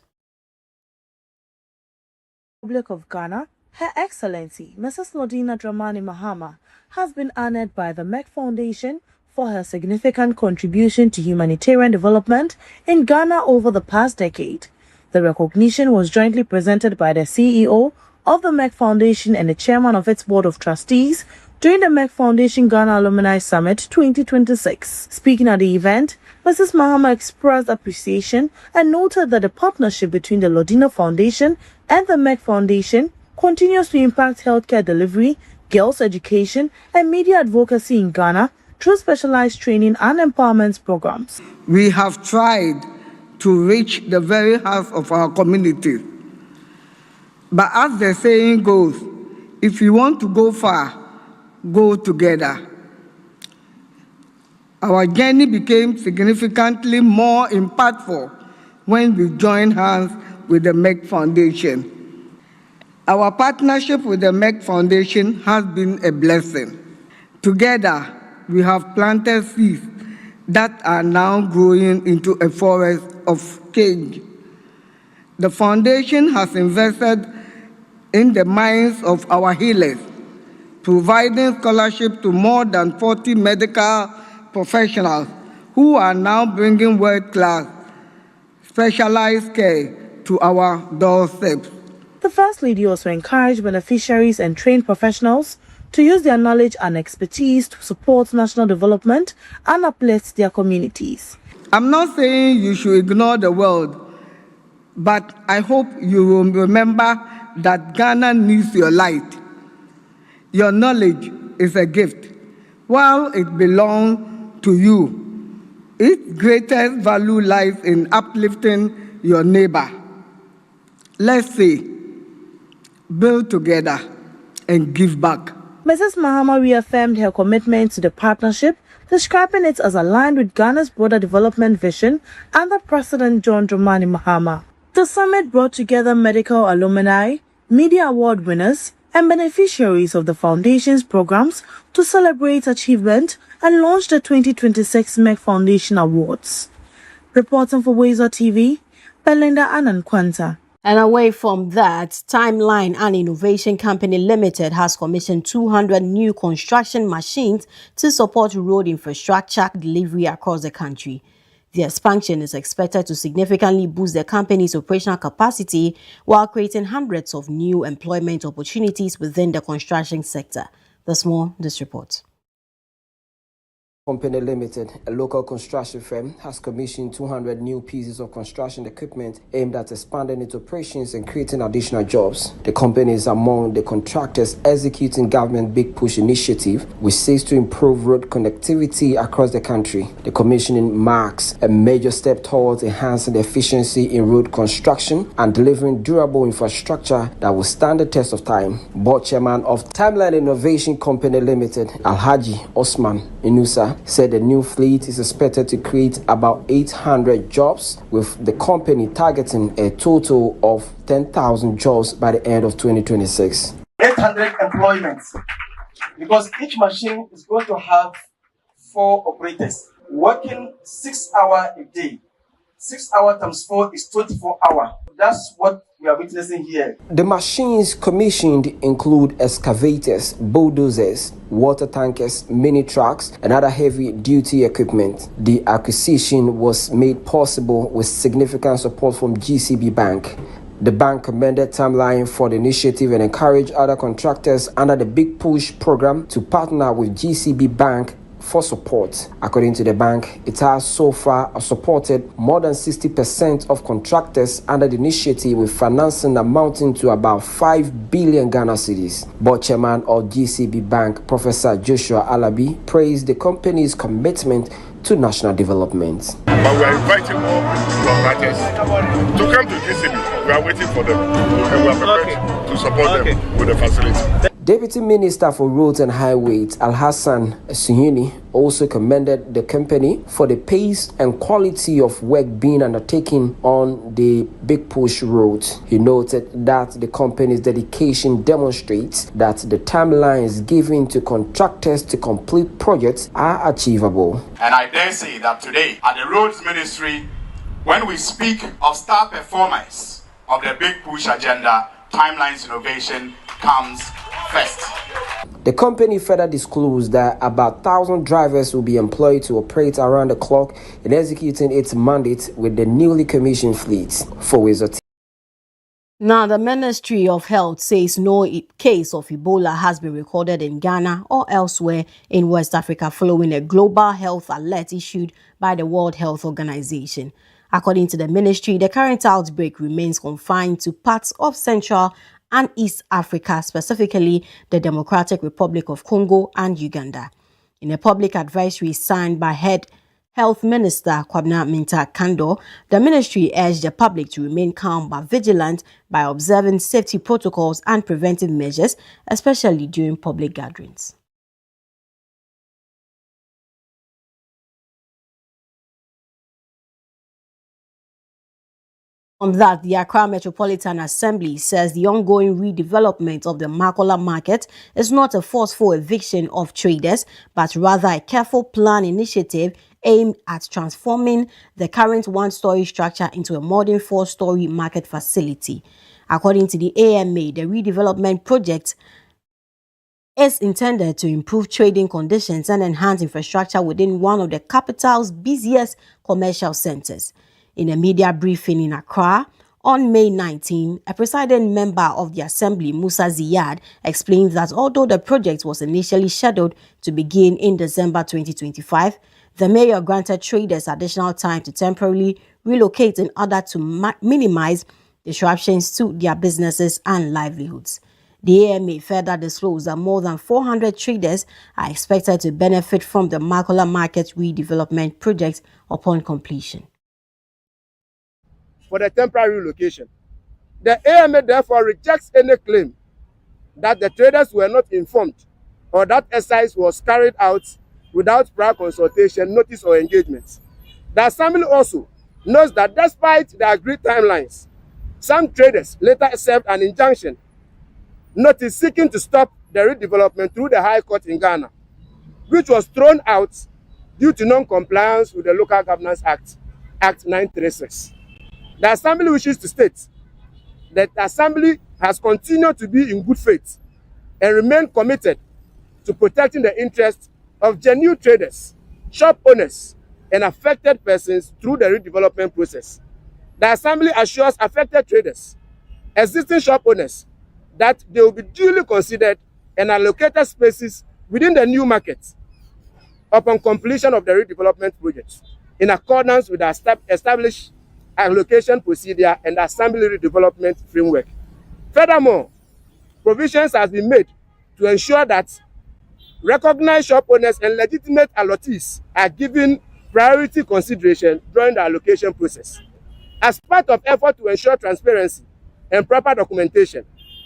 Republic of Ghana, Her Excellency Mrs. Lordina Dramani Mahama has been honored by the MEG Foundation for her significant contribution to humanitarian development in Ghana over the past decade. The recognition was jointly presented by the CEO of the MEG Foundation and the chairman of its board of trustees during the MEG Foundation Ghana Alumni Summit 2026. Speaking at the event, Mrs. Mahama expressed appreciation and noted that the partnership between the Lordina Foundation and the MEG Foundation continues to impact healthcare delivery, girls' education, and media advocacy in Ghana through specialized training and empowerment programs. We have tried to reach the very heart of our community. But as the saying goes, if you want to go far, go together. Our journey became significantly more impactful when we join hands with the MEC Foundation. Our partnership with the MEC Foundation has been a blessing. Together, we have planted seeds that are now growing into a forest of change. The foundation has invested in the minds of our healers, providing scholarship to more than 40 medical professionals who are now bringing world-class specialized care to our doorsteps. The First Lady also encouraged beneficiaries and trained professionals to use their knowledge and expertise to support national development and uplift their communities. I'm not saying you should ignore the world, but I hope you will remember that Ghana needs your light. Your knowledge is a gift. While it belongs to you, its greatest value lies in uplifting your neighbor. Let's say, build together and give back. Mrs. Mahama reaffirmed her commitment to the partnership, describing it as aligned with Ghana's broader development vision under President John Dramani Mahama. The summit brought together medical alumni, media award winners, and beneficiaries of the Foundation's programs to celebrate achievement and launch the 2026 MEC Foundation Awards. Reporting for WoezorTV, Belinda Anankwanta. And away from that, Timeline and Innovation Company Limited has commissioned 200 new construction machines to support road infrastructure delivery across the country. The expansion is expected to significantly boost the company's operational capacity while creating hundreds of new employment opportunities within the construction sector. There's more in this report. Company Limited, a local construction firm, has commissioned 200 new pieces of construction equipment aimed at expanding its operations and creating additional jobs. The company is among the contractors executing government Big Push initiative, which seeks to improve road connectivity across the country. The commissioning marks a major step towards enhancing the efficiency in road construction and delivering durable infrastructure that will stand the test of time. Board chairman of Timeline Innovation Company Limited, Alhaji Osman Inusa, said the new fleet is expected to create about 800 jobs, with the company targeting a total of 10,000 jobs by the end of 2026. 800 employments, because each machine is going to have 4 operators working 6 hours a day. 6 hours times 4 is 24 hours. That's what we are witnessing here. The machines commissioned include excavators, bulldozers, water tankers, mini trucks, and other heavy-duty equipment. The acquisition was made possible with significant support from GCB Bank. The bank commended Timeline for the initiative and encouraged other contractors under the Big Push program to partner with GCB Bank for support. According to the bank, it has so far supported more than 60% of contractors under the initiative, with financing amounting to about 5 billion Ghana cedis. Board chairman of GCB Bank, Professor Joshua Alabi, praised the company's commitment to national development. But we are inviting more contractors to come to GCB. We are waiting for them, and we are prepared to support them with the facility. Deputy Minister for Roads and Highways, Al-Hassan Suhuni, also commended the company for the pace and quality of work being undertaken on the Big Push road. He noted that the company's dedication demonstrates that the timelines given to contractors to complete projects are achievable. And I dare say that today at the Roads Ministry, when we speak of star performers of the Big Push agenda, Timeline's innovation comes first. The company further disclosed that about 1,000 drivers will be employed to operate around the clock in executing its mandate with the newly commissioned fleet. For WoezorTV. Now, the Ministry of Health says no case of Ebola has been recorded in Ghana or elsewhere in West Africa following a global health alert issued by the World Health Organization. According to the ministry, the current outbreak remains confined to parts of Central and East Africa, specifically the Democratic Republic of Congo and Uganda. In a public advisory signed by Head Health Minister Kwabena Minta Kando, the ministry urged the public to remain calm but vigilant by observing safety protocols and preventive measures, especially during public gatherings. On that, the Accra Metropolitan Assembly says the ongoing redevelopment of the Makola market is not a forceful eviction of traders, but rather a careful plan initiative aimed at transforming the current one-story structure into a modern four-story market facility. According to the AMA, the redevelopment project is intended to improve trading conditions and enhance infrastructure within one of the capital's busiest commercial centers. In a media briefing in Accra on May 19, a presiding member of the Assembly, Musa Ziyad, explained that although the project was initially scheduled to begin in December 2025, the mayor granted traders additional time to temporarily relocate in order to minimize disruptions to their businesses and livelihoods. The AMA further disclosed that more than 400 traders are expected to benefit from the Makola Market redevelopment project upon completion. For the temporary relocation, the AMA therefore rejects any claim that the traders were not informed or that exercise was carried out without prior consultation, notice, or engagement. The Assembly also notes that despite the agreed timelines, some traders later served an injunction notice seeking to stop the redevelopment through the High Court in Ghana, which was thrown out due to non-compliance with the Local Governance Act, Act 936. The Assembly wishes to state that the Assembly has continued to be in good faith and remain committed to protecting the interests of genuine traders, shop owners, and affected persons through the redevelopment process. The Assembly assures affected traders, existing shop owners, that they will be duly considered and allocated spaces within the new market upon completion of the redevelopment project in accordance with the established allocation procedure and Assembly redevelopment framework. Furthermore, provisions have been made to ensure that recognized shop owners and legitimate allottees are given priority consideration during the allocation process. As part of effort to ensure transparency and proper documentation,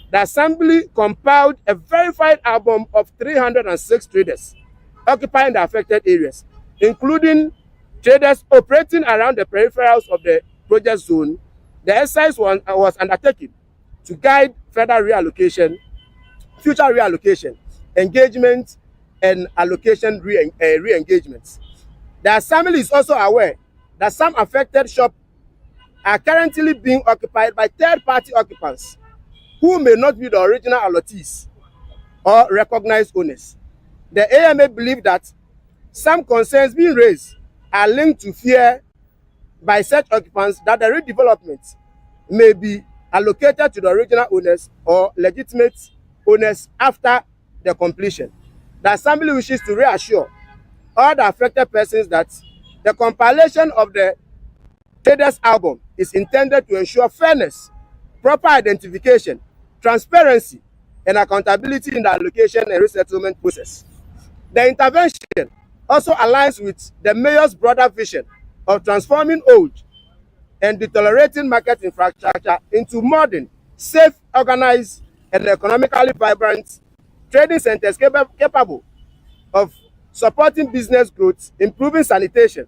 the Assembly compiled a verified album of 306 traders occupying the affected areas, including traders operating around the peripherals of the project zone. The exercise was undertaken to guide further reallocation, future reallocation, engagement, and allocation re-engagements. The Assembly is also aware that some affected shops are currently being occupied by third-party occupants who may not be the original allottees or recognized owners. The AMA believe that some concerns being raised are linked to fear by such occupants that the redevelopment may be allocated to the original owners or legitimate owners after the completion. The Assembly wishes to reassure all the affected persons that the compilation of the traders album is intended to ensure fairness, proper identification, transparency, and accountability in the allocation and resettlement process. The intervention also aligns with the mayor's broader vision of transforming old and deteriorating market infrastructure into modern, safe, organized, and economically vibrant trading centers capable of supporting business growth, improving sanitation,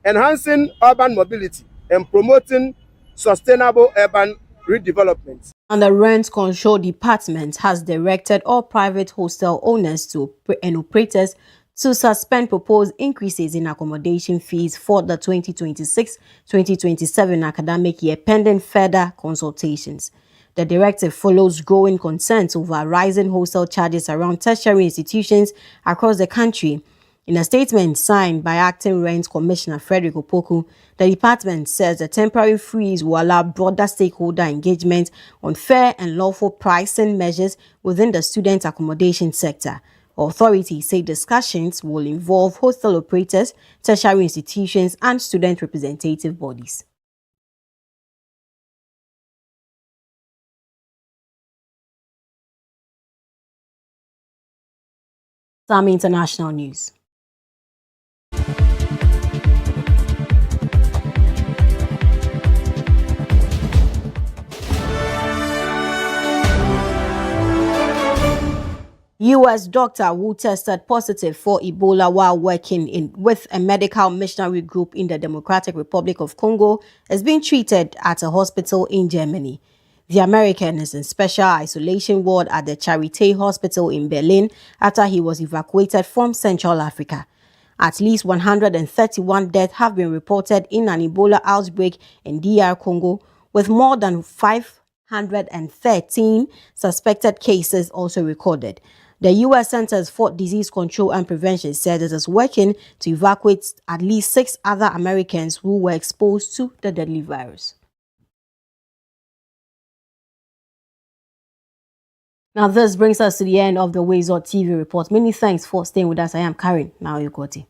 enhancing urban mobility, and promoting sustainable urban redevelopment. And the Rent Control Department has directed all private hostel owners and operators to suspend proposed increases in accommodation fees for the 2026-2027 academic year pending further consultations. The directive follows growing concerns over rising hostel charges around tertiary institutions across the country. In a statement signed by Acting Rent Commissioner Frederick Opoku, the department says the temporary freeze will allow broader stakeholder engagement on fair and lawful pricing measures within the student accommodation sector. Authorities say discussions will involve hostel operators, tertiary institutions, and student representative bodies. Some international news. U.S. doctor who tested positive for Ebola while working with a medical missionary group in the Democratic Republic of Congo is being treated at a hospital in Germany. The American is in special isolation ward at the Charité Hospital in Berlin after he was evacuated from Central Africa. At least 131 deaths have been reported in an Ebola outbreak in DR Congo, with more than 513 suspected cases also recorded. The U.S. Centers for Disease Control and Prevention said it is working to evacuate at least 6 other Americans who were exposed to the deadly virus. Now, this brings us to the end of the WoezorTV report. Many thanks for staying with us. I am Karen. Now you got it.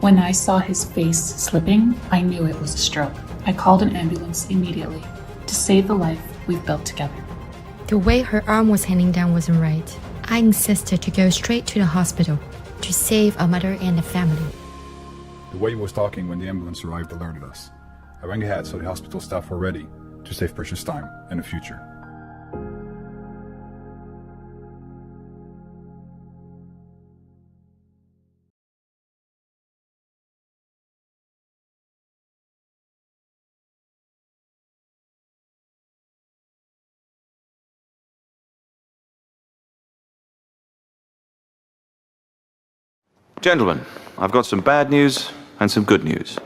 When I saw his face slipping, I knew it was a stroke. I called an ambulance immediately to save the life we've built together. The way her arm was hanging down wasn't right. I insisted to go straight to the hospital to save our mother and the family. The way he was talking when the ambulance arrived alerted us. I rang ahead so the hospital staff were ready to save precious time and the future. Gentlemen, I've got some bad news and some good news.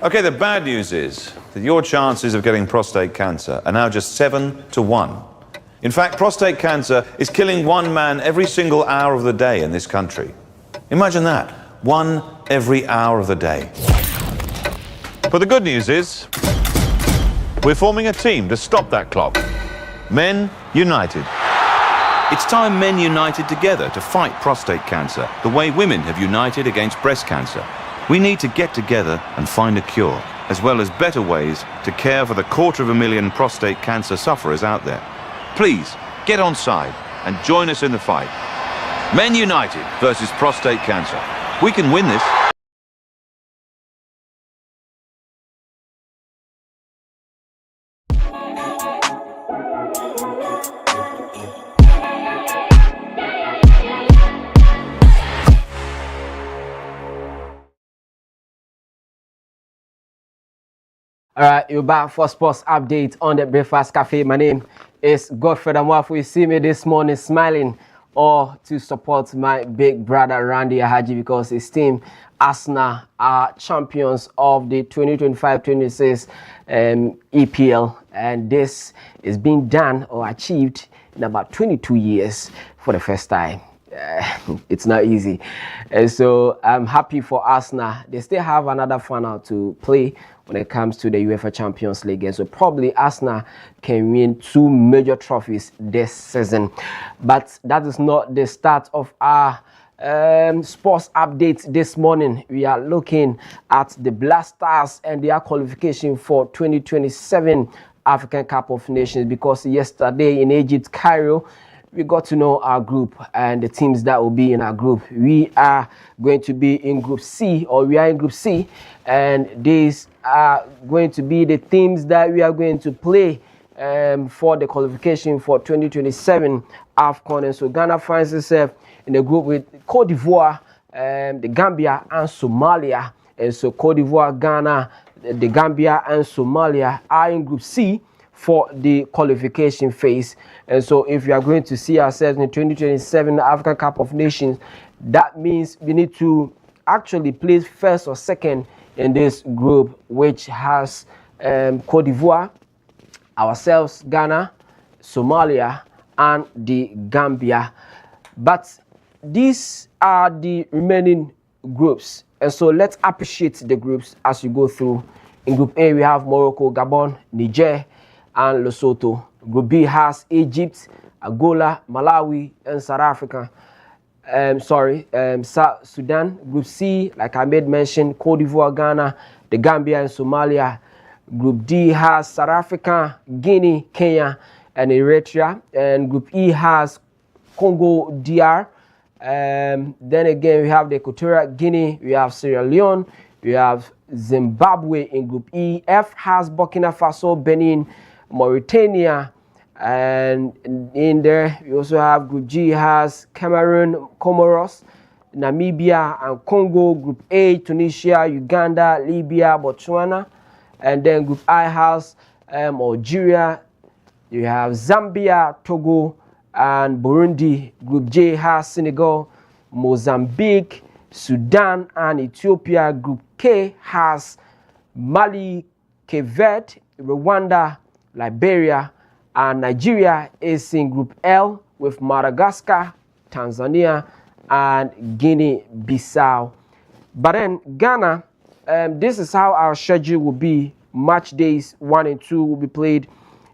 Okay, the bad news is that your chances of getting prostate cancer are now just 7 to 1. In fact, prostate cancer is killing one man every single hour of the day in this country. Imagine that, one every hour of the day. But the good news is we're forming a team to stop that clock. Men United. It's time men united together to fight prostate cancer, the way women have united against breast cancer. We need to get together and find a cure, as well as better ways to care for the 250,000 prostate cancer sufferers out there. Please, get on side and join us in the fight. Men United versus prostate cancer. We can win this. All right, you're back for sports update on the Breakfast Cafe. My name is Godfrey Amwafu. You see me this morning smiling or to support my big brother Randy Ahaji because his team Arsenal are champions of the 2025-26 EPL, and this is being done or achieved in about 22 years for the first time. It's not easy, and so I'm happy for Arsenal. They still have another final to play when it comes to the UEFA Champions League, and so probably Arsenal can win 2 major trophies this season. But that is not the start of our sports update this morning. We are looking at the Black Stars and their qualification for 2027 African Cup of Nations, because yesterday in Egypt, Cairo, we got to know our group and the teams that will be in our group. We are going to be in Group C, or we are in Group C, and these are going to be the teams that we are going to play for the qualification for 2027 AFCON. And so Ghana finds itself in a group with Cote d'Ivoire, the Gambia, and Somalia. And so Cote d'Ivoire, Ghana, the Gambia, and Somalia are in Group C for the qualification phase. And so if we are going to see ourselves in the 2027 African Cup of Nations, that means we need to actually place first or second in this group, which has Cote d'Ivoire, ourselves, Ghana, Somalia, and the Gambia. But these are the remaining groups, and so let's appreciate the groups as you go through. In Group A, we have Morocco, Gabon, Niger, and Lesotho. Group B has Egypt, Angola, Malawi, and South Africa. South Sudan. Group C, like I made mention, Cote d'Ivoire, Ghana, the Gambia, and Somalia. Group D has South Africa, Guinea, Kenya, and Eritrea. And Group E has Congo, DR. Then again, we have the Equatorial Guinea, we have Sierra Leone, we have Zimbabwe in Group E. F has Burkina Faso, Benin, Mauritania, and in there we also have Group G has Cameroon, Comoros, Namibia, and Congo. Group A, Tunisia, Uganda, Libya, Botswana. And then Group I has Algeria, you have Zambia, Togo, and Burundi. Group J has Senegal, Mozambique, Sudan, and Ethiopia. Group K has Mali, Cape Verde, Rwanda, Liberia, and Nigeria is in Group L with Madagascar, Tanzania, and Guinea-Bissau. But then Ghana, this is how our schedule will be. Match days 1 and 2 will be played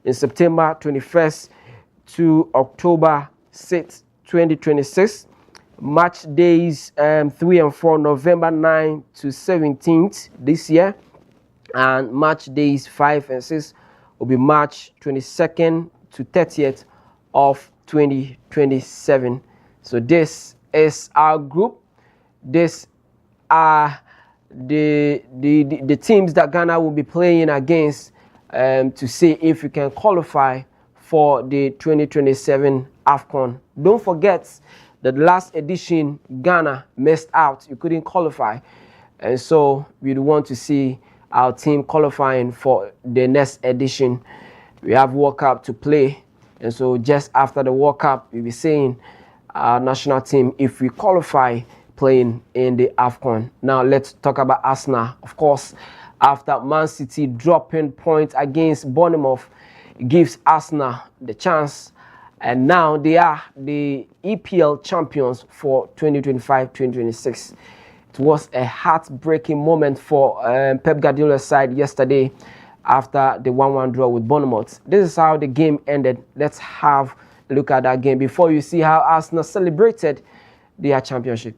in September 21st to October 6th, 2026. Match days 3 and 4, November 9 to 17th this year. And match days 5 and 6 will be March 22nd to 30th of 2027. So this is our group. This are the teams that Ghana will be playing against to see if we can qualify for the 2027 AFCON. Don't forget that last edition Ghana missed out. You couldn't qualify. And so we'd want to see our team qualifying for the next edition. We have World Cup to play. And so just after the World Cup, we'll be seeing our national team, if we qualify, playing in the AFCON. Now let's talk about Arsenal. Of course, after Man City dropping points against Bournemouth, gives Arsenal the chance, and now they are the EPL champions for 2025-2026. It was a heartbreaking moment for Pep Guardiola's side yesterday after the 1-1 draw with Bournemouth. This is how the game ended. Let's have a look at that game before you see how Arsenal celebrated their championship.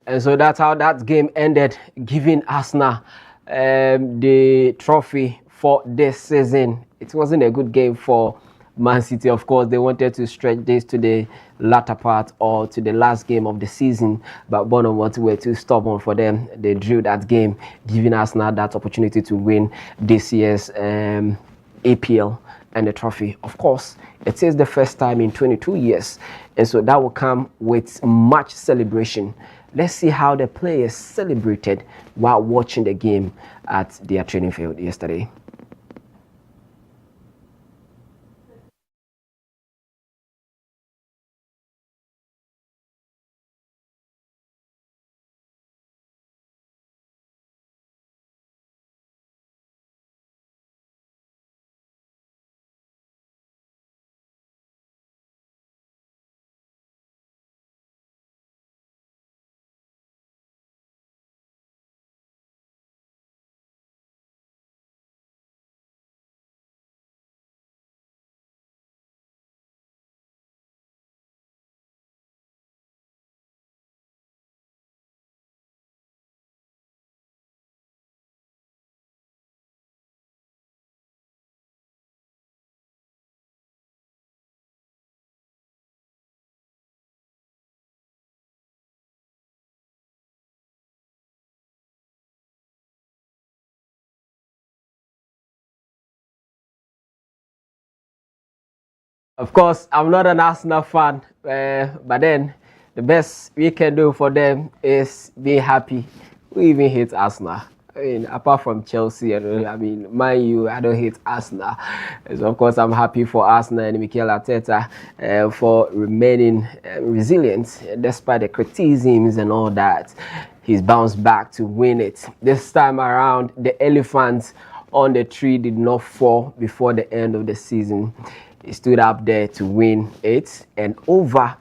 And so that's how that game ended, giving Arsenal the trophy for this season. It wasn't a good game for Man City. Of course, they wanted to stretch this to the latter part or to the last game of the season, but Bournemouth were too stubborn for them. They drew that game, giving Arsenal that opportunity to win this year's APL and the trophy. Of course, it is the first time in 22 years, and so that will come with much celebration. Let's see how the players celebrated while watching the game at their training field yesterday. Of course, I'm not an Arsenal fan, but then the best we can do for them is be happy. We even hate Arsenal. I mean, apart from Chelsea, Man U, I don't hate Arsenal. So of course, I'm happy for Arsenal and Mikel Arteta for remaining resilient despite the criticisms and all that. He's bounced back to win it. This time around, the elephant on the tree did not fall before the end of the season. He stood up there to win it and over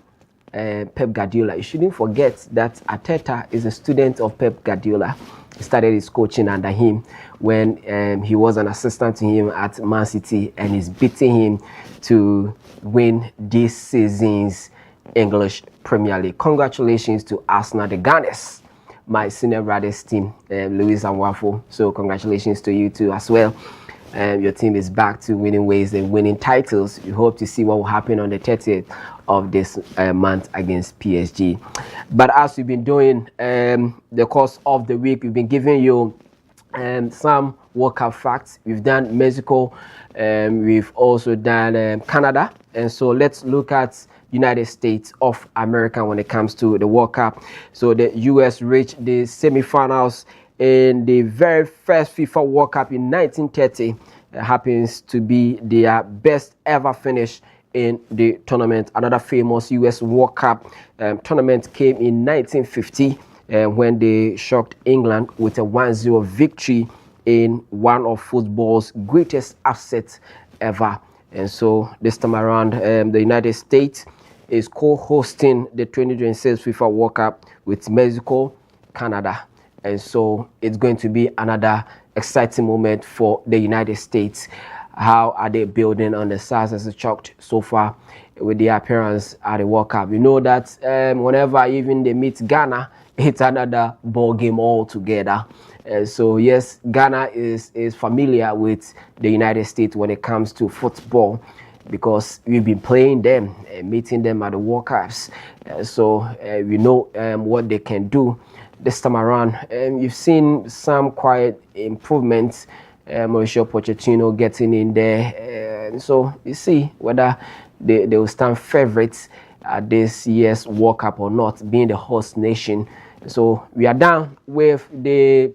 Pep Guardiola. You shouldn't forget that Arteta is a student of Pep Guardiola. He started his coaching under him when he was an assistant to him at Man City, and he's beating him to win this season's English Premier League. Congratulations to Arsenal, the Gunners, my senior brother's team, Louis and Wafo. So congratulations to you too as well. Your team is back to winning ways and winning titles. You hope to see what will happen on the 30th of this month against PSG. But as we've been doing the course of the week, we've been giving you some World Cup facts. We've done Mexico, we've also done Canada, and so let's look at United States of America when it comes to the World Cup. So the US reached the semifinals in the very first FIFA World Cup in 1930. It happens to be their best ever finish in the tournament. Another famous US World Cup tournament came in 1950 when they shocked England with a 1-0 victory in one of football's greatest upsets ever. And so this time around, the United States is co-hosting the 2026 FIFA World Cup with Mexico, Canada. And so it's going to be another exciting moment for the United States. How are they building on the success chalked so far with the appearance at the World Cup? You know that whenever even they meet Ghana, it's another ball game altogether. So yes, Ghana is familiar with the United States when it comes to football, because we've been playing them, meeting them at the World Cups. So we know what they can do. This time around, you've seen some quiet improvements. Mauricio Pochettino getting in there. So you see whether they will stand favorites at this year's World Cup or not, being the host nation. So we are done with the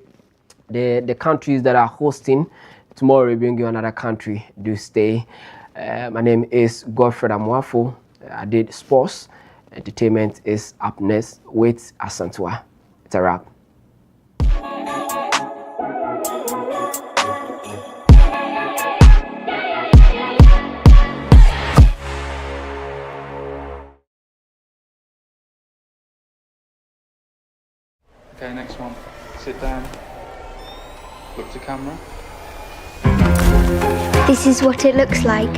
countries that are hosting. Tomorrow we bring you another country. Do stay. My name is Godfred Amwafo. I did sports. Entertainment is up next with Asantua. It's a wrap. Okay, next one. Sit down. Look to camera. This is what it looks like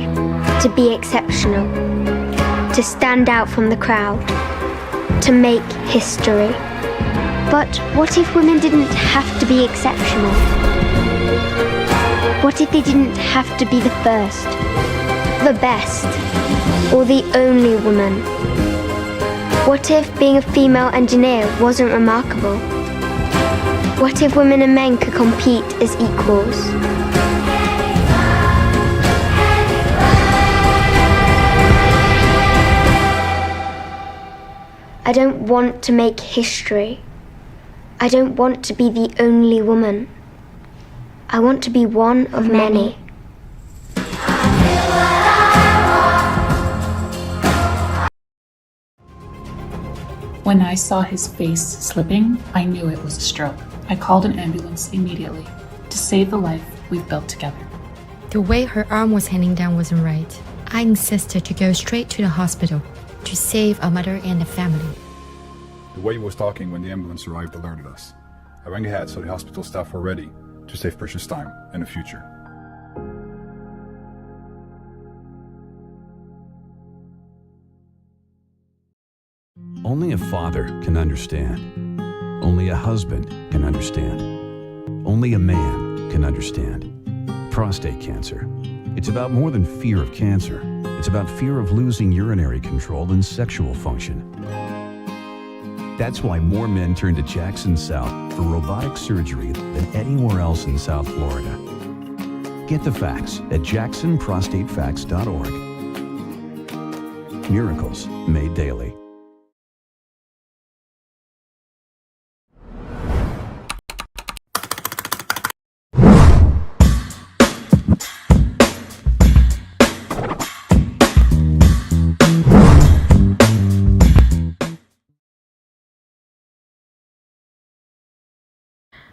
to be exceptional, to stand out from the crowd, to make history. But what if women didn't have to be exceptional? What if they didn't have to be the first, the best, or the only woman? What if being a female engineer wasn't remarkable? What if women and men could compete as equals? I don't want to make history. I don't want to be the only woman. I want to be one of many. When I saw his face slipping, I knew it was a stroke. I called an ambulance immediately to save the life we've built together. The way her arm was hanging down wasn't right. I insisted to go straight to the hospital to save a mother and a family. The way he was talking when the ambulance arrived alerted us. I rang ahead so the hospital staff were ready to save precious time and the future. Only a father can understand. Only a husband can understand. Only a man can understand. Prostate cancer. It's about more than fear of cancer. It's about fear of losing urinary control and sexual function. That's why more men turn to Jackson South for robotic surgery than anywhere else in South Florida. Get the facts at jacksonprostatefacts.org. Miracles made daily.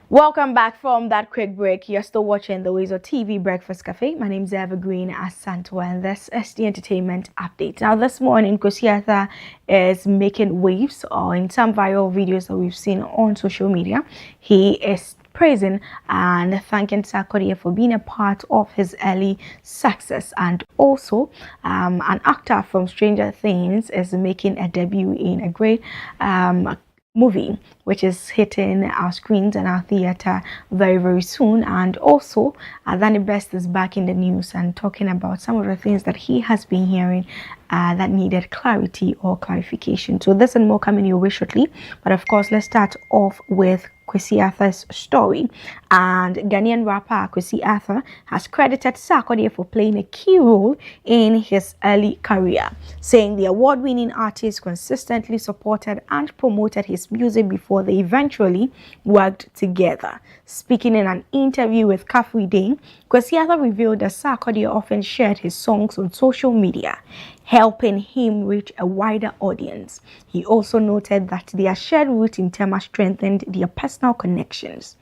Welcome back from that quick break. You're still watching the WoezorTV Breakfast Cafe. My name is Evergreen Asantwa, and this is the entertainment update. Now, this morning, Kwesi Arthur is making waves, or in some viral videos that we've seen on social media, he is praising and thanking Sarkodie for being a part of his early success. And also, an actor from Stranger Things is making a debut in a great movie which is hitting our screens and our theater very, very soon. And also, Danny Best is back in the news and talking about some of the things that he has been hearing that needed clarity or clarification. So this and more coming your way shortly. But of course, let's start off with Kwesi Arthur's story. And Ghanaian rapper Kwesi Arthur has credited Sarkodie for playing a key role in his early career, saying the award-winning artist consistently supported and promoted his music before they eventually worked together. Speaking in an interview with Café, Kwesi Arthur revealed that Sarkodie often shared his songs on social media, helping him reach a wider audience. He also noted that their shared roots in Tema strengthened their personal connections.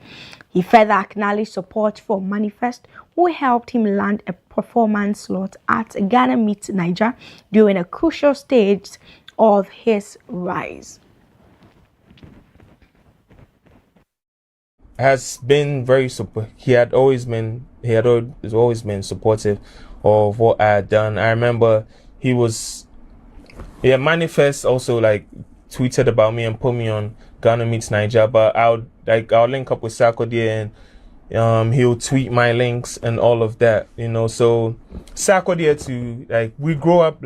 He further acknowledged support for Manifest, who helped him land a performance slot at Ghana Meets Niger during a crucial stage of his rise. Has been very he had always been supportive of what I had done. I remember Manifest also like tweeted about me and put me on Ghana Meets Niger, but I'll link up with Sarkodie and he'll tweet my links and all of that, you know. So Sarkodie too, we grew up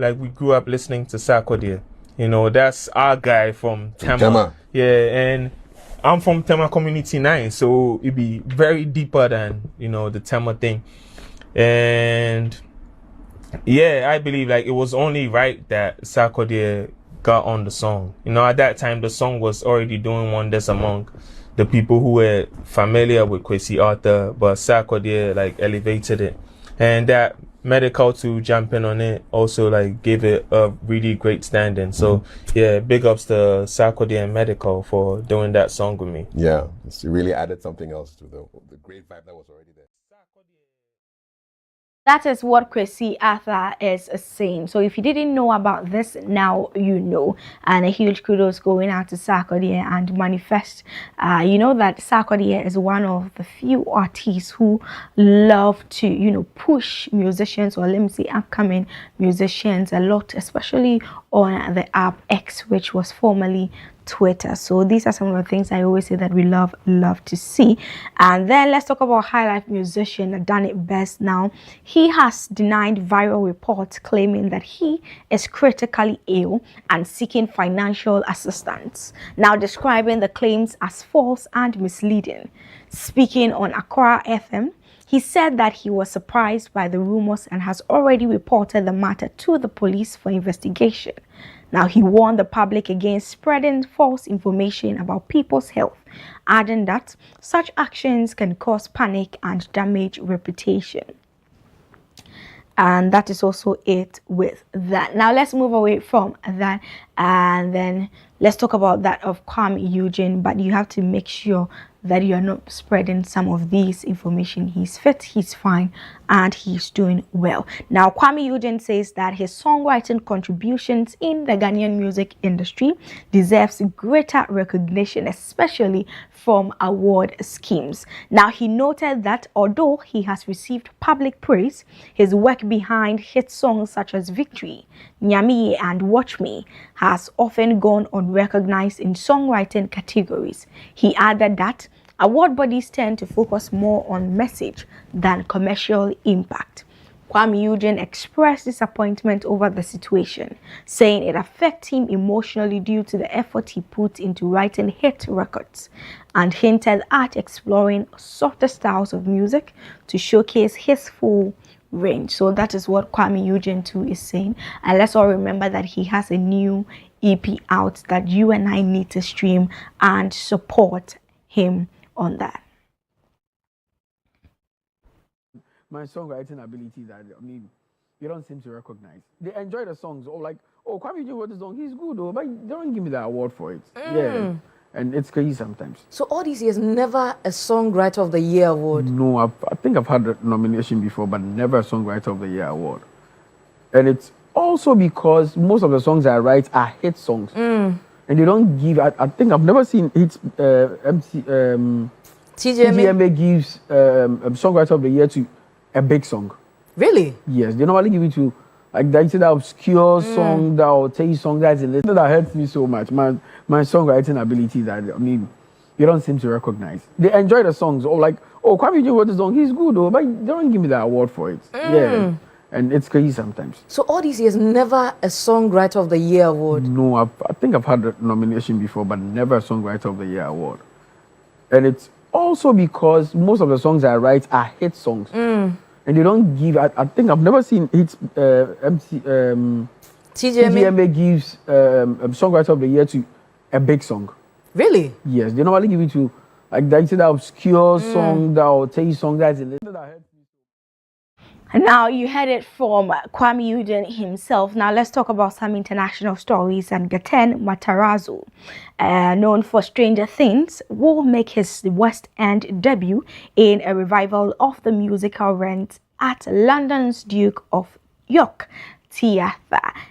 listening to Sarkodie, you know. That's our guy from Tema. Yeah, and I'm from Tema Community 9, so it'd be very deeper than, you know, the Tema thing. And yeah, I believe it was only right that Sarkodie got on the song. You know, at that time the song was already doing wonders among the people who were familiar with Kwesi Arthur, but Sarkodie elevated it. And that Medical to jump in on it also gave it a really great standing. So yeah, big ups to Sarkodie and Medical for doing that song with me. Yeah, it really added something else to the great vibe that was already there. That is what Kwesi Arthur is saying. So if you didn't know about this, now you know. And a huge kudos going out to Sarkodie and Manifest. You know that Sarkodie is one of the few artists who love to, you know, push musicians, or let me say upcoming musicians, a lot, especially on the app X, which was formerly Twitter. So these are some of the things I always say that we love to see. And then let's talk about high life musician Done It Best now. He has denied viral reports claiming that he is critically ill and seeking financial assistance, now describing the claims as false and misleading. Speaking on Accra FM, he said that he was surprised by the rumors and has already reported the matter to the police for investigation. Now, he warned the public against spreading false information about people's health, adding that such actions can cause panic and damage reputation. And that is also it with that. Now, let's move away from that and then let's talk about that of Kwame Eugene. But you have to make sure that you are not spreading some of these information. He's fit, he's fine, and he's doing well. Now, Kwame Eugene says that his songwriting contributions in the Ghanaian music industry deserves greater recognition, especially from award schemes. Now, he noted that although he has received public praise, his work behind hit songs such as Victory, Nyami, and Watch Me has often gone unrecognized in songwriting categories. He added that award bodies tend to focus more on message than commercial impact. Kwame Eugene expressed disappointment over the situation, saying it affects him emotionally due to the effort he put into writing hit records, and hinted at exploring softer styles of music to showcase his full range. So that is what Kwame Eugene too is saying. And let's all remember that he has a new EP out that you and I need to stream and support him on that. My songwriting ability that, I mean, you don't seem to recognize. They enjoy the songs, or like, oh, Kwame Eugene wrote the song, he's good, though, but they don't give me the award for it. Yeah. And it's crazy sometimes. So all these years, never a Songwriter of the Year award? No, I think I've had a nomination before, but never a Songwriter of the Year award. And it's also because most of the songs I write are hit songs. And they don't give, I think I've never seen hits, TGMA gives Songwriter of the Year to a big song. Really? Yes, they normally give it to, like, that obscure song, that or tell you song that's in it. That hurts me so much. My songwriting ability that, I mean, you don't seem to recognize. They enjoy the songs, or like, oh, Kwame Eugene wrote the song, he's good, though, but they don't give me the award for it. Yeah. And it's crazy sometimes. So all these years, never a Songwriter of the Year award? No, I think I've had a nomination before, but never a Songwriter of the Year award. And it's also because most of the songs I write are hit songs. And they don't give, I think I've never seen hits, TGMA gives Songwriter of the Year to a big song. Really? Yes, they normally give it to, like, that obscure song, that or tell you song that's in it. Now, you heard it from Kwame Eugene himself. Now, let's talk about some international stories. And Gaten Matarazzo, known for Stranger Things, will make his West End debut in a revival of the musical Rent at London's Duke of York Theatre.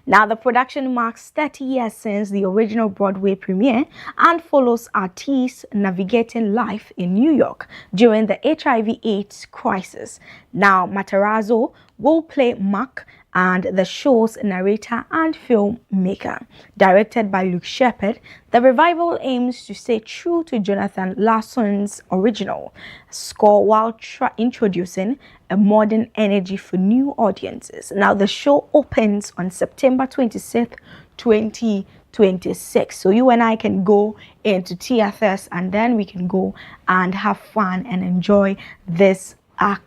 Now, the production marks 30 years since the original Broadway premiere and follows artists navigating life in New York during the HIV/AIDS crisis. Now, Matarazzo will play Mark, and the show's narrator and filmmaker. Directed by Luke Shepherd, the revival aims to stay true to Jonathan Larson's original score while introducing a modern energy for new audiences. Now, the show opens on September 26th, 2026. So you and I can go into theaters and then we can go and have fun and enjoy this actor.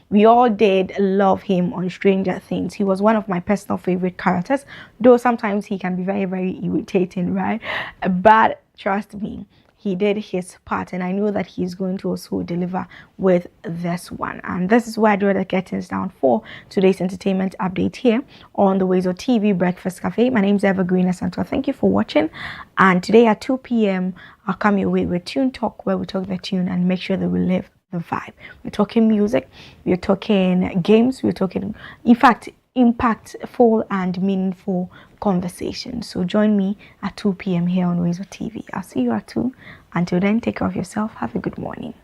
We all did love him on Stranger Things. He was one of my personal favorite characters, though sometimes he can be very, very irritating, right? But trust me, he did his part, and I know that he's going to also deliver with this one. And this is where I draw the curtains down for today's entertainment update here on the WoezorTV Breakfast Cafe. My name is Evergreen Asantua. Thank you for watching. And today at 2 p.m, I'll come your way with Tune Talk, where we talk the tune and make sure that we live the vibe. We're talking music, we're talking games, we're talking, in fact, impactful and meaningful conversations. So join me at 2 p.m. here on WoezorTV. I'll see you at 2. Until then, take care of yourself. Have a good morning.